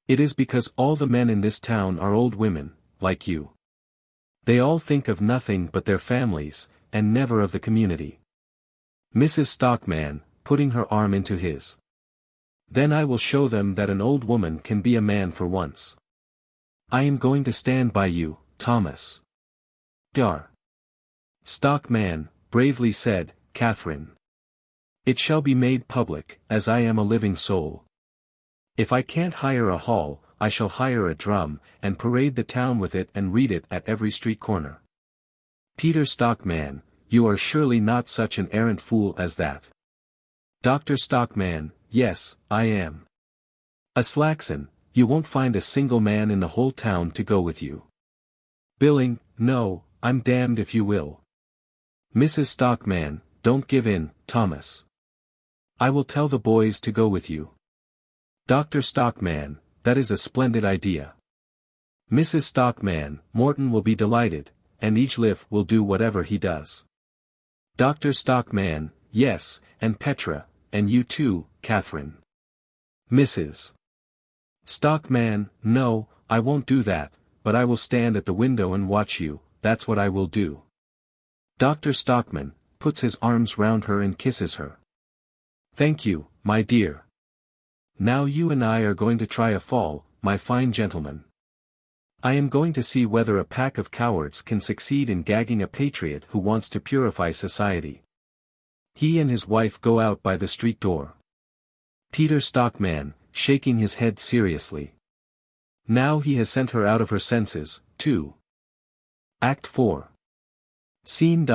It is because all the men in this town are old women, like you. They all think of nothing but their families, and never of the community. Mrs. Stockmann, putting her arm into his. Then I will show them that an old woman can be a man for once. I am going to stand by you, Thomas. Dar. Stockmann, bravely said, Catherine. It shall be made public, as I am a living soul. If I can't hire a hall, I shall hire a drum, and parade the town with it and read it at every street corner. Peter Stockmann, you are surely not such an arrant fool as that. Dr. Stockmann, yes, I am. Aslaksen, you won't find a single man in the whole town to go with you. Billing, no, I'm damned if you will. Mrs. Stockmann, don't give in, Thomas. I will tell the boys to go with you. Dr. Stockmann, that is a splendid idea. Mrs. Stockmann, Morten will be delighted, and each lift will do whatever he does. Dr. Stockmann, yes, and Petra, and you too, Catherine. Mrs. Stockmann, no, I won't do that, but I will stand at the window and watch you, that's what I will do. Dr. Stockmann, puts his arms round her and kisses her. Thank you, my dear. Now you and I are going to try a fall, my fine gentleman. I am going to see whether a pack of cowards can succeed in gagging a patriot who wants to purify society. He and his wife go out by the street door. Peter Stockmann, shaking his head seriously. Now he has sent her out of her senses, too. Act 4. Scene.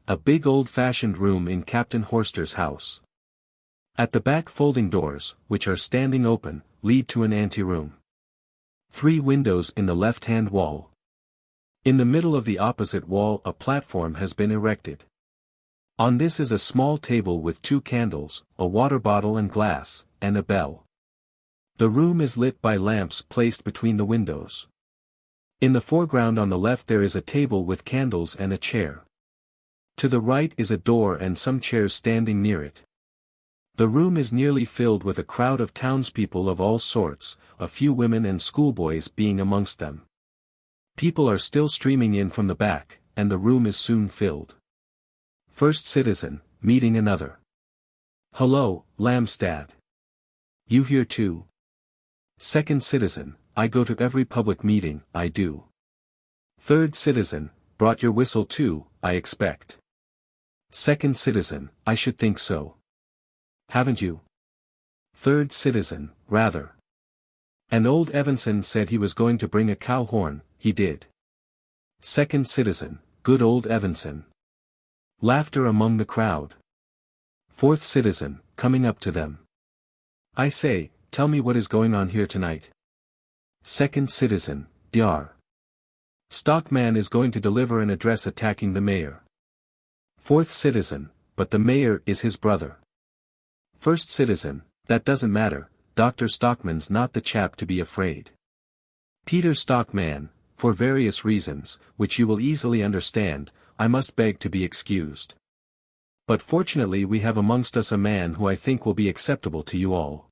A big old-fashioned room in Captain Horster's house. At the back folding doors, which are standing open, lead to an anteroom. 3 windows in the left-hand wall. In the middle of the opposite wall a platform has been erected. On this is a small table with 2 candles, a water bottle and glass, and a bell. The room is lit by lamps placed between the windows. In the foreground on the left there is a table with candles and a chair. To the right is a door and some chairs standing near it. The room is nearly filled with a crowd of townspeople of all sorts, a few women and schoolboys being amongst them. People are still streaming in from the back, and the room is soon filled. First citizen, meeting another. Hello, Lamstad. You here too? Second citizen, I go to every public meeting, I do. Third citizen, brought your whistle too, I expect. Second citizen, I should think so. Haven't you? Third citizen, rather. And old Evanson said he was going to bring a cow horn, he did. Second citizen, good old Evanson. Laughter among the crowd. Fourth citizen, coming up to them. I say, tell me what is going on here tonight. Second citizen, Dr. Stockmann is going to deliver an address attacking the mayor. Fourth citizen, but the mayor is his brother. First citizen, that doesn't matter, Dr. Stockmann's not the chap to be afraid. Peter Stockmann, for various reasons, which you will easily understand, I must beg to be excused. But fortunately we have amongst us a man who I think will be acceptable to you all.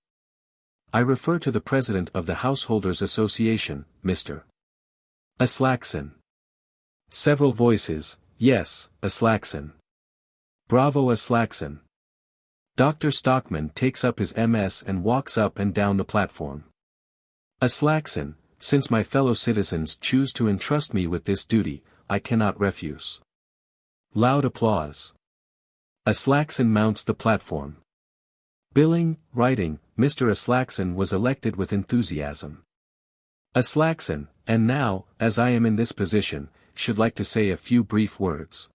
I refer to the president of the Householders Association, Mr. Aslaksen. Several voices, yes, Aslaksen. Bravo Aslaksen. Dr. Stockmann takes up his MS and walks up and down the platform. Aslaksen, since my fellow citizens choose to entrust me with this duty, I cannot refuse. Loud applause. Aslaksen mounts the platform. Billing, writing, Mr. Aslaksen was elected with enthusiasm. Aslaksen, and now, as I am in this position, should like to say a few brief words.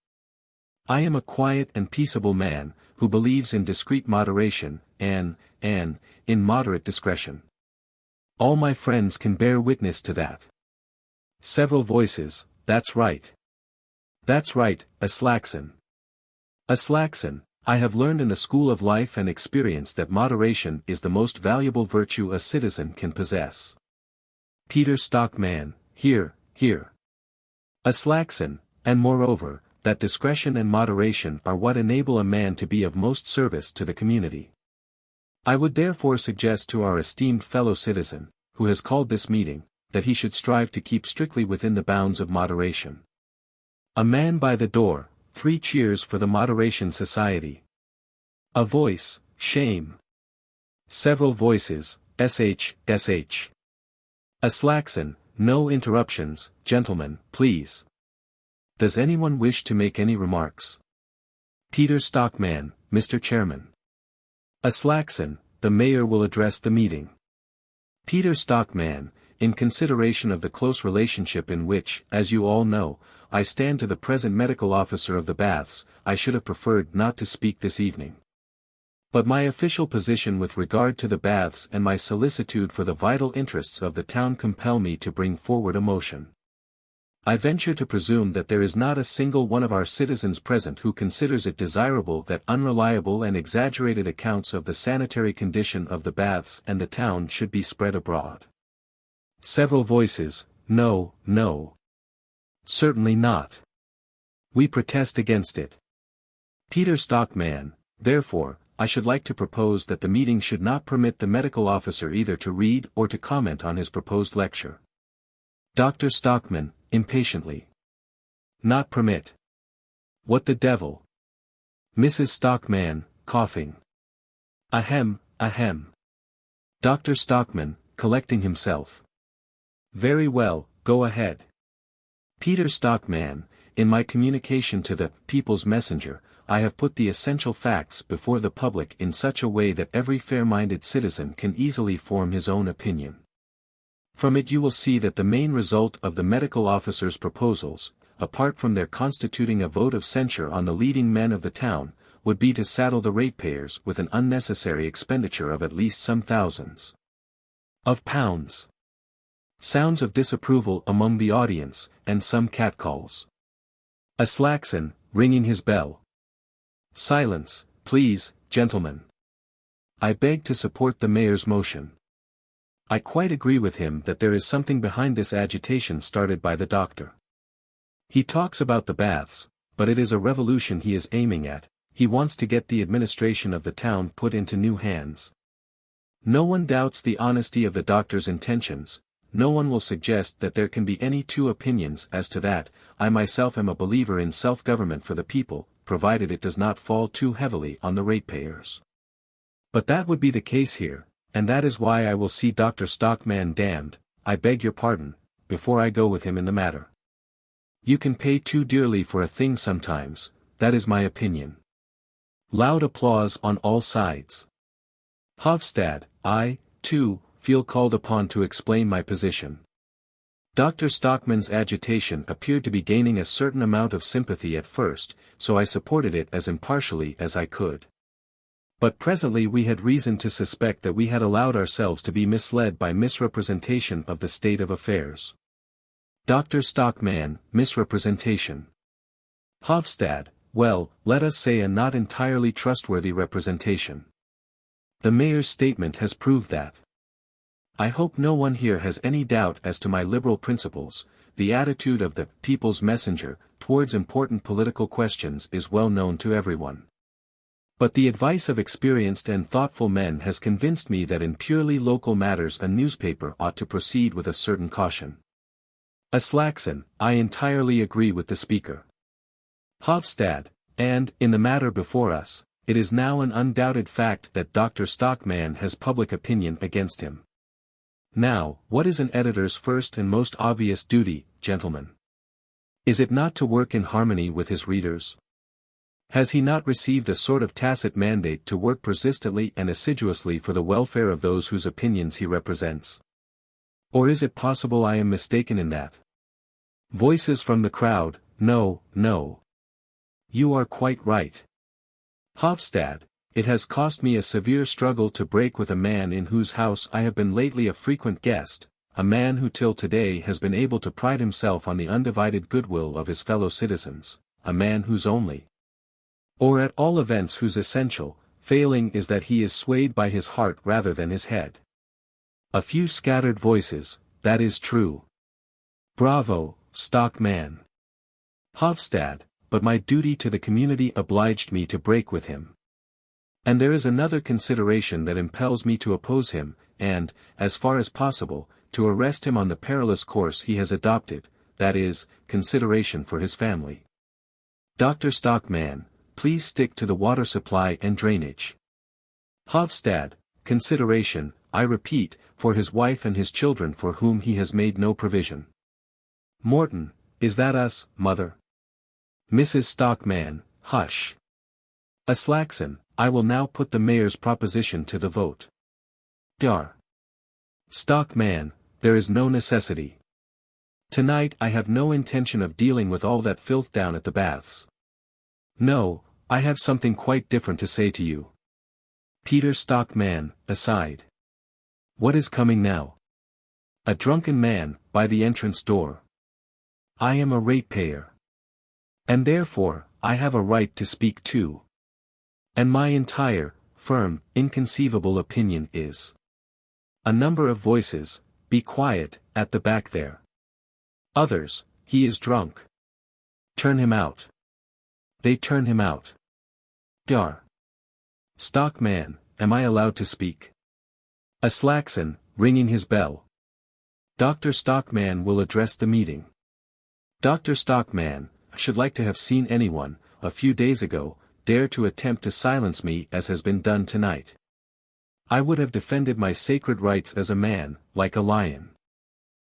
I am a quiet and peaceable man, who believes in discreet moderation, and, in moderate discretion. All my friends can bear witness to that. Several voices, that's right. That's right, Aslaksen. Aslaksen, I have learned in the school of life and experience that moderation is the most valuable virtue a citizen can possess. Peter Stockmann, here. Aslaksen, and moreover, that discretion and moderation are what enable a man to be of most service to the community. I would therefore suggest to our esteemed fellow citizen, who has called this meeting, that he should strive to keep strictly within the bounds of moderation. A man by the door, 3 cheers for the Moderation Society. A voice, shame. Several voices, sh. Aslaksen, no interruptions, gentlemen, please. Does anyone wish to make any remarks? Peter Stockmann, Mr. Chairman. Aslaksen, the mayor will address the meeting. Peter Stockmann, in consideration of the close relationship in which, as you all know, I stand to the present medical officer of the baths, I should have preferred not to speak this evening. But my official position with regard to the baths and my solicitude for the vital interests of the town compel me to bring forward a motion. I venture to presume that there is not a single one of our citizens present who considers it desirable that unreliable and exaggerated accounts of the sanitary condition of the baths and the town should be spread abroad. Several voices, no. Certainly not. We protest against it. Peter Stockmann, therefore, I should like to propose that the meeting should not permit the medical officer either to read or to comment on his proposed lecture. Dr. Stockmann, impatiently. Not permit. What the devil? Mrs. Stockmann, coughing. Ahem. Dr. Stockmann, collecting himself. Very well, go ahead. Peter Stockmann, in my communication to the People's Messenger, I have put the essential facts before the public in such a way that every fair-minded citizen can easily form his own opinion. From it you will see that the main result of the medical officer's proposals, apart from their constituting a vote of censure on the leading men of the town, would be to saddle the ratepayers with an unnecessary expenditure of at least some thousands of pounds. Sounds of disapproval among the audience, and some catcalls. Aslaksen, ringing his bell. Silence, please, gentlemen. I beg to support the mayor's motion. I quite agree with him that there is something behind this agitation started by the doctor. He talks about the baths, but it is a revolution he is aiming at. He wants to get the administration of the town put into new hands. No one doubts the honesty of the doctor's intentions. No one will suggest that there can be any two opinions as to that. I myself am a believer in self-government for the people, provided it does not fall too heavily on the ratepayers. But that would be the case here, and that is why I will see Dr. Stockmann damned, I beg your pardon, before I go with him in the matter. You can pay too dearly for a thing sometimes, that is my opinion. Loud applause on all sides. Hovstad, I, too, feel called upon to explain my position. Dr. Stockmann's agitation appeared to be gaining a certain amount of sympathy at first, so I supported it as impartially as I could. But presently we had reason to suspect that we had allowed ourselves to be misled by misrepresentation of the state of affairs. Dr. Stockmann, misrepresentation. Hovstad, well, let us say a not entirely trustworthy representation. The mayor's statement has proved that. I hope no one here has any doubt as to my liberal principles. The attitude of the people's messenger towards important political questions is well known to everyone. But the advice of experienced and thoughtful men has convinced me that in purely local matters a newspaper ought to proceed with a certain caution. Aslaksen, I entirely agree with the speaker. Hovstad, and, in the matter before us, it is now an undoubted fact that Dr. Stockmann has public opinion against him. Now, what is an editor's first and most obvious duty, gentlemen? Is it not to work in harmony with his readers? Has he not received a sort of tacit mandate to work persistently and assiduously for the welfare of those whose opinions he represents? Or is it possible I am mistaken in that? Voices from the crowd, no, no. You are quite right. Hovstad, it has cost me a severe struggle to break with a man in whose house I have been lately a frequent guest, a man who till today has been able to pride himself on the undivided goodwill of his fellow citizens, a man whose only, or at all events whose essential, failing is that he is swayed by his heart rather than his head. A few scattered voices, that is true. Bravo, Stockmann. Hovstad, but my duty to the community obliged me to break with him. And there is another consideration that impels me to oppose him, and, as far as possible, to arrest him on the perilous course he has adopted, that is, consideration for his family. Dr. Stockmann, please stick to the water supply and drainage. Hovstad, consideration, I repeat, for his wife and his children for whom he has made no provision. Morten, is that us, mother? Mrs. Stockmann, hush. Aslaksen, I will now put the mayor's proposition to the vote. Dar. Stockmann, there is no necessity. Tonight I have no intention of dealing with all that filth down at the baths. No, I have something quite different to say to you. Peter Stockmann, aside. What is coming now? A drunken man, by the entrance door. I am a ratepayer. And therefore, I have a right to speak too. And my entire, firm, inconceivable opinion is. A number of voices, be quiet, at the back there. Others, he is drunk. Turn him out. They turn him out. Dar. Stockmann, am I allowed to speak? Aslaksen, ringing his bell. Dr. Stockmann will address the meeting. Dr. Stockmann, I should like to have seen anyone, a few days ago, dare to attempt to silence me as has been done tonight. I would have defended my sacred rights as a man, like a lion.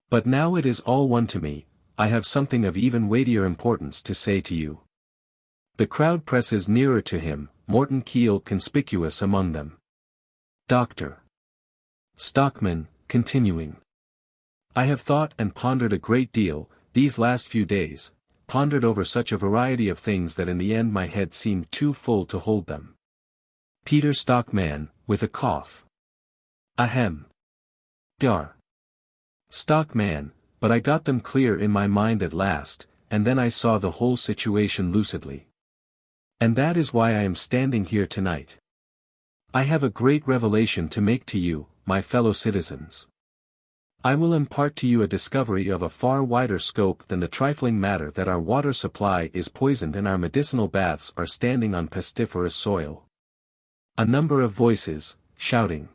But now it is all one to me, I have something of even weightier importance to say to you. The crowd presses nearer to him, Morten Kiil conspicuous among them. Dr. Stockmann, continuing. I have thought and pondered a great deal, these last few days, pondered over such a variety of things that in the end my head seemed too full to hold them. Peter Stockmann, with a cough. Ahem. Dar. Stockmann, but I got them clear in my mind at last, and then I saw the whole situation lucidly. And that is why I am standing here tonight. I have a great revelation to make to you, my fellow citizens. I will impart to you a discovery of a far wider scope than the trifling matter that our water supply is poisoned and our medicinal baths are standing on pestiferous soil. A number of voices, shouting.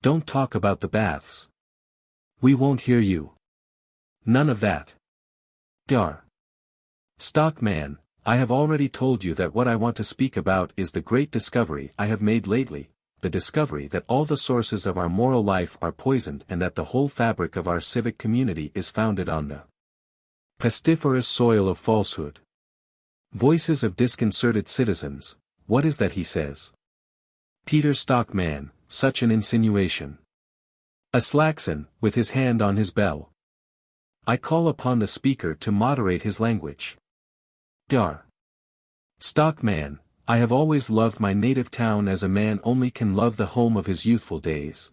Don't talk about the baths. We won't hear you. None of that. Dar. Stockmann, I have already told you that what I want to speak about is the great discovery I have made lately, the discovery that all the sources of our moral life are poisoned and that the whole fabric of our civic community is founded on the pestiferous soil of falsehood. Voices of disconcerted citizens, what is that he says? Peter Stockmann, such an insinuation. Aslaksen, with his hand on his bell. I call upon the speaker to moderate his language. Dar. Stockmann, I have always loved my native town as a man only can love the home of his youthful days.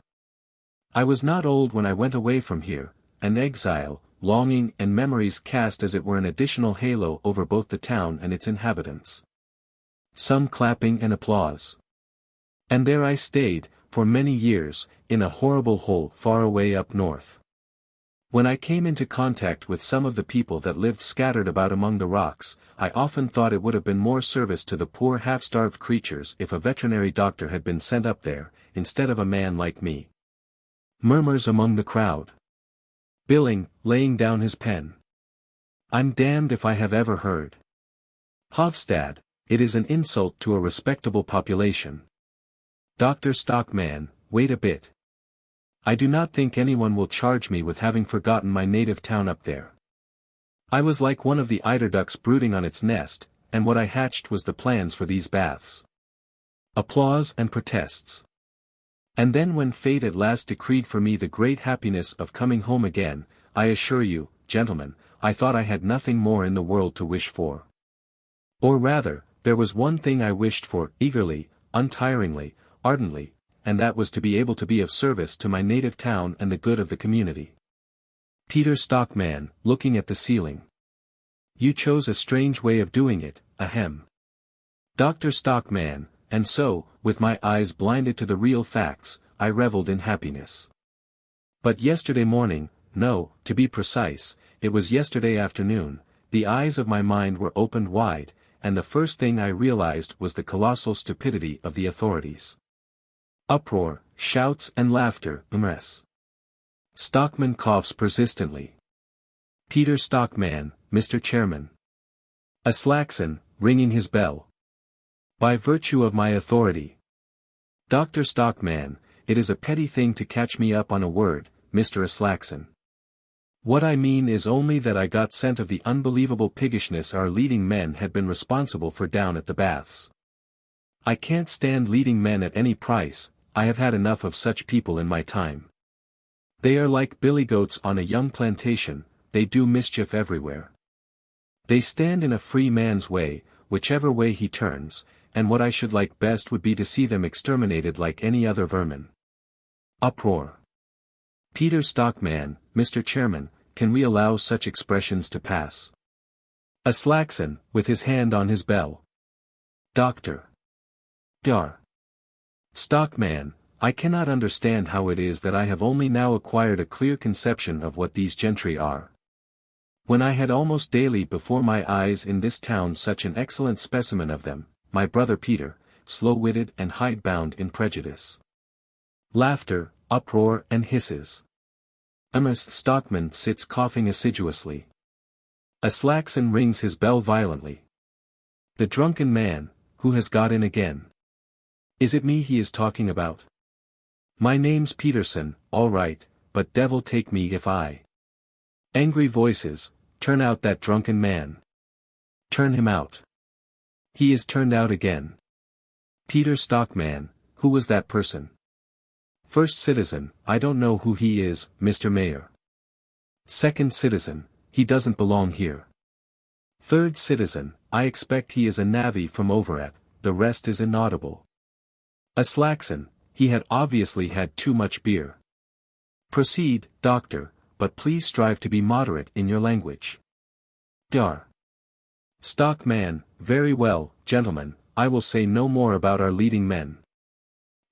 I was not old when I went away from here, an exile, longing and memories cast as it were an additional halo over both the town and its inhabitants. Some clapping and applause. And there I stayed, for many years, in a horrible hole far away up north. When I came into contact with some of the people that lived scattered about among the rocks, I often thought it would have been more service to the poor half-starved creatures if a veterinary doctor had been sent up there, instead of a man like me. Murmurs among the crowd. Billing, laying down his pen. I'm damned if I have ever heard. Hovstad, it is an insult to a respectable population. Dr. Stockmann, wait a bit. I do not think anyone will charge me with having forgotten my native town up there. I was like one of the eiderducks brooding on its nest, and what I hatched was the plans for these baths. Applause and protests. And then when fate at last decreed for me the great happiness of coming home again, I assure you, gentlemen, I thought I had nothing more in the world to wish for. Or rather, there was one thing I wished for, eagerly, untiringly, ardently, and that was to be able to be of service to my native town and the good of the community. Peter Stockmann, looking at the ceiling. You chose a strange way of doing it, ahem. Dr. Stockmann, and so, with my eyes blinded to the real facts, I reveled in happiness. But yesterday morning, no, to be precise, it was yesterday afternoon, the eyes of my mind were opened wide, and the first thing I realized was the colossal stupidity of the authorities. Uproar, shouts and laughter, mess. Stockmann coughs persistently. Peter Stockmann, Mr. Chairman. Aslaksen, ringing his bell. By virtue of my authority. Dr. Stockmann, it is a petty thing to catch me up on a word, Mr. Aslaksen. What I mean is only that I got scent of the unbelievable piggishness our leading men had been responsible for down at the baths. I can't stand leading men at any price, I have had enough of such people in my time. They are like billy goats on a young plantation, they do mischief everywhere. They stand in a free man's way, whichever way he turns, and what I should like best would be to see them exterminated like any other vermin. Uproar. Peter Stockmann, Mr. Chairman, can we allow such expressions to pass? Aslaksen, with his hand on his bell. Doctor. Dar. Stockmann, I cannot understand how it is that I have only now acquired a clear conception of what these gentry are. When I had almost daily before my eyes in this town such an excellent specimen of them, my brother Peter, slow-witted and hidebound in prejudice. Laughter, uproar and hisses. Stockmann sits coughing assiduously. Aslaksen rings his bell violently. The drunken man, who has got in again. Is it me he is talking about? My name's Peterson, all right, but devil take me if I. Angry voices, turn out that drunken man. Turn him out. He is turned out again. Peter Stockmann, who was that person? First citizen, I don't know who he is, Mr. Mayor. Second citizen, he doesn't belong here. Third citizen, I expect he is a navvy from over at, the rest is inaudible. Aslaksen, he had obviously had too much beer. Proceed, doctor, but please strive to be moderate in your language. Dar. Stockmann, very well, gentlemen, I will say no more about our leading men.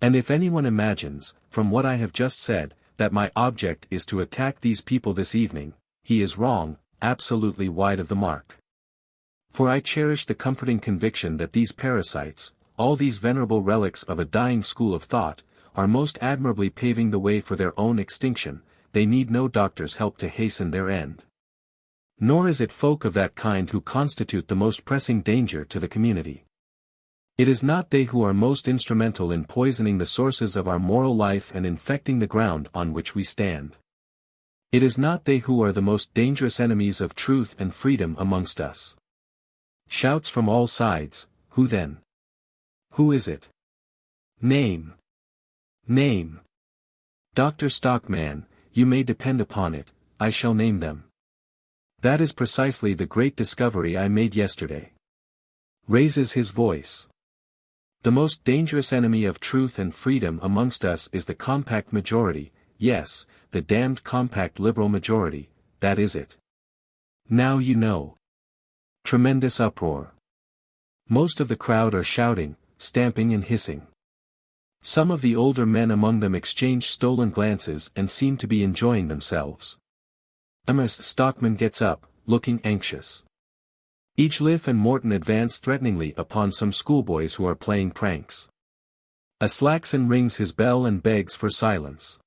And if anyone imagines, from what I have just said, that my object is to attack these people this evening, he is wrong, absolutely wide of the mark. For I cherish the comforting conviction that these parasites, all these venerable relics of a dying school of thought, are most admirably paving the way for their own extinction, they need no doctor's help to hasten their end. Nor is it folk of that kind who constitute the most pressing danger to the community. It is not they who are most instrumental in poisoning the sources of our moral life and infecting the ground on which we stand. It is not they who are the most dangerous enemies of truth and freedom amongst us. Shouts from all sides, who then? Who is it? Name. Name. Dr. Stockmann, you may depend upon it, I shall name them. That is precisely the great discovery I made yesterday. Raises his voice. The most dangerous enemy of truth and freedom amongst us is the compact majority, yes, the damned compact liberal majority, that is it. Now you know. Tremendous uproar. Most of the crowd are shouting, stamping and hissing. Some of the older men among them exchange stolen glances and seem to be enjoying themselves. Stockmann gets up, looking anxious. Each Liff and Morten advance threateningly upon some schoolboys who are playing pranks. Aslaksen rings his bell and begs for silence.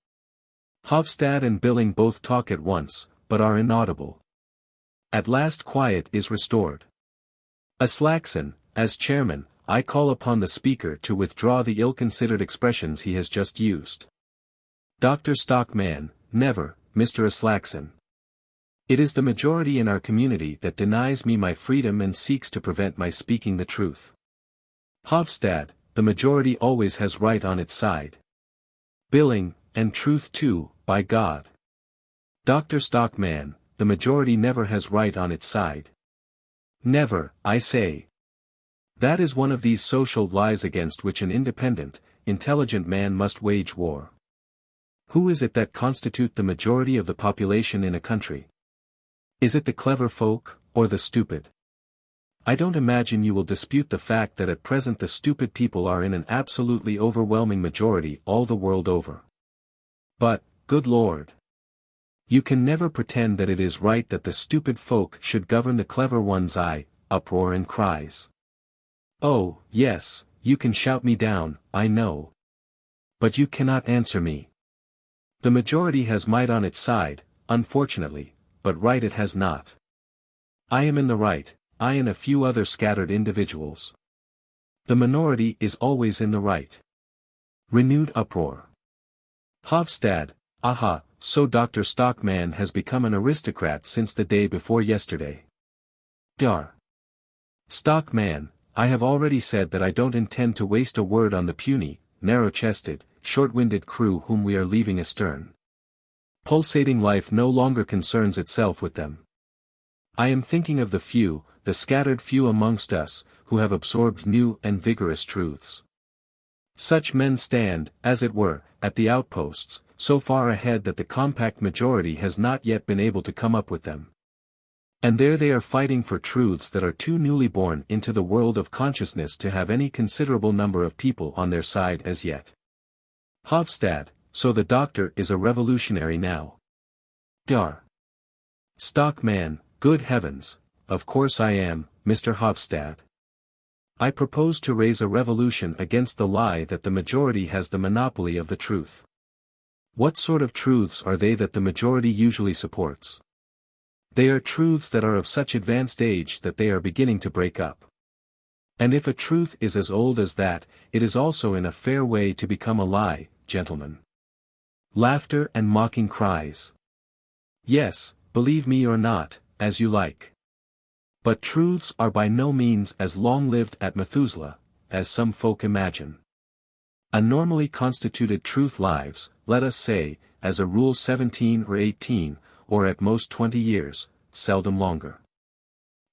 Hovstad and Billing both talk at once, but are inaudible. At last quiet is restored. Aslaksen, as chairman, I call upon the speaker to withdraw the ill-considered expressions he has just used. Dr. Stockmann, never, Mr. Aslaksen. It is the majority in our community that denies me my freedom and seeks to prevent my speaking the truth. Hovstad, the majority always has right on its side. Billing, and truth too, by God. Dr. Stockmann, the majority never has right on its side. Never, I say. That is one of these social lies against which an independent, intelligent man must wage war. Who is it that constitute the majority of the population in a country? Is it the clever folk, or the stupid? I don't imagine you will dispute the fact that at present the stupid people are in an absolutely overwhelming majority all the world over. But, good Lord! You can never pretend that it is right that the stupid folk should govern the clever ones. Uproar and cries. Oh, yes, you can shout me down, I know. But you cannot answer me. The majority has might on its side, unfortunately, but right it has not. I am in the right, I and a few other scattered individuals. The minority is always in the right. Renewed uproar. Hovstad, aha, so Dr. Stockmann has become an aristocrat since the day before yesterday. Dar. Stockmann, I have already said that I don't intend to waste a word on the puny, narrow-chested, short-winded crew whom we are leaving astern. Pulsating life no longer concerns itself with them. I am thinking of the few, the scattered few amongst us, who have absorbed new and vigorous truths. Such men stand, as it were, at the outposts, so far ahead that the compact majority has not yet been able to come up with them. And there they are fighting for truths that are too newly born into the world of consciousness to have any considerable number of people on their side as yet. Hovstad, so the doctor is a revolutionary now. Dar. Stockmann, good heavens, of course I am, Mr. Hovstad. I propose to raise a revolution against the lie that the majority has the monopoly of the truth. What sort of truths are they that the majority usually supports? They are truths that are of such advanced age that they are beginning to break up. And if a truth is as old as that, it is also in a fair way to become a lie, gentlemen. Laughter and mocking cries. Yes, believe me or not, as you like. But truths are by no means as long-lived at Methuselah, as some folk imagine. A normally constituted truth lives, let us say, as a rule 17 or 18, or at most 20 years, seldom longer.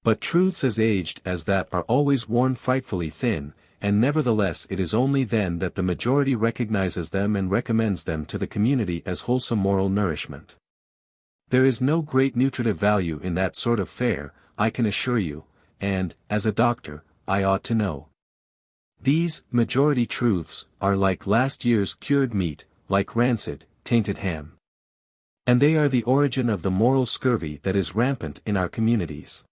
But truths as aged as that are always worn frightfully thin, and nevertheless it is only then that the majority recognizes them and recommends them to the community as wholesome moral nourishment. There is no great nutritive value in that sort of fare, I can assure you, and, as a doctor, I ought to know. These majority truths are like last year's cured meat, like rancid, tainted ham. And they are the origin of the moral scurvy that is rampant in our communities.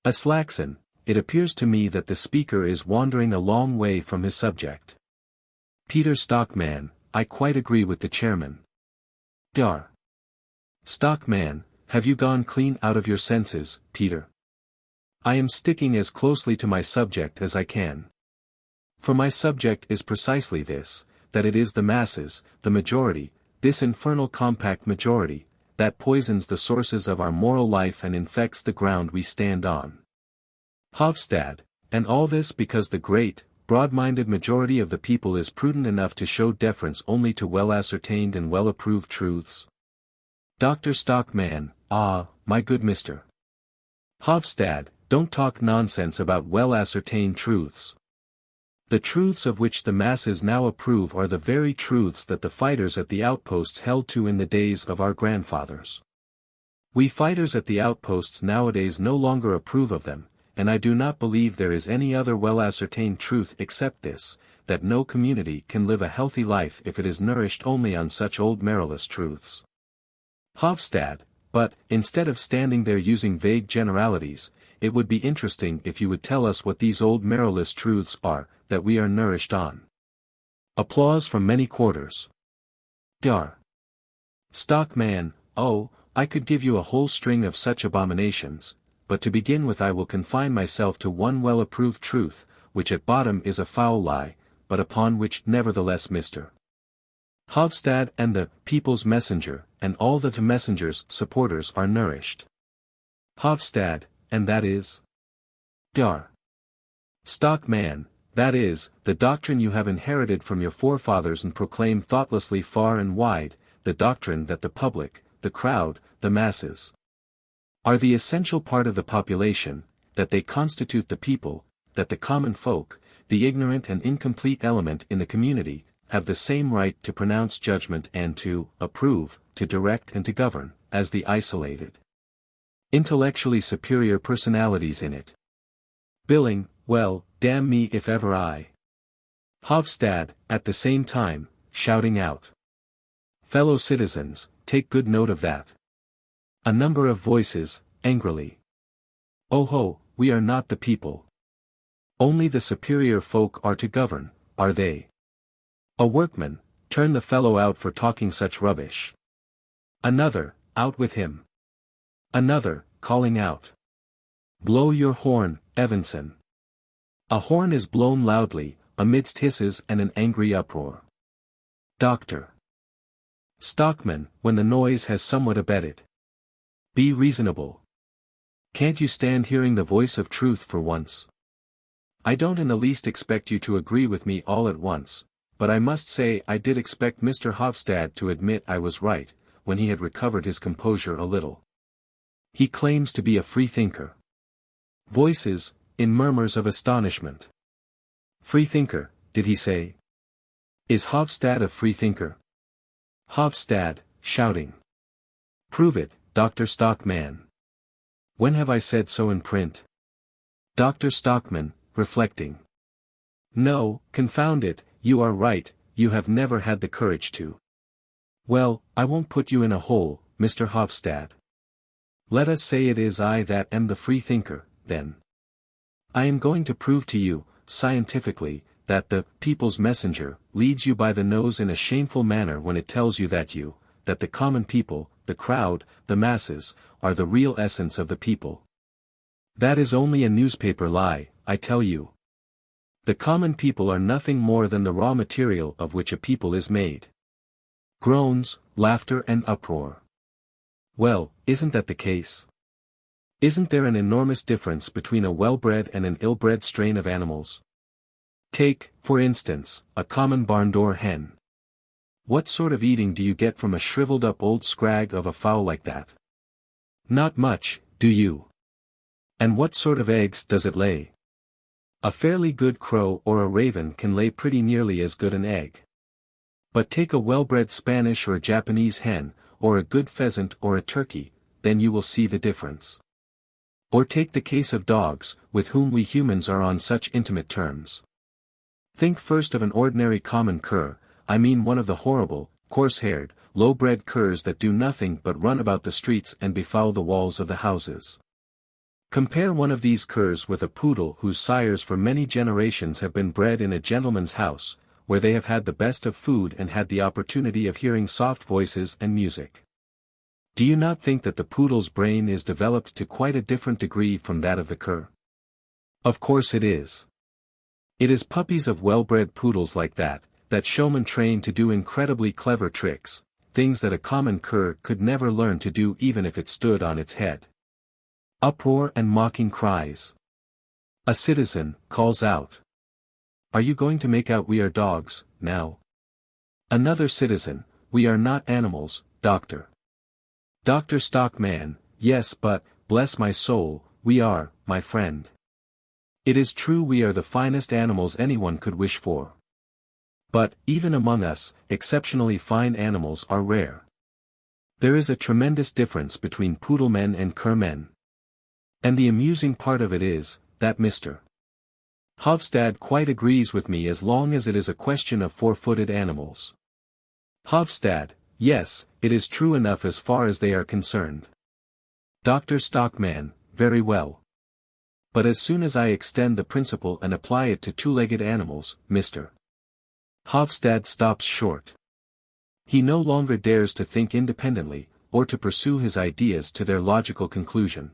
Aslaksen, it appears to me that the speaker is wandering a long way from his subject. Peter Stockmann, I quite agree with the chairman. Dar. Stockmann, have you gone clean out of your senses, Peter? I am sticking as closely to my subject as I can. For my subject is precisely this, that it is the masses, the majority, this infernal compact majority, that poisons the sources of our moral life and infects the ground we stand on. Hovstad, and all this because the great, broad-minded majority of the people is prudent enough to show deference only to well-ascertained and well-approved truths. Dr. Stockmann, ah, my good Mr. Hovstad, don't talk nonsense about well-ascertained truths. The truths of which the masses now approve are the very truths that the fighters at the outposts held to in the days of our grandfathers. We fighters at the outposts nowadays no longer approve of them, and I do not believe there is any other well-ascertained truth except this, that no community can live a healthy life if it is nourished only on such old marrowless truths. Hovstad, but, instead of standing there using vague generalities, it would be interesting if you would tell us what these old marrowless truths are, that we are nourished on. Applause from many quarters. Dar. Stockmann, oh, I could give you a whole string of such abominations, but to begin with I will confine myself to one well-approved truth, which at bottom is a foul lie, but upon which nevertheless Mr. Hovstad and the People's Messenger, and all the Messenger's supporters are nourished. Hovstad, and that is? Dar. Stockmann, that is, the doctrine you have inherited from your forefathers and proclaim thoughtlessly far and wide, the doctrine that the public, the crowd, the masses, are the essential part of the population, that they constitute the people, that the common folk, the ignorant and incomplete element in the community, have the same right to pronounce judgment and to approve, to direct and to govern, as the isolated, intellectually superior personalities in it. Billing, well, damn me if ever I. Hovstad, at the same time, shouting out. Fellow citizens, take good note of that. A number of voices, angrily. Oh ho, we are not the people. Only the superior folk are to govern, are they? A workman, turn the fellow out for talking such rubbish. Another, out with him. Another, calling out. Blow your horn, Evanson. A horn is blown loudly, amidst hisses and an angry uproar. Doctor. Stockman, when the noise has somewhat abated. Be reasonable. Can't you stand hearing the voice of truth for once? I don't in the least expect you to agree with me all at once, but I must say I did expect Mr. Hovstad to admit I was right, when he had recovered his composure a little. He claims to be a freethinker. Voices, in murmurs of astonishment. Freethinker, did he say? Is Hovstad a freethinker? Hovstad, shouting. Prove it, Dr. Stockmann. When have I said so in print? Dr. Stockmann, reflecting. No, confound it, you are right, you have never had the courage to. Well, I won't put you in a hole, Mr. Hovstad. Let us say it is I that am the freethinker, then. I am going to prove to you, scientifically, that the People's Messenger leads you by the nose in a shameful manner when it tells you that the common people, the crowd, the masses, are the real essence of the people. That is only a newspaper lie, I tell you. The common people are nothing more than the raw material of which a people is made. Groans, laughter and uproar. Well, isn't that the case? Isn't there an enormous difference between a well-bred and an ill-bred strain of animals? Take, for instance, a common barn-door hen. What sort of eating do you get from a shriveled-up old scrag of a fowl like that? Not much, do you? And what sort of eggs does it lay? A fairly good crow or a raven can lay pretty nearly as good an egg. But take a well-bred Spanish or a Japanese hen, or a good pheasant or a turkey, then you will see the difference. Or take the case of dogs, with whom we humans are on such intimate terms. Think first of an ordinary common cur, I mean one of the horrible, coarse-haired, low-bred curs that do nothing but run about the streets and befoul the walls of the houses. Compare one of these curs with a poodle whose sires for many generations have been bred in a gentleman's house, where they have had the best of food and had the opportunity of hearing soft voices and music. Do you not think that the poodle's brain is developed to quite a different degree from that of the cur? Of course it is. It is puppies of well-bred poodles like that showmen train to do incredibly clever tricks, things that a common cur could never learn to do even if it stood on its head. Uproar and mocking cries. A citizen calls out. Are you going to make out we are dogs, now? Another citizen, we are not animals, doctor. Dr. Stockmann, yes but, bless my soul, we are, my friend. It is true we are the finest animals anyone could wish for. But, even among us, exceptionally fine animals are rare. There is a tremendous difference between poodlemen and curmen. And the amusing part of it is, that Mr. Hovstad quite agrees with me as long as it is a question of four-footed animals. Hovstad, yes, it is true enough as far as they are concerned. Dr. Stockmann, very well. But as soon as I extend the principle and apply it to two-legged animals, Mr. Hovstad stops short. He no longer dares to think independently, or to pursue his ideas to their logical conclusion.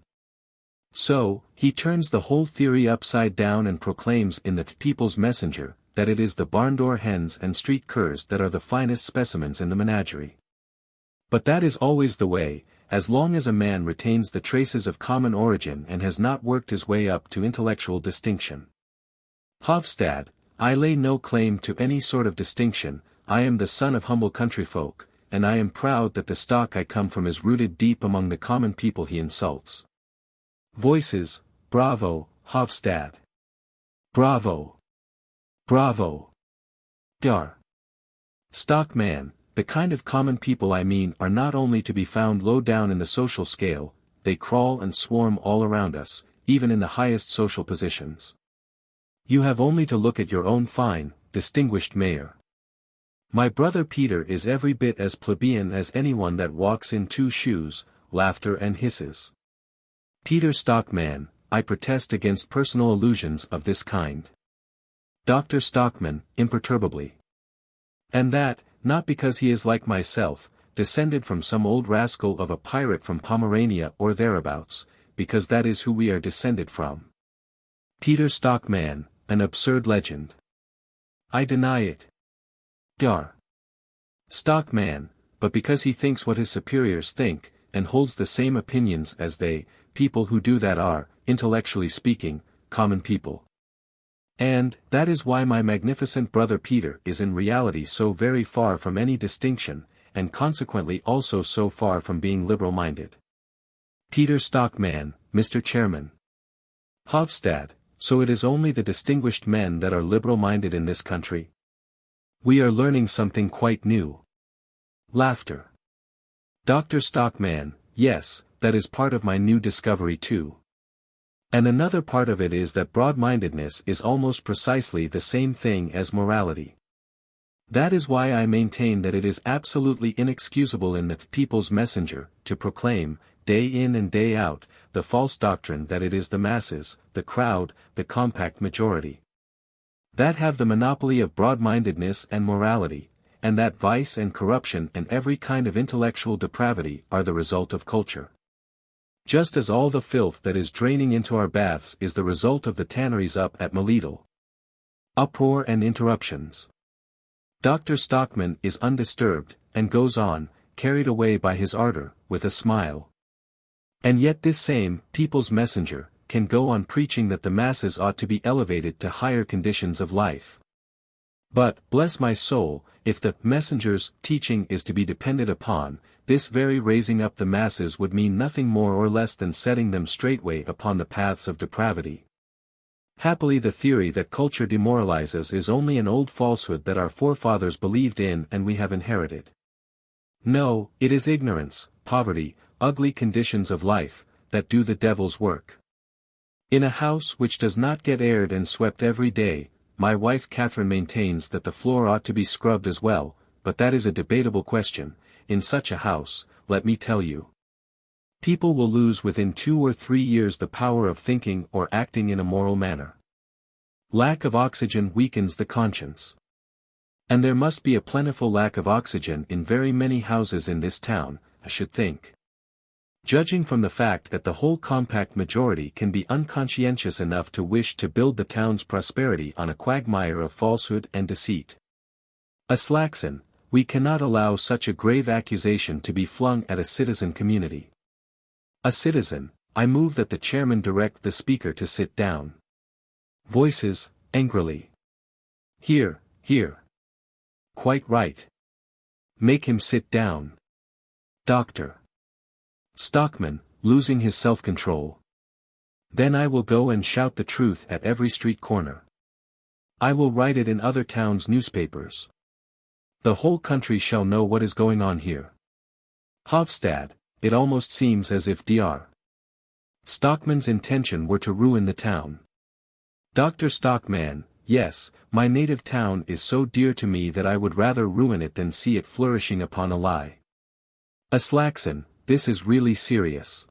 So, he turns the whole theory upside down and proclaims in the People's Messenger, that it is the barn-door hens and street curs that are the finest specimens in the menagerie. But that is always the way, as long as a man retains the traces of common origin and has not worked his way up to intellectual distinction. Hovstad, I lay no claim to any sort of distinction, I am the son of humble countryfolk, and I am proud that the stock I come from is rooted deep among the common people he insults. Voices, bravo, Hovstad. Bravo. Bravo. Dar. Stockman, the kind of common people I mean are not only to be found low down in the social scale, they crawl and swarm all around us, even in the highest social positions. You have only to look at your own fine, distinguished mayor. My brother Peter is every bit as plebeian as anyone that walks in two shoes, laughter and hisses. Peter Stockmann, I protest against personal allusions of this kind. Dr. Stockmann, imperturbably. And that, not because he is like myself, descended from some old rascal of a pirate from Pomerania or thereabouts, because that is who we are descended from. Peter Stockmann, an absurd legend. I deny it. Dar. Stockmann, but because he thinks what his superiors think, and holds the same opinions as they, people who do that are, intellectually speaking, common people. And, that is why my magnificent brother Peter is in reality so very far from any distinction, and consequently also so far from being liberal-minded. Peter Stockmann, Mr. Chairman. Hovstad, so it is only the distinguished men that are liberal-minded in this country? We are learning something quite new. Laughter. Dr. Stockmann, yes, that is part of my new discovery too. And another part of it is that broad-mindedness is almost precisely the same thing as morality. That is why I maintain that it is absolutely inexcusable in the People's Messenger, to proclaim, day in and day out, the false doctrine that it is the masses, the crowd, the compact majority, that have the monopoly of broad-mindedness and morality, and that vice and corruption and every kind of intellectual depravity are the result of culture. Just as all the filth that is draining into our baths is the result of the tanneries up at Melidal. Uproar and interruptions. Dr. Stockmann is undisturbed, and goes on, carried away by his ardor, with a smile. And yet this same People's Messenger can go on preaching that the masses ought to be elevated to higher conditions of life. But, bless my soul, if the Messenger's teaching is to be depended upon, this very raising up the masses would mean nothing more or less than setting them straightway upon the paths of depravity. Happily the theory that culture demoralizes is only an old falsehood that our forefathers believed in and we have inherited. No, it is ignorance, poverty, ugly conditions of life, that do the devil's work. In a house which does not get aired and swept every day, my wife Catherine maintains that the floor ought to be scrubbed as well, but that is a debatable question. In such a house, let me tell you, people will lose within 2 or 3 years the power of thinking or acting in a moral manner. Lack of oxygen weakens the conscience. And there must be a plentiful lack of oxygen in very many houses in this town, I should think. Judging from the fact that the whole compact majority can be unconscientious enough to wish to build the town's prosperity on a quagmire of falsehood and deceit. Aslaksen, we cannot allow such a grave accusation to be flung at a citizen community. A citizen, I move that the chairman direct the speaker to sit down. Voices, angrily. Here, here. Quite right. Make him sit down. Doctor. Stockman, losing his self-control. Then I will go and shout the truth at every street corner. I will write it in other towns' newspapers. The whole country shall know what is going on here. Hovstad, it almost seems as if Dr. Stockman's intention were to ruin the town. Dr. Stockman, yes, my native town is so dear to me that I would rather ruin it than see it flourishing upon a lie. Aslaksen, this is really serious.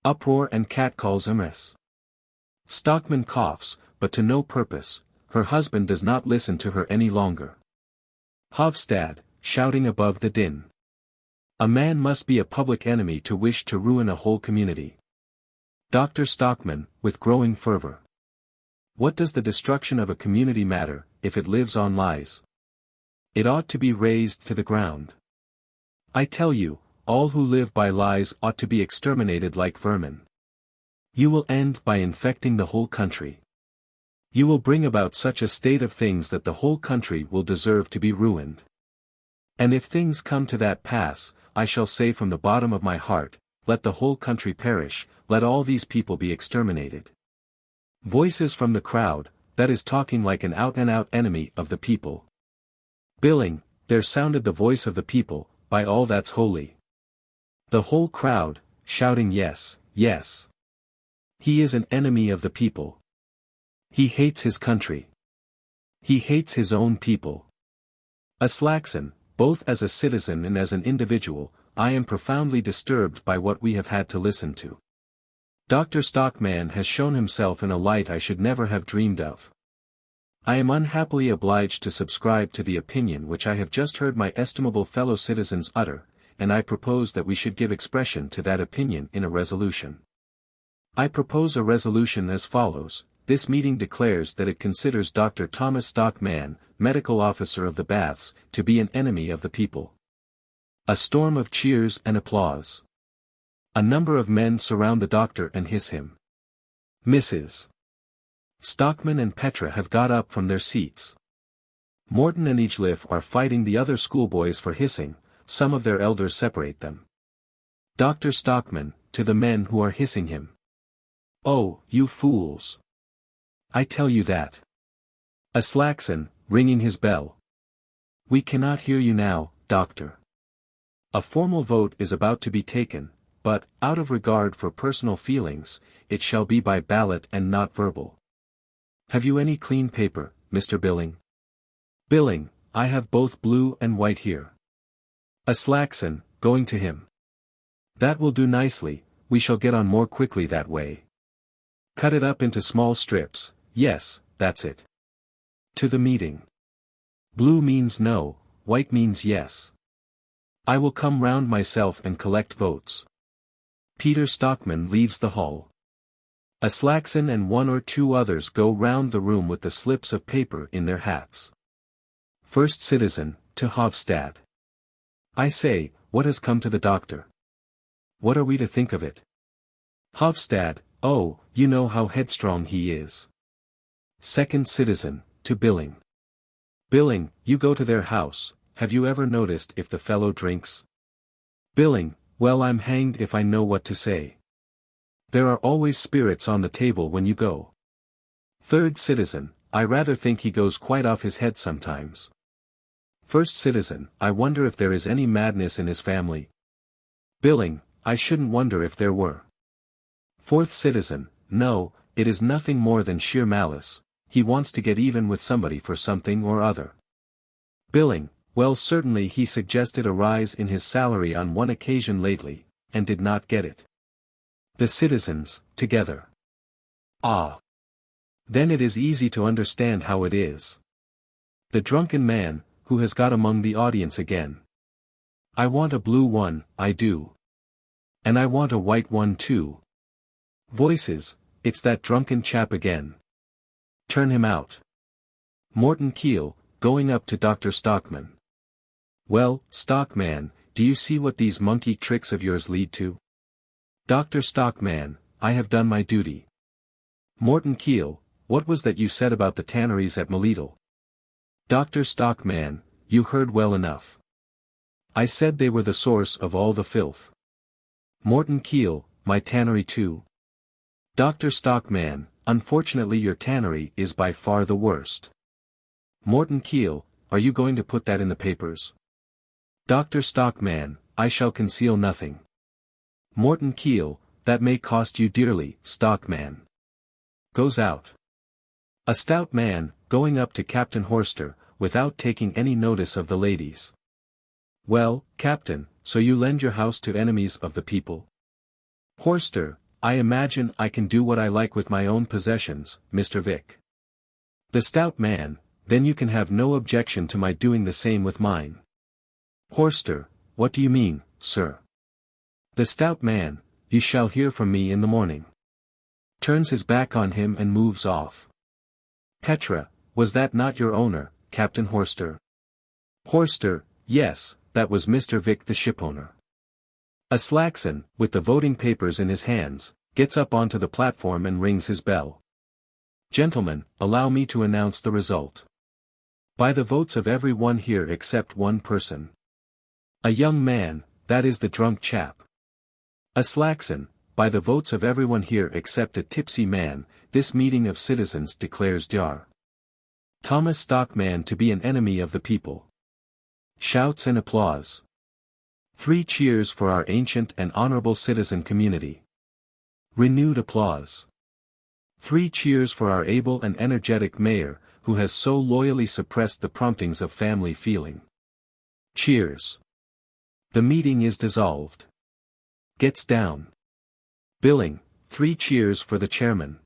Uproar and catcalls amiss. Stockman coughs, but to no purpose, her husband does not listen to her any longer. Hovstad, shouting above the din. A man must be a public enemy to wish to ruin a whole community. Dr. Stockman, with growing fervor. What does the destruction of a community matter, if it lives on lies? It ought to be razed to the ground. I tell you, all who live by lies ought to be exterminated like vermin. You will end by infecting the whole country. You will bring about such a state of things that the whole country will deserve to be ruined. And if things come to that pass, I shall say from the bottom of my heart, let the whole country perish, let all these people be exterminated. Voices from the crowd, that is talking like an out-and-out enemy of the people. Billing, there sounded the voice of the people, by all that's holy. The whole crowd, shouting yes, yes. He is an enemy of the people. He hates his country. He hates his own people. Aslaksen, both as a citizen and as an individual, I am profoundly disturbed by what we have had to listen to. Dr. Stockman has shown himself in a light I should never have dreamed of. I am unhappily obliged to subscribe to the opinion which I have just heard my estimable fellow citizens utter, and I propose that we should give expression to that opinion in a resolution. I propose a resolution as follows. This meeting declares that it considers Dr. Thomas Stockman, medical officer of the baths, to be an enemy of the people. A storm of cheers and applause. A number of men surround the doctor and hiss him. Mrs. Stockman and Petra have got up from their seats. Morten and Kiil are fighting the other schoolboys for hissing, some of their elders separate them. Dr. Stockman, to the men who are hissing him. Oh, you fools! I tell you that. Aslaksen, ringing his bell. We cannot hear you now, doctor. A formal vote is about to be taken, but, out of regard for personal feelings, it shall be by ballot and not verbal. Have you any clean paper, Mr. Billing? Billing, I have both blue and white here. Aslaksen, going to him. That will do nicely, we shall get on more quickly that way. Cut it up into small strips, yes, that's it. To the meeting. Blue means no, white means yes. I will come round myself and collect votes. Peter Stockman leaves the hall. Aslaksen and one or two others go round the room with the slips of paper in their hats. First citizen, to Hovstad. I say, what has come to the doctor? What are we to think of it? Hovstad, oh, you know how headstrong he is. Second citizen, to Billing. Billing, you go to their house, have you ever noticed if the fellow drinks? Billing, well, I'm hanged if I know what to say. There are always spirits on the table when you go. Third citizen, I rather think he goes quite off his head sometimes. First citizen, I wonder if there is any madness in his family. Billing, I shouldn't wonder if there were. Fourth citizen, no, it is nothing more than sheer malice, he wants to get even with somebody for something or other. Billing, well, certainly he suggested a rise in his salary on one occasion lately, and did not get it. The citizens, together. Ah! Then it is easy to understand how it is. The drunken man, who has got among the audience again. I want a blue one, I do. And I want a white one too. Voices, it's that drunken chap again. Turn him out. Morten Kiil, going up to Dr. Stockman. Well, Stockman, do you see what these monkey tricks of yours lead to? Dr. Stockman, I have done my duty. Morten Kiil, what was that you said about the tanneries at Melittle? Dr. Stockmann, you heard well enough. I said they were the source of all the filth. Morten Kiil, my tannery too. Dr. Stockmann, unfortunately your tannery is by far the worst. Morten Kiil, are you going to put that in the papers? Dr. Stockmann, I shall conceal nothing. Morten Kiil, that may cost you dearly, Stockmann. Goes out. A stout man, going up to Captain Hovstad, without taking any notice of the ladies. Well, Captain, so you lend your house to enemies of the people? Hovstad, I imagine I can do what I like with my own possessions, Mr. Vic. The stout man, then you can have no objection to my doing the same with mine. Hovstad, what do you mean, sir? The stout man, you shall hear from me in the morning. Turns his back on him and moves off. Petra, was that not your owner, Captain Hovstad? Hovstad, yes, that was Mr. Vic the shipowner. Aslaksen, with the voting papers in his hands, gets up onto the platform and rings his bell. Gentlemen, allow me to announce the result. By the votes of every one here except one person. A young man, that is the drunk chap. Aslaksen, by the votes of everyone here except a tipsy man, this meeting of citizens declares Dr. Thomas Stockmann to be an enemy of the people. Shouts and applause. 3 cheers for our ancient and honorable citizen community. Renewed applause. 3 cheers for our able and energetic mayor, who has so loyally suppressed the promptings of family feeling. Cheers. The meeting is dissolved. Gets down. Billing, 3 cheers for the chairman.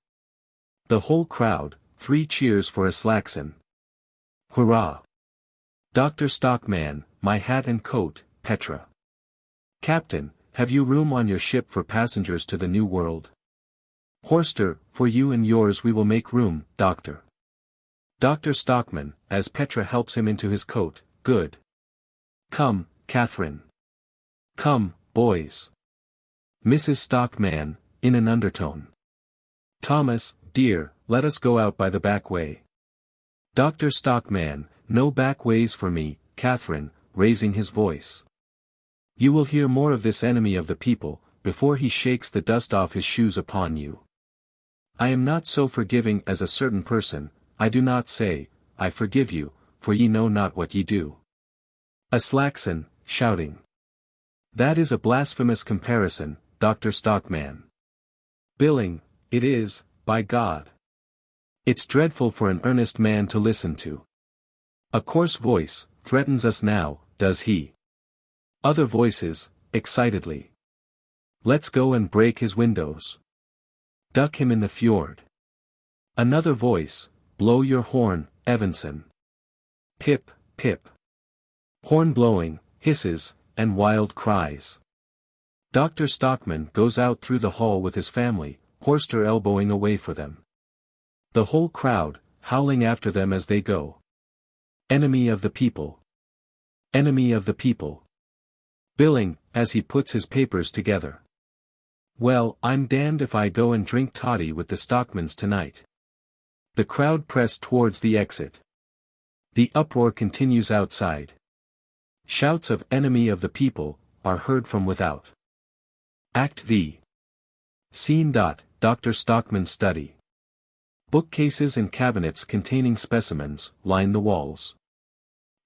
The whole crowd, 3 cheers for Aslaksen. Hurrah! Dr. Stockmann, my hat and coat, Petra. Captain, have you room on your ship for passengers to the New World? Hovstad, for you and yours we will make room, Doctor. Dr. Stockmann, as Petra helps him into his coat, good. Come, Catherine. Come, boys. Mrs. Stockmann, in an undertone. Thomas, dear, let us go out by the back way. Dr. Stockmann, no back ways for me, Catherine, raising his voice. You will hear more of this enemy of the people, before he shakes the dust off his shoes upon you. I am not so forgiving as a certain person, I do not say, I forgive you, for ye know not what ye do. Aslaksen, shouting. That is a blasphemous comparison, Dr. Stockmann. Billing, it is, by God. It's dreadful for an earnest man to listen to. A coarse voice, threatens us now, does he? Other voices, excitedly. Let's go and break his windows. Duck him in the fjord. Another voice, blow your horn, Evanson. Pip, pip. Horn blowing, hisses, and wild cries. Dr. Stockmann goes out through the hall with his family, Hovstad elbowing a way for them. The whole crowd, howling after them as they go. Enemy of the people. Enemy of the people. Billing, as he puts his papers together. Well, I'm damned if I go and drink toddy with the Stockmanns tonight. The crowd press towards the exit. The uproar continues outside. Shouts of enemy of the people are heard from without. Act V. Scene. Dr. Stockmann's study. Bookcases and cabinets containing specimens line the walls.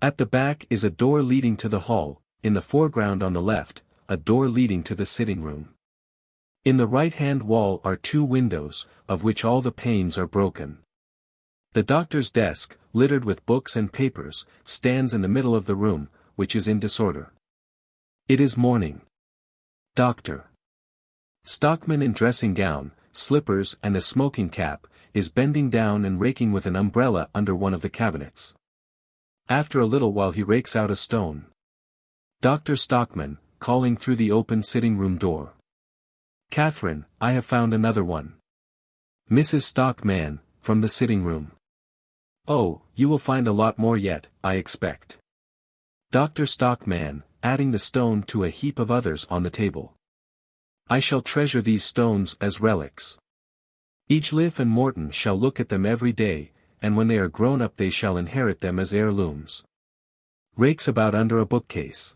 At the back is a door leading to the hall, in the foreground on the left, a door leading to the sitting room. In the right-hand wall are 2 windows, of which all the panes are broken. The doctor's desk, littered with books and papers, stands in the middle of the room, which is in disorder. It is morning. Dr. Stockmann in dressing gown, slippers and a smoking cap, is bending down and raking with an umbrella under one of the cabinets. After a little while he rakes out a stone. Dr. Stockmann, calling through the open sitting-room door. Catherine, I have found another one. Mrs. Stockmann, from the sitting-room. Oh, you will find a lot more yet, I expect. Dr. Stockmann, adding the stone to a heap of others on the table. I shall treasure these stones as relics. Each Liv and Morten shall look at them every day, and when they are grown up they shall inherit them as heirlooms. Rakes about under a bookcase.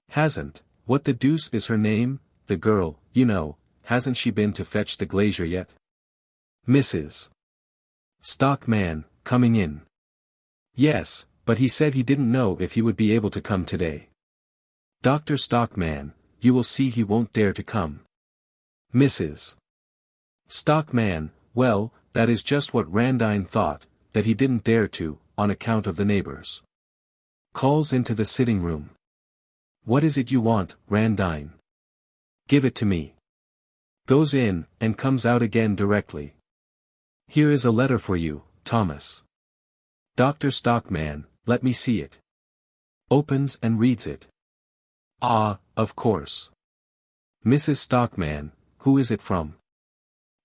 Hasn't, what the deuce is her name, the girl, you know, hasn't she been to fetch the glazier yet? Mrs. Stockmann, coming in. Yes, but he said he didn't know if he would be able to come today. Dr. Stockmann, you will see he won't dare to come. Mrs. Stockmann, well, that is just what Randine thought, that he didn't dare to, on account of the neighbors. Calls into the sitting room. What is it you want, Randine? Give it to me. Goes in, and comes out again directly. Here is a letter for you, Thomas. Dr. Stockmann, let me see it. Opens and reads it. Ah, of course. Mrs. Stockmann, who is it from?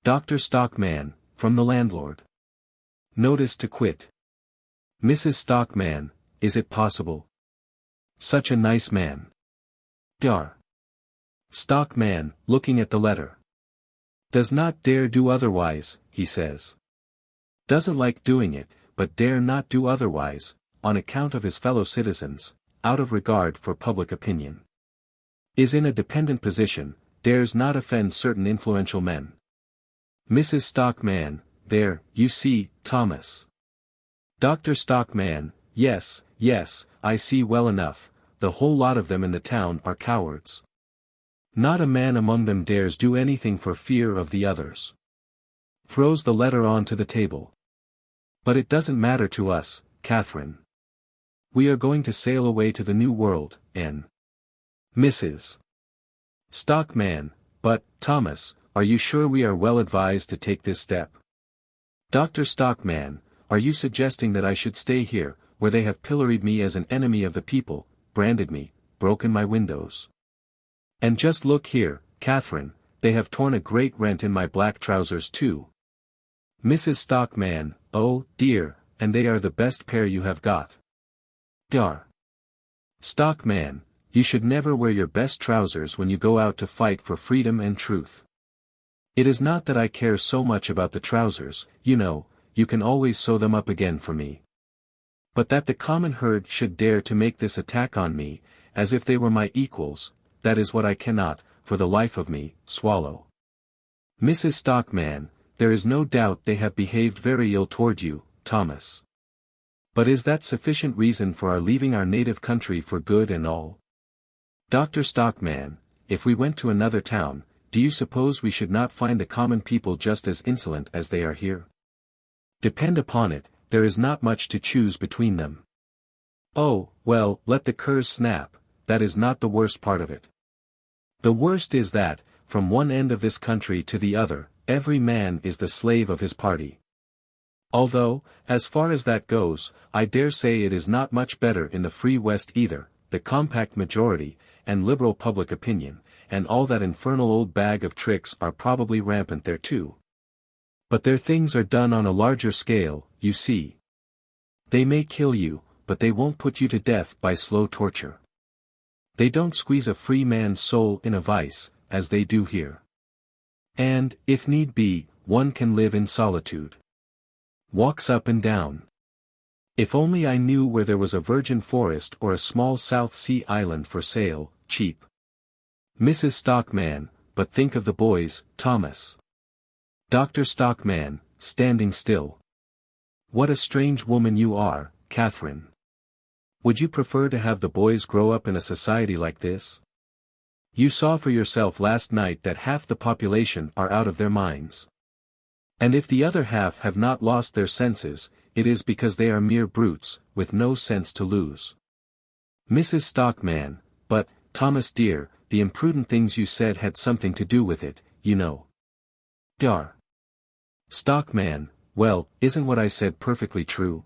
Dr. Stockmann, from the landlord. Notice to quit. Mrs. Stockmann, is it possible? Such a nice man. Dar. Stockmann, looking at the letter. Does not dare do otherwise, he says. Doesn't like doing it, but dare not do otherwise, on account of his fellow citizens, out of regard for public opinion. Is in a dependent position, dares not offend certain influential men. Mrs. Stockmann, there, you see, Thomas. Dr. Stockmann, yes, yes, I see well enough, the whole lot of them in the town are cowards. Not a man among them dares do anything for fear of the others. Throws the letter onto the table. But it doesn't matter to us, Catherine. We are going to sail away to the New World, and Mrs. Stockmann, but, Thomas, are you sure we are well advised to take this step? Dr. Stockmann, are you suggesting that I should stay here, where they have pilloried me as an enemy of the people, branded me, broken my windows? And just look here, Catherine, they have torn a great rent in my black trousers too. Mrs. Stockmann, oh, dear, and they are the best pair you have got. Dar. Stockmann, you should never wear your best trousers when you go out to fight for freedom and truth. It is not that I care so much about the trousers, you know, you can always sew them up again for me. But that the common herd should dare to make this attack on me, as if they were my equals, that is what I cannot, for the life of me, swallow. Mrs. Stockmann, there is no doubt they have behaved very ill toward you, Thomas. But is that sufficient reason for our leaving our native country for good and all? Dr. Stockmann, if we went to another town, do you suppose we should not find the common people just as insolent as they are here? Depend upon it, there is not much to choose between them. Oh, well, let the curs snap, that is not the worst part of it. The worst is that, from one end of this country to the other, every man is the slave of his party. Although, as far as that goes, I dare say it is not much better in the free West either, the compact majority, and liberal public opinion, and all that infernal old bag of tricks are probably rampant there too. But their things are done on a larger scale, you see. They may kill you, but they won't put you to death by slow torture. They don't squeeze a free man's soul in a vice, as they do here. And, if need be, one can live in solitude. Walks up and down. If only I knew where there was a virgin forest or a small South Sea island for sale, cheap. Mrs. Stockmann, but think of the boys, Thomas. Dr. Stockmann, standing still. What a strange woman you are, Catherine. Would you prefer to have the boys grow up in a society like this? You saw for yourself last night that half the population are out of their minds. And if the other half have not lost their senses, it is because they are mere brutes, with no sense to lose. Mrs. Stockmann, but, Thomas dear, the imprudent things you said had something to do with it, you know. Dar. Stockmann, well, isn't what I said perfectly true?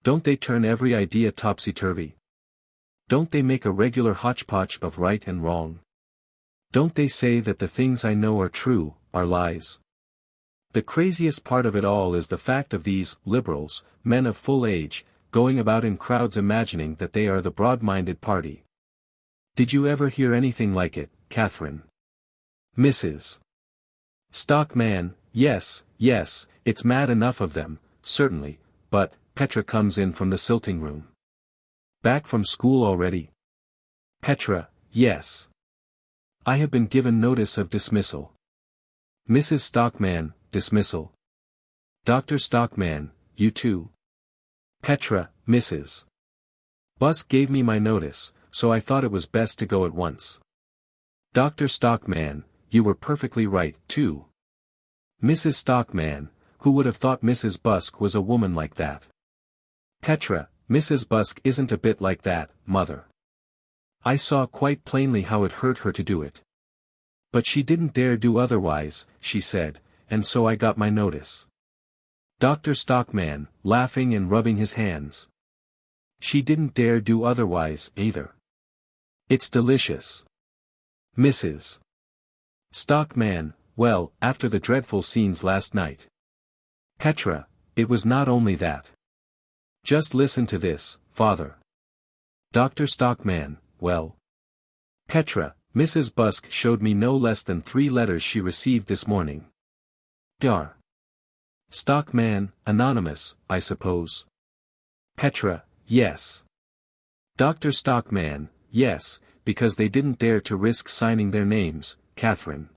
Don't they turn every idea topsy-turvy? Don't they make a regular hodgepodge of right and wrong? Don't they say that the things I know are true, are lies? The craziest part of it all is the fact of these liberals, men of full age, going about in crowds imagining that they are the broad-minded party. Did you ever hear anything like it, Catherine? Mrs. Stockmann, yes, yes, it's mad enough of them, certainly, but, Petra comes in from the silting room. Back from school already? Petra, yes. I have been given notice of dismissal. Mrs. Stockmann, dismissal. Dr. Stockmann, you too. Petra, Mrs. Busk gave me my notice, so I thought it was best to go at once. Dr. Stockmann, you were perfectly right, too. Mrs. Stockmann, who would have thought Mrs. Busk was a woman like that? Petra, Mrs. Busk isn't a bit like that, mother. I saw quite plainly how it hurt her to do it. But she didn't dare do otherwise, she said, and so I got my notice. Dr. Stockmann, laughing and rubbing his hands. She didn't dare do otherwise, either. It's delicious. Mrs. Stockmann, well, after the dreadful scenes last night. Petra, it was not only that. Just listen to this, father. Dr. Stockmann, well. Petra, Mrs. Busk showed me no less than 3 letters she received this morning. Dr. Stockmann, anonymous, I suppose. Petra, yes. Dr. Stockmann, yes, because they didn't dare to risk signing their names, Catherine.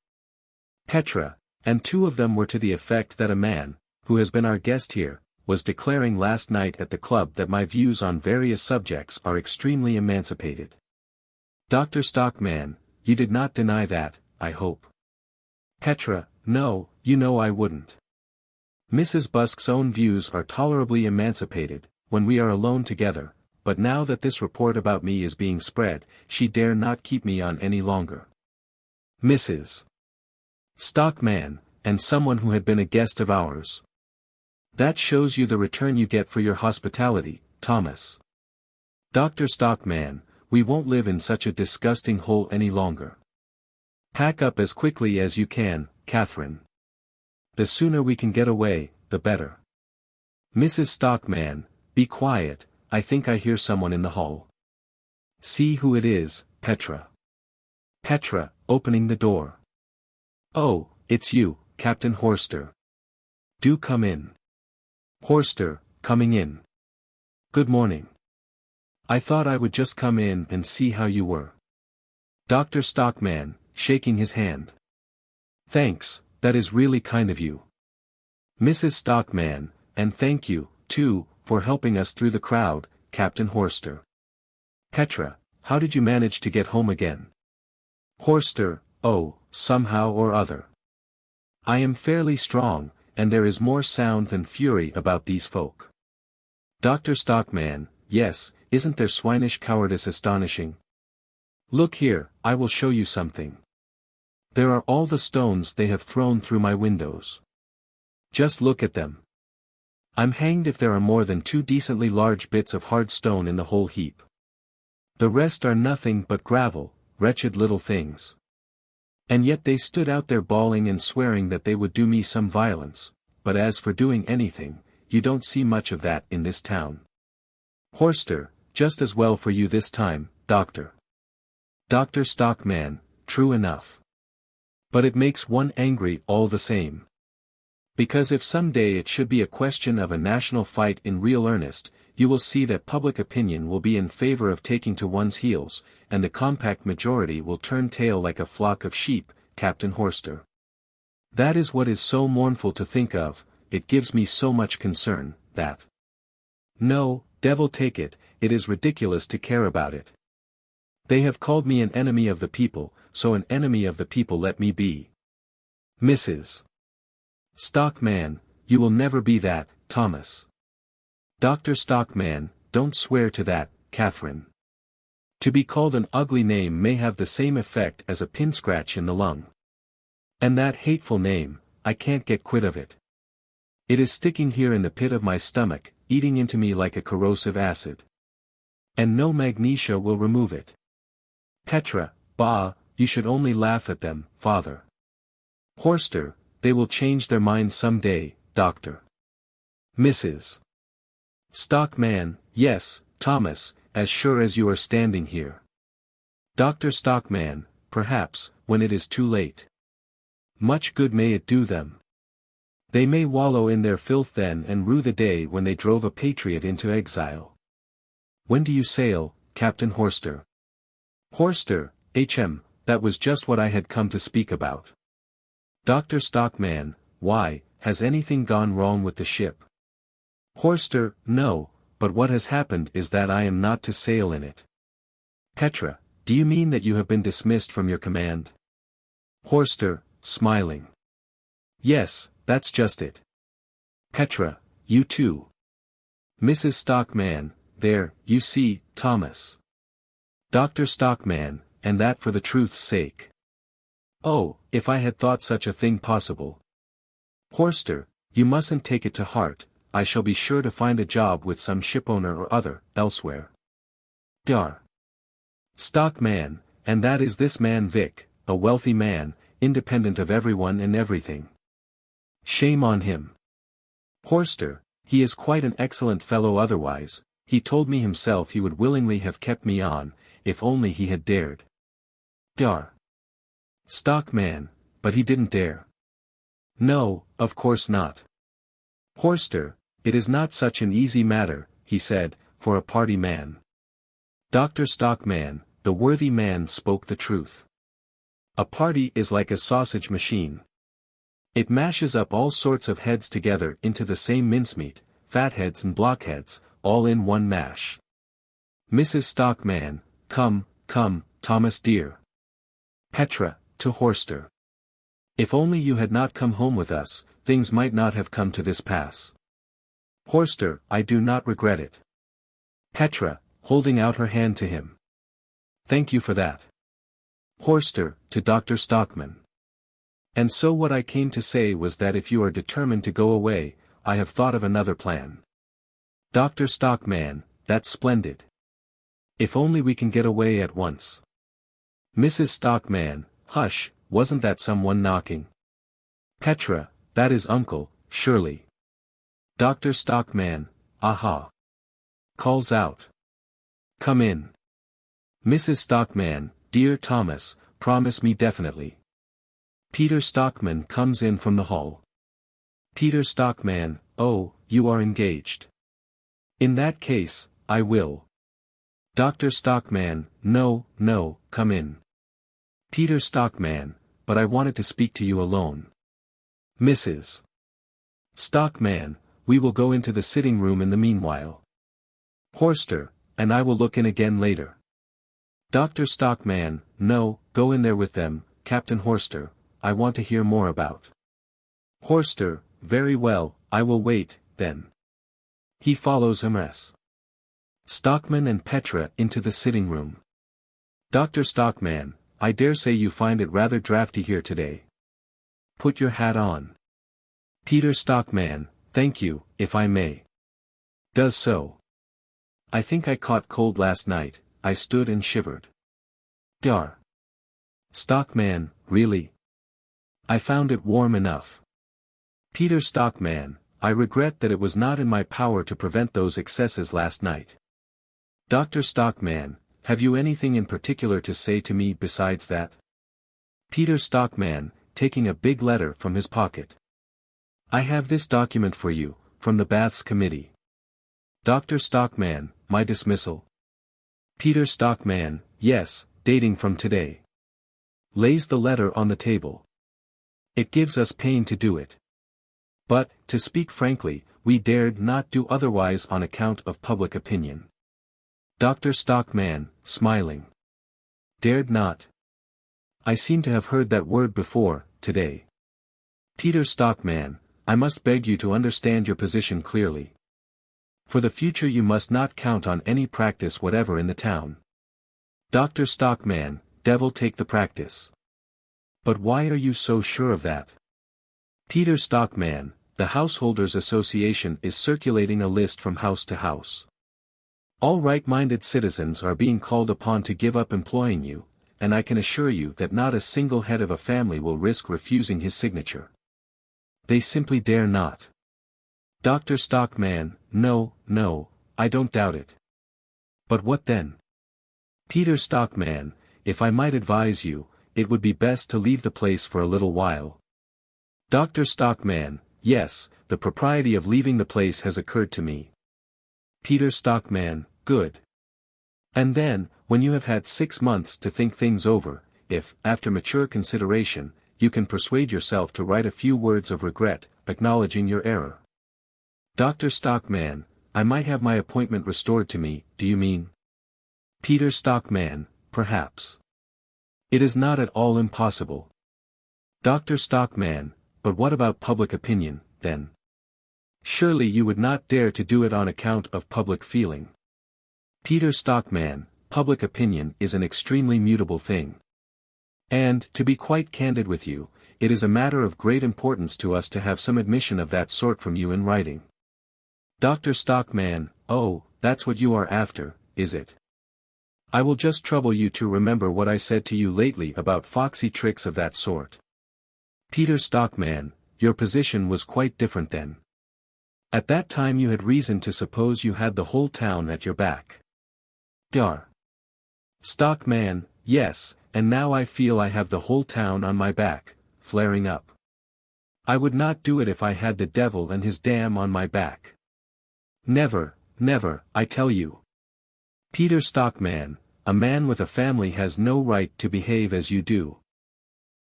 Petra, and 2 of them were to the effect that a man, who has been our guest here, was declaring last night at the club that my views on various subjects are extremely emancipated. Dr. Stockmann, you did not deny that, I hope. Petra, no, you know I wouldn't. Mrs. Busk's own views are tolerably emancipated, when we are alone together, but now that this report about me is being spread, she dare not keep me on any longer. Mrs. Stockmann, and someone who had been a guest of ours. That shows you the return you get for your hospitality, Thomas. Dr. Stockmann, we won't live in such a disgusting hole any longer. Pack up as quickly as you can, Catherine. The sooner we can get away, the better. Mrs. Stockmann, be quiet, I think I hear someone in the hall. See who it is, Petra. Petra, opening the door. Oh, it's you, Captain Hovstad. Do come in. Hovstad, coming in. Good morning. I thought I would just come in and see how you were. Dr. Stockmann, shaking his hand. Thanks, that is really kind of you. Mrs. Stockmann, and thank you, too, for helping us through the crowd, Captain Hovstad. Petra, how did you manage to get home again? Hovstad, oh, somehow or other. I am fairly strong, and there is more sound than fury about these folk. Dr. Stockmann, yes, isn't their swinish cowardice astonishing? Look here, I will show you something. There are all the stones they have thrown through my windows. Just look at them. I'm hanged if there are more than 2 decently large bits of hard stone in the whole heap. The rest are nothing but gravel, wretched little things. And yet they stood out there bawling and swearing that they would do me some violence, but as for doing anything, you don't see much of that in this town. Hovstad, just as well for you this time, Doctor. Dr. Stockmann, true enough. But it makes one angry all the same. Because if someday it should be a question of a national fight in real earnest, you will see that public opinion will be in favor of taking to one's heels, and the compact majority will turn tail like a flock of sheep, Captain Hovstad. That is what is so mournful to think of, it gives me so much concern, that. No, devil take it, it is ridiculous to care about it. They have called me an enemy of the people, so an enemy of the people let me be. Mrs. Stockmann, you will never be that, Thomas. Dr. Stockmann, don't swear to that, Catherine. To be called an ugly name may have the same effect as a pin scratch in the lung. And that hateful name, I can't get quit of it. It is sticking here in the pit of my stomach, eating into me like a corrosive acid. And no magnesia will remove it. Petra, bah, you should only laugh at them, father. Hovstad, they will change their minds some day, doctor. Mrs. Stockmann, yes, Thomas, as sure as you are standing here. Dr. Stockmann, perhaps, when it is too late. Much good may it do them. They may wallow in their filth then and rue the day when they drove a patriot into exile. When do you sail, Captain Horster? Horster, HM, that was just what I had come to speak about. Dr. Stockmann, why, has anything gone wrong with the ship? Horster, no, but what has happened is that I am not to sail in it. Petra, do you mean that you have been dismissed from your command? Horster, smiling. Yes, that's just it. Petra, you too. Mrs. Stockmann, there, you see, Thomas. Dr. Stockmann, and that for the truth's sake. Oh, if I had thought such a thing possible. Horster, you mustn't take it to heart, I shall be sure to find a job with some shipowner or other, elsewhere. Dar. Stockmann, and that is this man Vic, a wealthy man, independent of everyone and everything. Shame on him. Horster, he is quite an excellent fellow otherwise, he told me himself he would willingly have kept me on, if only he had dared. Dar. Stockmann, but he didn't dare. No, of course not. Horster, it is not such an easy matter, he said, for a party man. Dr. Stockmann, the worthy man spoke the truth. A party is like a sausage machine. It mashes up all sorts of heads together into the same mincemeat, fatheads and blockheads, all in one mash. Mrs. Stockmann, come, come, Thomas dear. Petra, to Horster. If only you had not come home with us, things might not have come to this pass. Horster, I do not regret it. Petra, holding out her hand to him. Thank you for that. Horster, to Dr. Stockmann. And so what I came to say was that if you are determined to go away, I have thought of another plan. Dr. Stockmann, that's splendid. If only we can get away at once. Mrs. Stockmann, hush, wasn't that someone knocking? Petra, that is uncle, surely. Dr. Stockmann, aha. Calls out. Come in. Mrs. Stockmann, dear Thomas, promise me definitely. Peter Stockmann comes in from the hall. Peter Stockmann, oh, you are engaged. In that case, I will. Dr. Stockmann, no, no, come in. Peter Stockmann, but I wanted to speak to you alone. Mrs. Stockmann, we will go into the sitting room in the meanwhile. Horster, and I will look in again later. Dr. Stockmann, no, go in there with them, Captain Horster, I want to hear more about. Horster, very well, I will wait, then. He follows Ms. Stockmann and Petra into the sitting room. Dr. Stockmann, I dare say you find it rather draughty here today. Put your hat on. Peter Stockmann, thank you, if I may. Does so. I think I caught cold last night, I stood and shivered. Dar. Stockmann, really? I found it warm enough. Peter Stockmann, I regret that it was not in my power to prevent those excesses last night. Dr. Stockmann, have you anything in particular to say to me besides that? Peter Stockmann, taking a big letter from his pocket. I have this document for you, from the Baths Committee. Dr. Stockmann, my dismissal. Peter Stockmann, yes, dating from today. Lays the letter on the table. It gives us pain to do it. But, to speak frankly, we dared not do otherwise on account of public opinion. Dr. Stockmann, smiling. Dared not. I seem to have heard that word before, today. Peter Stockmann, I must beg you to understand your position clearly. For the future you must not count on any practice whatever in the town. Dr. Stockmann, devil take the practice. But why are you so sure of that? Peter Stockmann, the Householders Association is circulating a list from house to house. All right-minded citizens are being called upon to give up employing you, and I can assure you that not a single head of a family will risk refusing his signature. They simply dare not. Dr. Stockmann, no, no, I don't doubt it. But what then? Peter Stockmann, if I might advise you, it would be best to leave the place for a little while. Dr. Stockmann, yes, the propriety of leaving the place has occurred to me. Peter Stockmann, good. And then, when you have had 6 months to think things over, if, after mature consideration, you can persuade yourself to write a few words of regret, acknowledging your error. Dr. Stockmann, I might have my appointment restored to me, do you mean? Peter Stockmann, perhaps. It is not at all impossible. Dr. Stockmann, but what about public opinion, then? Surely you would not dare to do it on account of public feeling. Peter Stockmann, public opinion is an extremely mutable thing. And, to be quite candid with you, it is a matter of great importance to us to have some admission of that sort from you in writing. Dr. Stockmann, oh, that's what you are after, is it? I will just trouble you to remember what I said to you lately about foxy tricks of that sort. Peter Stockmann, your position was quite different then. At that time you had reason to suppose you had the whole town at your back. Dr. Stockmann, yes, and now I feel I have the whole town on my back, flaring up. I would not do it if I had the devil and his dam on my back. Never, never, I tell you. Peter Stockmann, a man with a family has no right to behave as you do.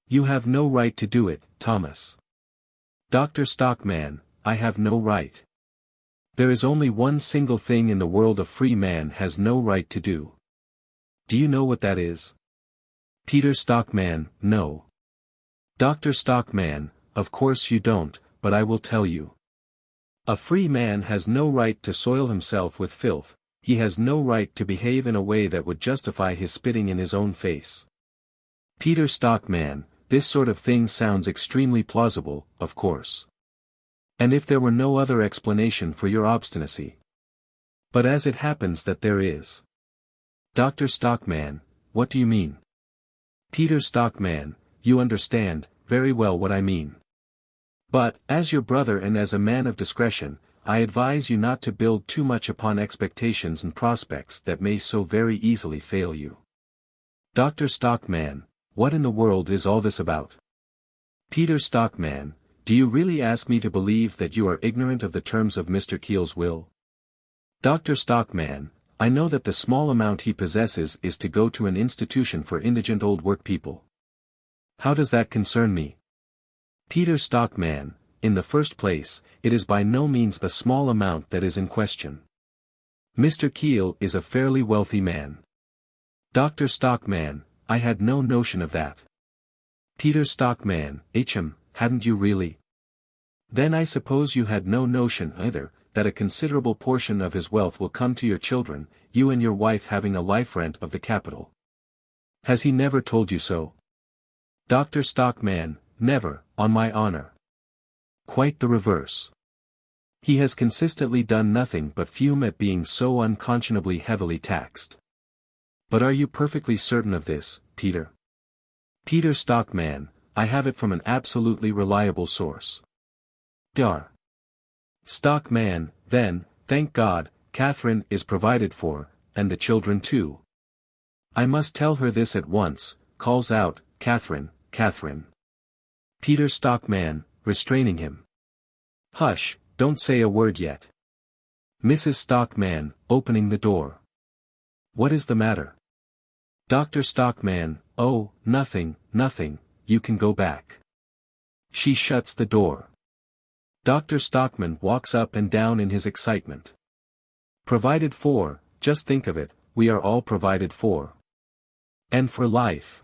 You have no right to do it, Thomas. Dr. Stockmann, I have no right. There is only one single thing in the world a free man has no right to do. Do you know what that is? Peter Stockmann, no. Dr. Stockmann, of course you don't, but I will tell you. A free man has no right to soil himself with filth, he has no right to behave in a way that would justify his spitting in his own face. Peter Stockmann, this sort of thing sounds extremely plausible, of course. And if there were no other explanation for your obstinacy. But as it happens that there is. Dr. Stockmann, what do you mean? Peter Stockmann, you understand, very well what I mean. But, as your brother and as a man of discretion, I advise you not to build too much upon expectations and prospects that may so very easily fail you. Dr. Stockmann, what in the world is all this about? Peter Stockmann, do you really ask me to believe that you are ignorant of the terms of Mr. Kiil's will? Dr. Stockmann, I know that the small amount he possesses is to go to an institution for indigent old workpeople. How does that concern me? Peter Stockmann, in the first place, it is by no means a small amount that is in question. Mr. Kiil is a fairly wealthy man. Dr. Stockmann, I had no notion of that. Peter Stockmann, hadn't you really? Then I suppose you had no notion either, that a considerable portion of his wealth will come to your children, you and your wife having a life rent of the capital. Has he never told you so? Dr. Stockmann, never, on my honor. Quite the reverse. He has consistently done nothing but fume at being so unconscionably heavily taxed. But are you perfectly certain of this, Peter? Peter Stockmann, I have it from an absolutely reliable source. Dr. Stockmann, then, thank God, Catherine is provided for, and the children too. I must tell her this at once, calls out, Catherine, Catherine. Peter Stockmann, restraining him. Hush, don't say a word yet. Mrs. Stockmann, opening the door. What is the matter? Dr. Stockmann, oh, nothing, nothing, you can go back. She shuts the door. Dr. Stockmann walks up and down in his excitement. Provided for, just think of it, we are all provided for. And for life.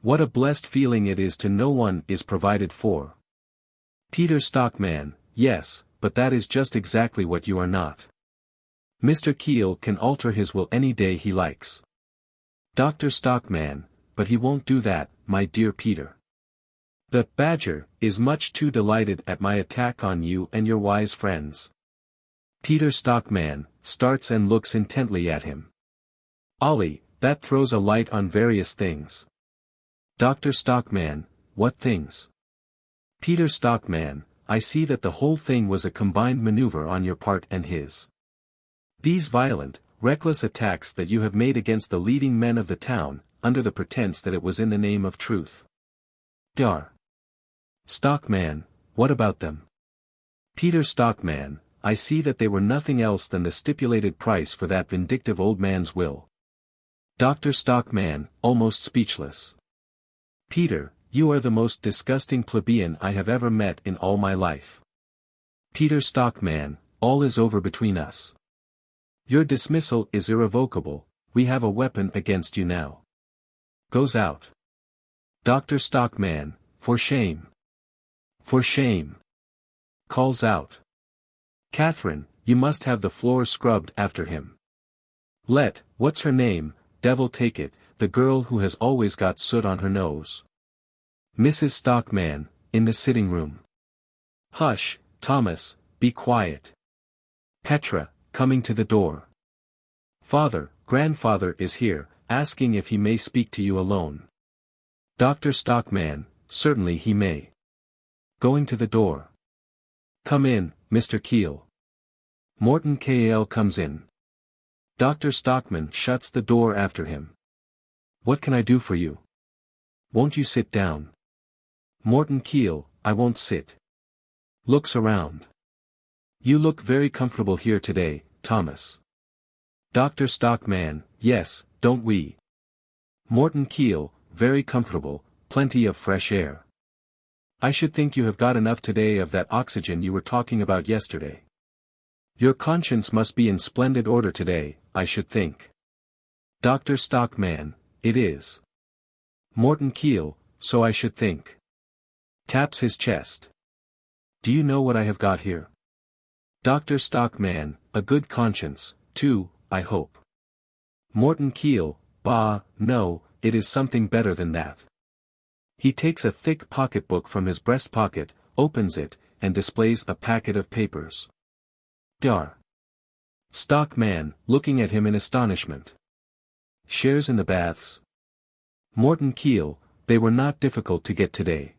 What a blessed feeling it is to know one is provided for. Peter Stockmann, yes, but that is just exactly what you are not. Mr. Kiil can alter his will any day he likes. Dr. Stockmann, but he won't do that, my dear Peter. The badger is much too delighted at my attack on you and your wise friends. Peter Stockmann starts and looks intently at him. Ollie, that throws a light on various things. Dr. Stockmann, what things? Peter Stockmann, I see that the whole thing was a combined maneuver on your part and his. These violent, reckless attacks that you have made against the leading men of the town, under the pretense that it was in the name of truth. Dr. Stockmann, what about them? Peter Stockmann, I see that they were nothing else than the stipulated price for that vindictive old man's will. Dr. Stockmann, almost speechless. Peter, you are the most disgusting plebeian I have ever met in all my life. Peter Stockmann, all is over between us. Your dismissal is irrevocable, we have a weapon against you now. Goes out. Dr. Stockmann, for shame. For shame. Calls out. Catherine, you must have the floor scrubbed after him. What's her name, devil take it, the girl who has always got soot on her nose. Mrs. Stockmann, in the sitting room. Hush, Thomas, be quiet. Petra, coming to the door. Grandfather is here, asking if he may speak to you alone. Dr. Stockmann, certainly he may. Going to the door. Come in, Mr. Kiil. Morten Kiil comes in. Dr. Stockmann shuts the door after him. What can I do for you? Won't you sit down? Morten Kiil, I won't sit. Looks around. You look very comfortable here today, Thomas. Dr. Stockmann, yes, don't we? Morten Kiil, very comfortable, plenty of fresh air. I should think you have got enough today of that oxygen you were talking about yesterday. Your conscience must be in splendid order today, I should think. Dr. Stockmann, it is. Morten Kiil, so I should think. Taps his chest. Do you know what I have got here? Dr. Stockmann, a good conscience, too, I hope. Morten Kiil, bah, no, it is something better than that. He takes a thick pocketbook from his breast pocket, opens it, and displays a packet of papers. Dar. Stockmann, looking at him in astonishment. Shares in the baths? Morten Kiil, they were not difficult to get today.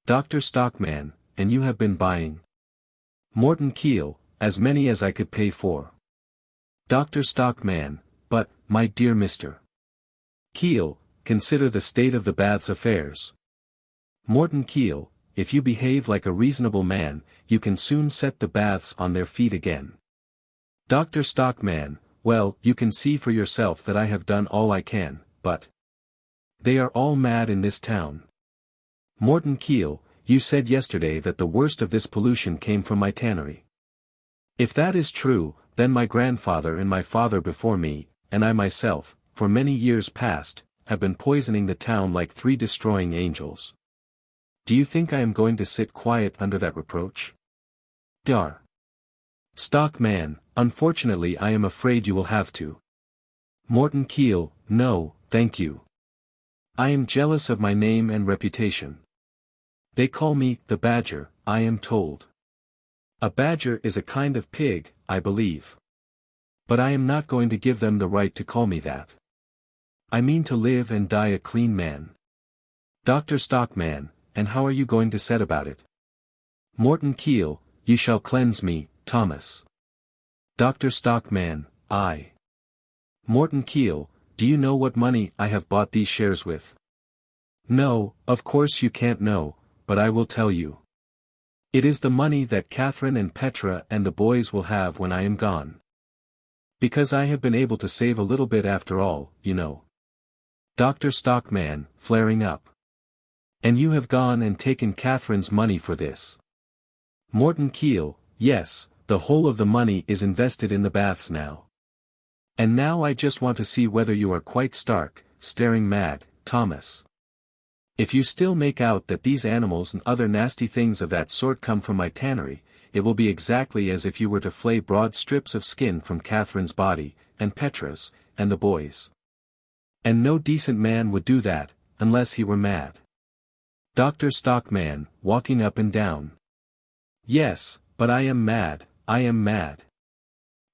Dr. Stockmann, and you have been buying? Morten Kiil, as many as I could pay for. Dr. Stockmann, but, my dear Mr. Kiil, consider the state of the bath's affairs. Morten Kiil, if you behave like a reasonable man, you can soon set the baths on their feet again. Dr. Stockmann, well, you can see for yourself that I have done all I can, but they are all mad in this town. Morten Kiil, you said yesterday that the worst of this pollution came from my tannery. If that is true, then my grandfather and my father before me, and I myself, for many years past, have been poisoning the town like three destroying angels. Do you think I am going to sit quiet under that reproach? Dar. Stockmann, unfortunately I am afraid you will have to. Morten Kiil, no, thank you. I am jealous of my name and reputation. They call me the Badger, I am told. A badger is a kind of pig, I believe. But I am not going to give them the right to call me that. I mean to live and die a clean man. Dr. Stockmann, and how are you going to set about it? Morten Kiil, you shall cleanse me, Thomas. Dr. Stockmann, I. Morten Kiil, do you know what money I have bought these shares with? No, of course you can't know, but I will tell you. It is the money that Catherine and Petra and the boys will have when I am gone. Because I have been able to save a little bit after all, you know. Dr. Stockmann, flaring up. And you have gone and taken Catherine's money for this. Morten Kiil, yes, the whole of the money is invested in the baths now. And now I just want to see whether you are quite stark, staring mad, Thomas. If you still make out that these animals and other nasty things of that sort come from my tannery, it will be exactly as if you were to flay broad strips of skin from Catherine's body, and Petra's, and the boys'. And no decent man would do that, unless he were mad. Dr. Stockmann, walking up and down. Yes, but I am mad, I am mad.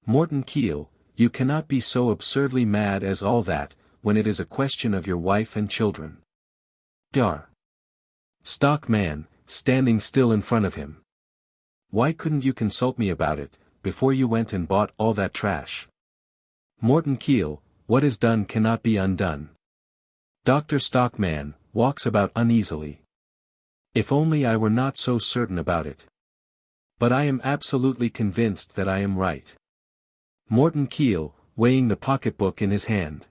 Morten Kiil, you cannot be so absurdly mad as all that, when it is a question of your wife and children. Dar. Stockmann, standing still in front of him. Why couldn't you consult me about it, before you went and bought all that trash? Morten Kiil, what is done cannot be undone. Dr. Stockmann, walks about uneasily. If only I were not so certain about it. But I am absolutely convinced that I am right. Morten Kiil, weighing the pocketbook in his hand.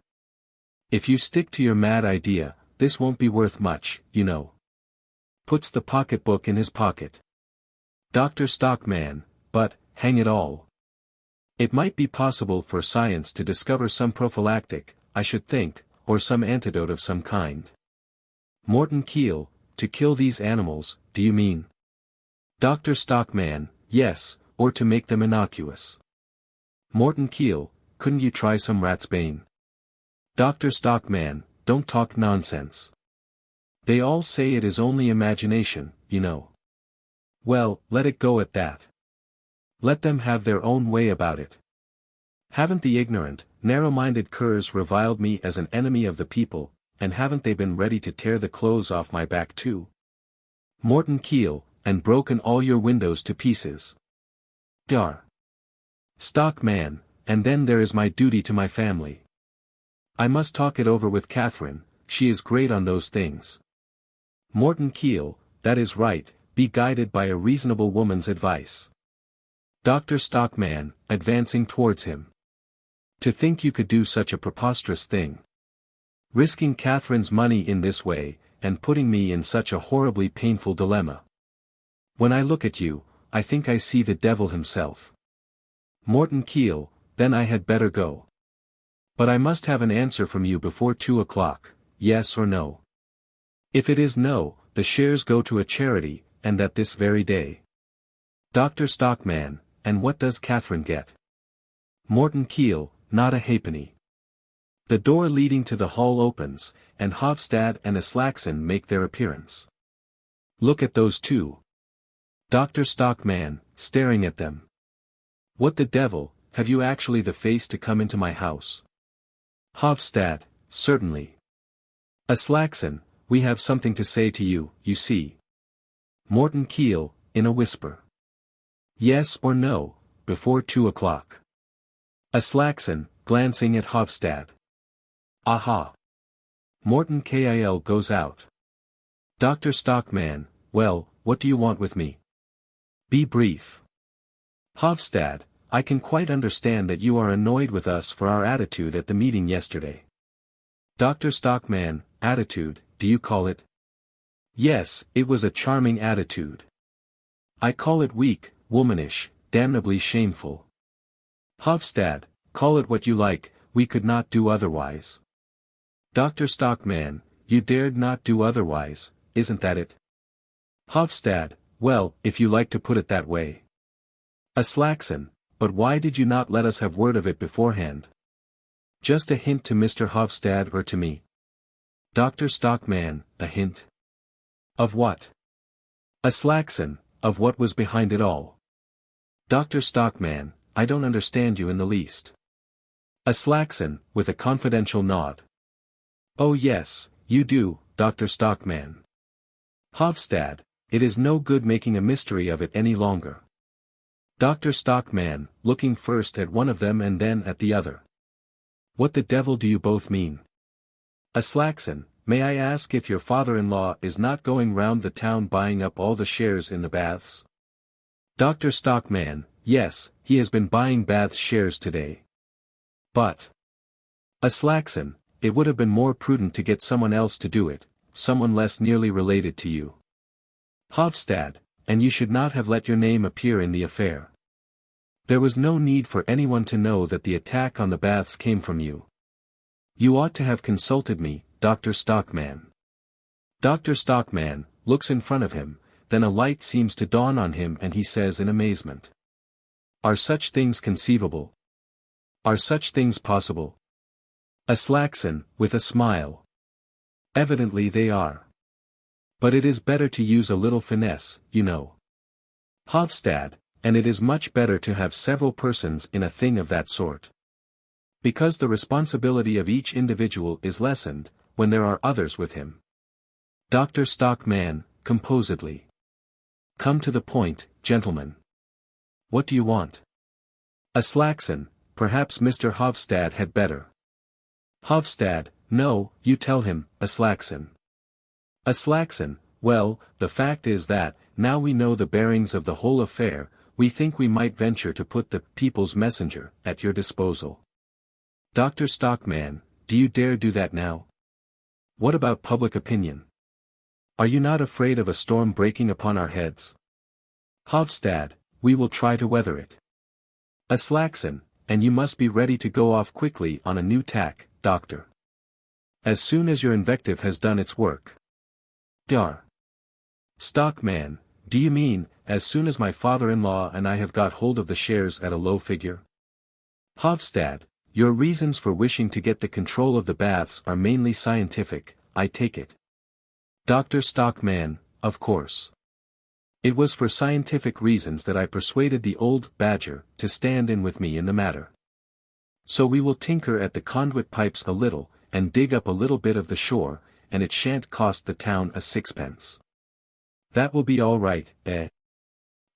If you stick to your mad idea, this won't be worth much, you know. Puts the pocketbook in his pocket. Dr. Stockmann, but, hang it all. It might be possible for science to discover some prophylactic, I should think, or some antidote of some kind. Morten Kiil, to kill these animals, do you mean? Dr. Stockmann, yes, or to make them innocuous. Morten Kiil, couldn't you try some ratsbane? Dr. Stockmann, don't talk nonsense. They all say it is only imagination, you know. Well, let it go at that. Let them have their own way about it. Haven't the ignorant, narrow-minded curs reviled me as an enemy of the people, and haven't they been ready to tear the clothes off my back too? Morten Kiil, and broken all your windows to pieces. Dar. Stockmann, and then there is my duty to my family. I must talk it over with Catherine, she is great on those things. Morten Kiil, that is right, be guided by a reasonable woman's advice. Dr. Stockmann, advancing towards him. To think you could do such a preposterous thing. Risking Catherine's money in this way, and putting me in such a horribly painful dilemma. When I look at you, I think I see the devil himself. Morten Kiil, then I had better go. But I must have an answer from you before 2 o'clock, yes or no. If it is no, the shares go to a charity, and that this very day. Dr. Stockmann, and what does Catherine get? Morten Kiil, not a halfpenny. The door leading to the hall opens, and Hovstad and Aslaksen make their appearance. Look at those two. Dr. Stockmann, staring at them. What the devil, have you actually the face to come into my house? Hovstad, certainly. Aslaksen, we have something to say to you, you see. Morten Kiil, in a whisper. Yes or no, before 2 o'clock. Aslaksen, glancing at Hovstad. Aha. Morten Kiil goes out. Dr. Stockmann, well, what do you want with me? Be brief. Hovstad, I can quite understand that you are annoyed with us for our attitude at the meeting yesterday. Dr. Stockmann, attitude, do you call it? Yes, it was a charming attitude. I call it weak, womanish, damnably shameful. Hovstad, call it what you like, we could not do otherwise. Dr. Stockmann, you dared not do otherwise, isn't that it? Hovstad, well, if you like to put it that way. Aslaksen, but why did you not let us have word of it beforehand? Just a hint to Mr. Hovstad or to me. Dr. Stockmann, a hint. Of what? Aslaksen, of what was behind it all. Dr. Stockmann, I don't understand you in the least. Aslaksen, with a confidential nod. Oh yes, you do, Dr. Stockmann. Hovstad, it is no good making a mystery of it any longer. Dr. Stockmann, looking first at one of them and then at the other. What the devil do you both mean? Aslaksen, may I ask if your father-in-law is not going round the town buying up all the shares in the baths? Dr. Stockmann, yes, he has been buying baths shares today. But. Aslaksen, it would have been more prudent to get someone else to do it, someone less nearly related to you. Hovstad, and you should not have let your name appear in the affair. There was no need for anyone to know that the attack on the baths came from you. You ought to have consulted me, Dr. Stockmann. Dr. Stockmann looks in front of him, then a light seems to dawn on him and he says in amazement. Are such things conceivable? Are such things possible? Aslaksen, with a smile. Evidently they are. But it is better to use a little finesse, you know. Hovstad, and it is much better to have several persons in a thing of that sort. Because the responsibility of each individual is lessened, when there are others with him. Dr. Stockmann, composedly. Come to the point, gentlemen. What do you want? Aslaksen, perhaps Mr. Hovstad had better. Hovstad, no, you tell him, Aslaksen. Aslaksen, well, the fact is that, now we know the bearings of the whole affair, we think we might venture to put the People's Messenger at your disposal. Dr. Stockmann, do you dare do that now? What about public opinion? Are you not afraid of a storm breaking upon our heads? Hovstad, we will try to weather it. Aslaksen, and you must be ready to go off quickly on a new tack, Doctor. As soon as your invective has done its work. Dar. Stockmann, do you mean, as soon as my father-in-law and I have got hold of the shares at a low figure? Hovstad, your reasons for wishing to get the control of the baths are mainly scientific, I take it. Dr. Stockmann, of course. It was for scientific reasons that I persuaded the old badger to stand in with me in the matter. So we will tinker at the conduit pipes a little, and dig up a little bit of the shore, and it shan't cost the town a sixpence. That will be all right, eh?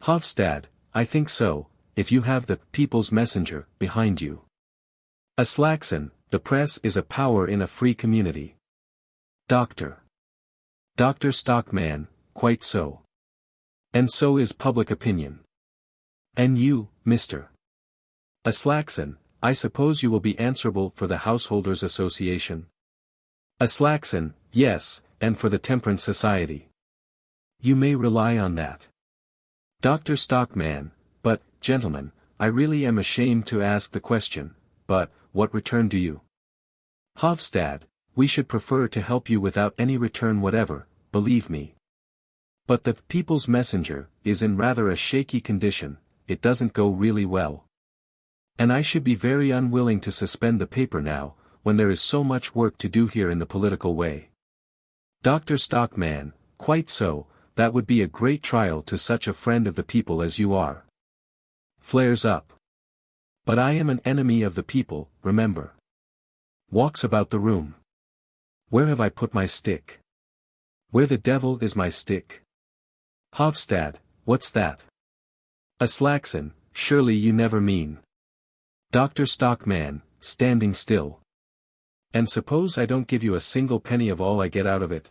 Hovstad, I think so, if you have the People's Messenger behind you. Aslaksen, the press is a power in a free community. Dr. Stockmann, quite so. And so is public opinion. And you, Mr. Aslaksen, I suppose you will be answerable for the Householders' Association? Aslaksen, yes, and for the Temperance Society. You may rely on that. Dr. Stockmann, but, gentlemen, I really am ashamed to ask the question, but, what return do you? Hovstad, we should prefer to help you without any return whatever, believe me. But the People's Messenger is in rather a shaky condition, it doesn't go really well. And I should be very unwilling to suspend the paper now, when there is so much work to do here in the political way. Dr. Stockmann, quite so, that would be a great trial to such a friend of the people as you are. Flares up. But I am an enemy of the people, remember. Walks about the room. Where have I put my stick? Where the devil is my stick? Hovstad, what's that? Aslaksen, surely you never mean. Dr. Stockmann, standing still. And suppose I don't give you a single penny of all I get out of it?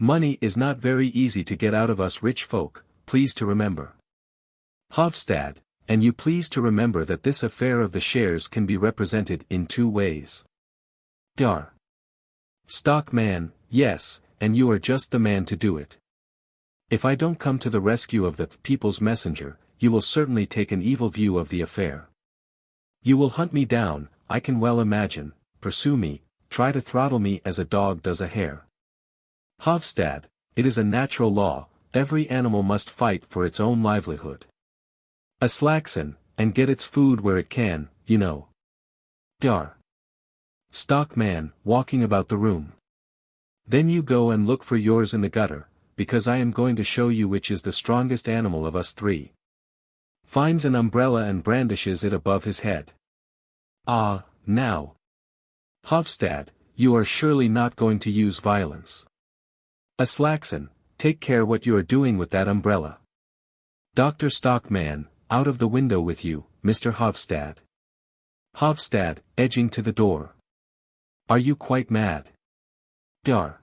Money is not very easy to get out of us rich folk, please to remember. Hovstad, and you please to remember that this affair of the shares can be represented in two ways. Dar. Stockmann, yes, and you are just the man to do it. If I don't come to the rescue of the People's Messenger, you will certainly take an evil view of the affair. You will hunt me down, I can well imagine, pursue me, try to throttle me as a dog does a hare. Hovstad, it is a natural law, every animal must fight for its own livelihood. Aslaksen, and get its food where it can, you know. Dar. Stockmann, walking about the room. Then you go and look for yours in the gutter, because I am going to show you which is the strongest animal of us three. Finds an umbrella and brandishes it above his head. Ah, now. Hovstad, you are surely not going to use violence. Aslaksen, take care what you are doing with that umbrella. Dr. Stockmann, out of the window with you, Mr. Hovstad. Hovstad, edging to the door. Are you quite mad? Dar.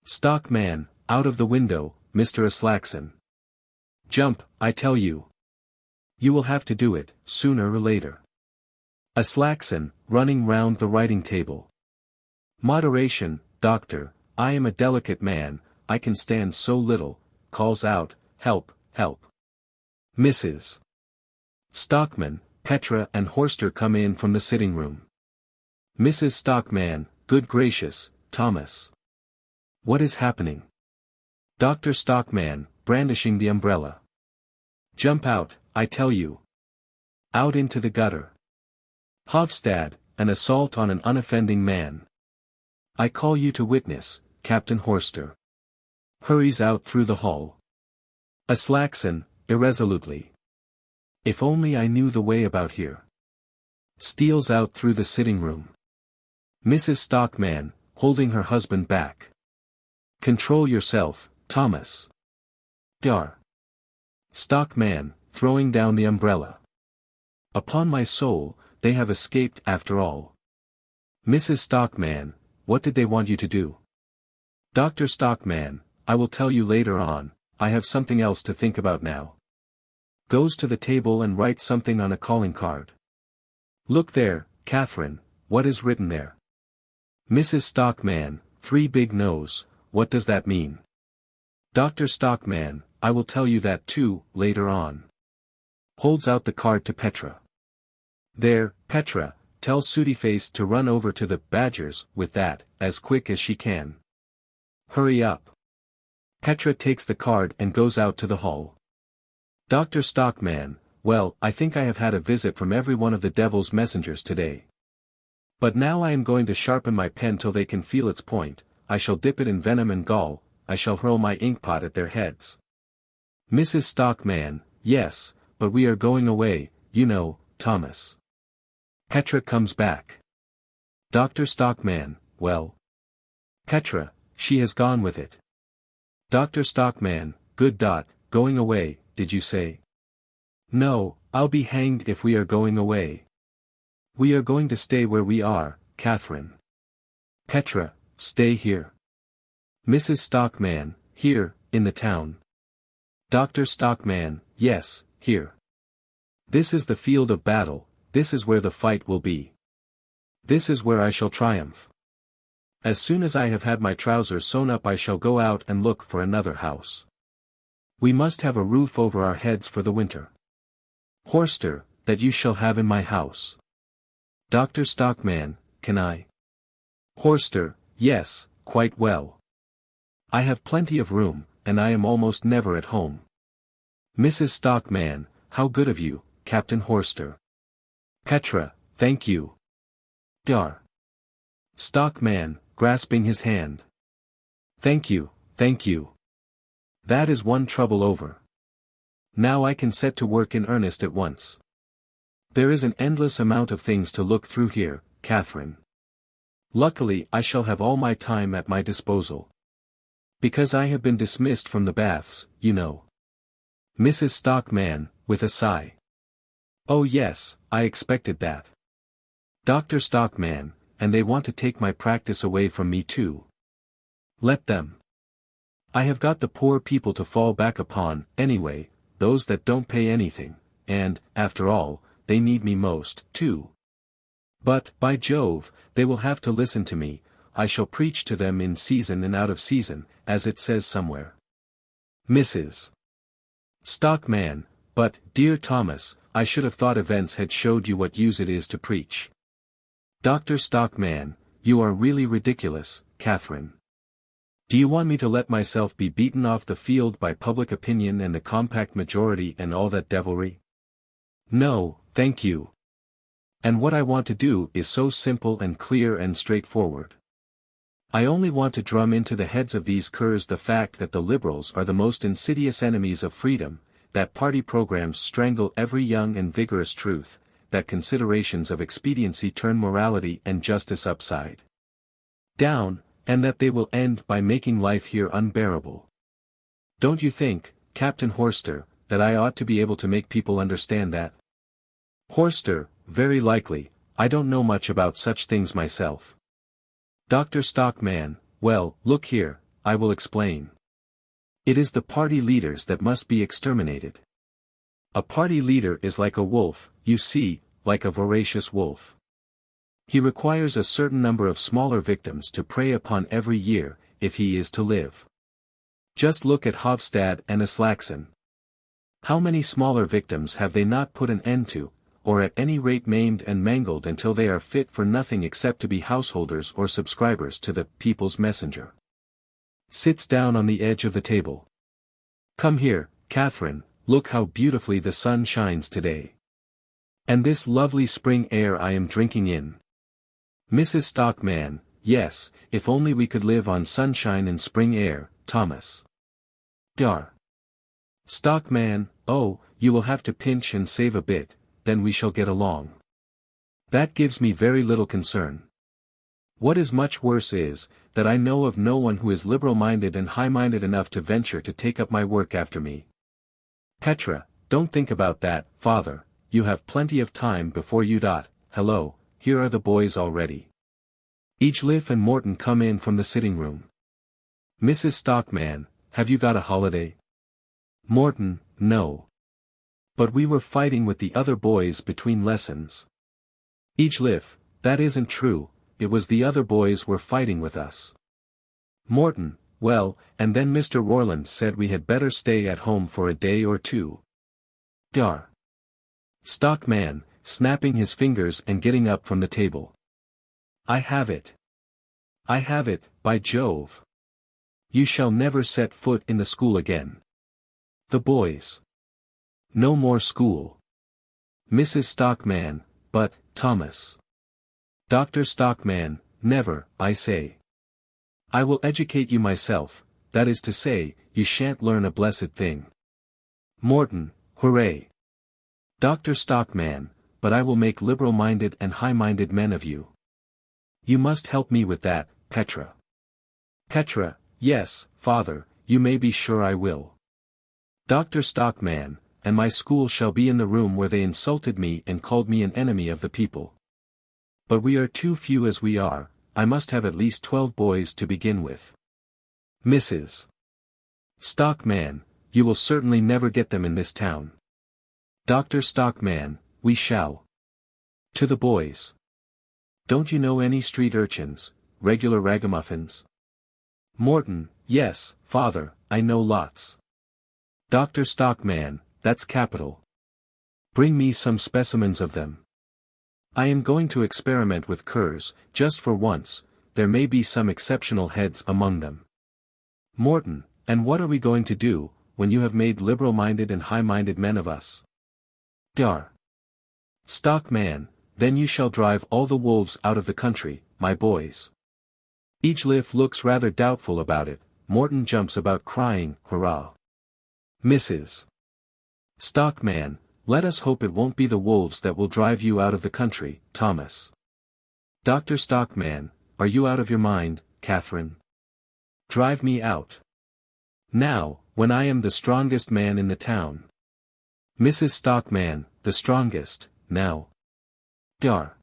Stockmann, out of the window, Mr. Aslaksen. Jump, I tell you. You will have to do it, sooner or later. Aslaksen, running round the writing table. Moderation, doctor, I am a delicate man, I can stand so little, calls out, help, help. Mrs. Stockmann, Petra and Horster come in from the sitting room. Mrs. Stockmann, good gracious, Thomas. What is happening? Dr. Stockmann, brandishing the umbrella. Jump out, I tell you. Out into the gutter. Hovstad, an assault on an unoffending man. I call you to witness, Captain Horster. Hurries out through the hall. Aslaksen, irresolutely. If only I knew the way about here. Steals out through the sitting room. Mrs. Stockmann, holding her husband back. Control yourself, Thomas. Dar. Stockmann, throwing down the umbrella. Upon my soul, they have escaped after all. Mrs. Stockmann, what did they want you to do? Dr. Stockmann, I will tell you later on, I have something else to think about now. Goes to the table and writes something on a calling card. Look there, Catherine, what is written there? Mrs. Stockmann, 3 big no's, what does that mean? Dr. Stockmann, I will tell you that too, later on. Holds out the card to Petra. There, Petra, tell Sootyface to run over to the Badgers with that, as quick as she can. Hurry up. Petra takes the card and goes out to the hall. Dr. Stockmann, well, I think I have had a visit from every one of the devil's messengers today. But now I am going to sharpen my pen till they can feel its point, I shall dip it in venom and gall, I shall hurl my inkpot at their heads. Mrs. Stockmann, yes, but we are going away, you know, Thomas. Petra comes back. Dr. Stockmann, well. Petra, she has gone with it. Dr. Stockmann, good dot, going away, did you say? No, I'll be hanged if we are going away. We are going to stay where we are, Catherine. Petra, stay here. Mrs. Stockmann, here, in the town. Dr. Stockmann, yes, here. This is the field of battle, this is where the fight will be. This is where I shall triumph. As soon as I have had my trousers sewn up I shall go out and look for another house. We must have a roof over our heads for the winter. Horster, that you shall have in my house. Dr. Stockmann, can I? Horster, yes, quite well. I have plenty of room, and I am almost never at home. Mrs. Stockmann, how good of you, Captain Horster. Petra, thank you. Dar. Stockmann, grasping his hand. Thank you, thank you. That is one trouble over. Now I can set to work in earnest at once. There is an endless amount of things to look through here, Catherine. Luckily I shall have all my time at my disposal. Because I have been dismissed from the baths, you know. Mrs. Stockmann, with a sigh. Oh yes, I expected that. Dr. Stockmann, and they want to take my practice away from me too. Let them. I have got the poor people to fall back upon, anyway, those that don't pay anything, and, after all, they need me most, too. But, by Jove, they will have to listen to me, I shall preach to them in season and out of season, as it says somewhere. Mrs. Stockmann, but, dear Thomas, I should have thought events had showed you what use it is to preach. Dr. Stockmann, you are really ridiculous, Catherine. Do you want me to let myself be beaten off the field by public opinion and the compact majority and all that devilry? No, thank you. And what I want to do is so simple and clear and straightforward. I only want to drum into the heads of these curs the fact that the liberals are the most insidious enemies of freedom, that party programs strangle every young and vigorous truth, that considerations of expediency turn morality and justice upside down, and that they will end by making life here unbearable. Don't you think, Captain Horster, that I ought to be able to make people understand that? Horster, very likely, I don't know much about such things myself. Dr. Stockmann, well, look here, I will explain. It is the party leaders that must be exterminated. A party leader is like a wolf, you see, like a voracious wolf. He requires a certain number of smaller victims to prey upon every year, if he is to live. Just look at Hovstad and Aslaksen. How many smaller victims have they not put an end to, or at any rate maimed and mangled until they are fit for nothing except to be householders or subscribers to the People's Messenger? Sits down on the edge of the table. Come here, Catherine, look how beautifully the sun shines today. And this lovely spring air I am drinking in. Mrs. Stockmann, yes, if only we could live on sunshine and spring air, Thomas. Dar. Stockmann, oh, you will have to pinch and save a bit, then we shall get along. That gives me very little concern. What is much worse is, that I know of no one who is liberal-minded and high-minded enough to venture to take up my work after me. Petra, don't think about that, father, you have plenty of time before you dot. Hello, here are the boys already. Egelif and Morten come in from the sitting room. Mrs. Stockmann, have you got a holiday? Morten, no. But we were fighting with the other boys between lessons. Each lift, that isn't true, it was the other boys were fighting with us. Morton, well, and then Mr. Royland said we had better stay at home for a day or two. Dar. Stockman, snapping his fingers and getting up from the table. I have it. I have it, by Jove. You shall never set foot in the school again. The boys. No more school. Mrs. Stockman, but, Thomas. Dr. Stockman, never, I say. I will educate you myself, that is to say, you shan't learn a blessed thing. Morton, hooray. Dr. Stockman, but I will make liberal-minded and high-minded men of you. You must help me with that, Petra. Petra, yes, father, you may be sure I will. Dr. Stockman, and my school shall be in the room where they insulted me and called me an enemy of the people. But we are too few as we are, I must have at least 12 boys to begin with. Mrs. Stockman, you will certainly never get them in this town. Dr. Stockman, we shall. To the boys. Don't you know any street urchins, regular ragamuffins? Morton, yes, father, I know lots. Dr. Stockman, that's capital. Bring me some specimens of them. I am going to experiment with curs, just for once, there may be some exceptional heads among them. Morton, and what are we going to do, when you have made liberal-minded and high-minded men of us? Dar. Stockman, then you shall drive all the wolves out of the country, my boys. Each lift looks rather doubtful about it, Morton jumps about crying, hurrah. Mrs. Stockman, let us hope it won't be the wolves that will drive you out of the country, Thomas. Dr. Stockman, are you out of your mind, Catherine? Drive me out. Now, when I am the strongest man in the town. Mrs. Stockman, the strongest, now. Dar.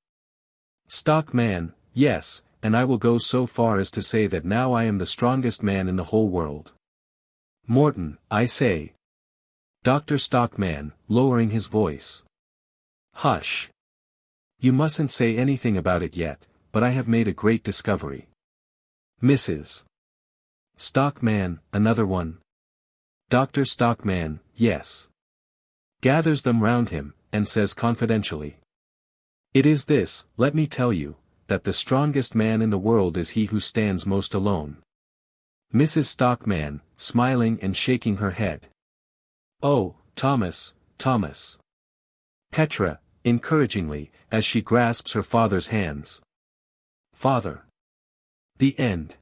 Stockman, yes, and I will go so far as to say that now I am the strongest man in the whole world. Morton, I say. Dr. Stockman, lowering his voice. Hush. You mustn't say anything about it yet, but I have made a great discovery. Mrs. Stockman, another one. Dr. Stockman, yes. Gathers them round him, and says confidentially. It is this, let me tell you, that the strongest man in the world is he who stands most alone. Mrs. Stockman, smiling and shaking her head. Oh, Thomas, Thomas. Petra, encouragingly, as she grasps her father's hands. Father. The end.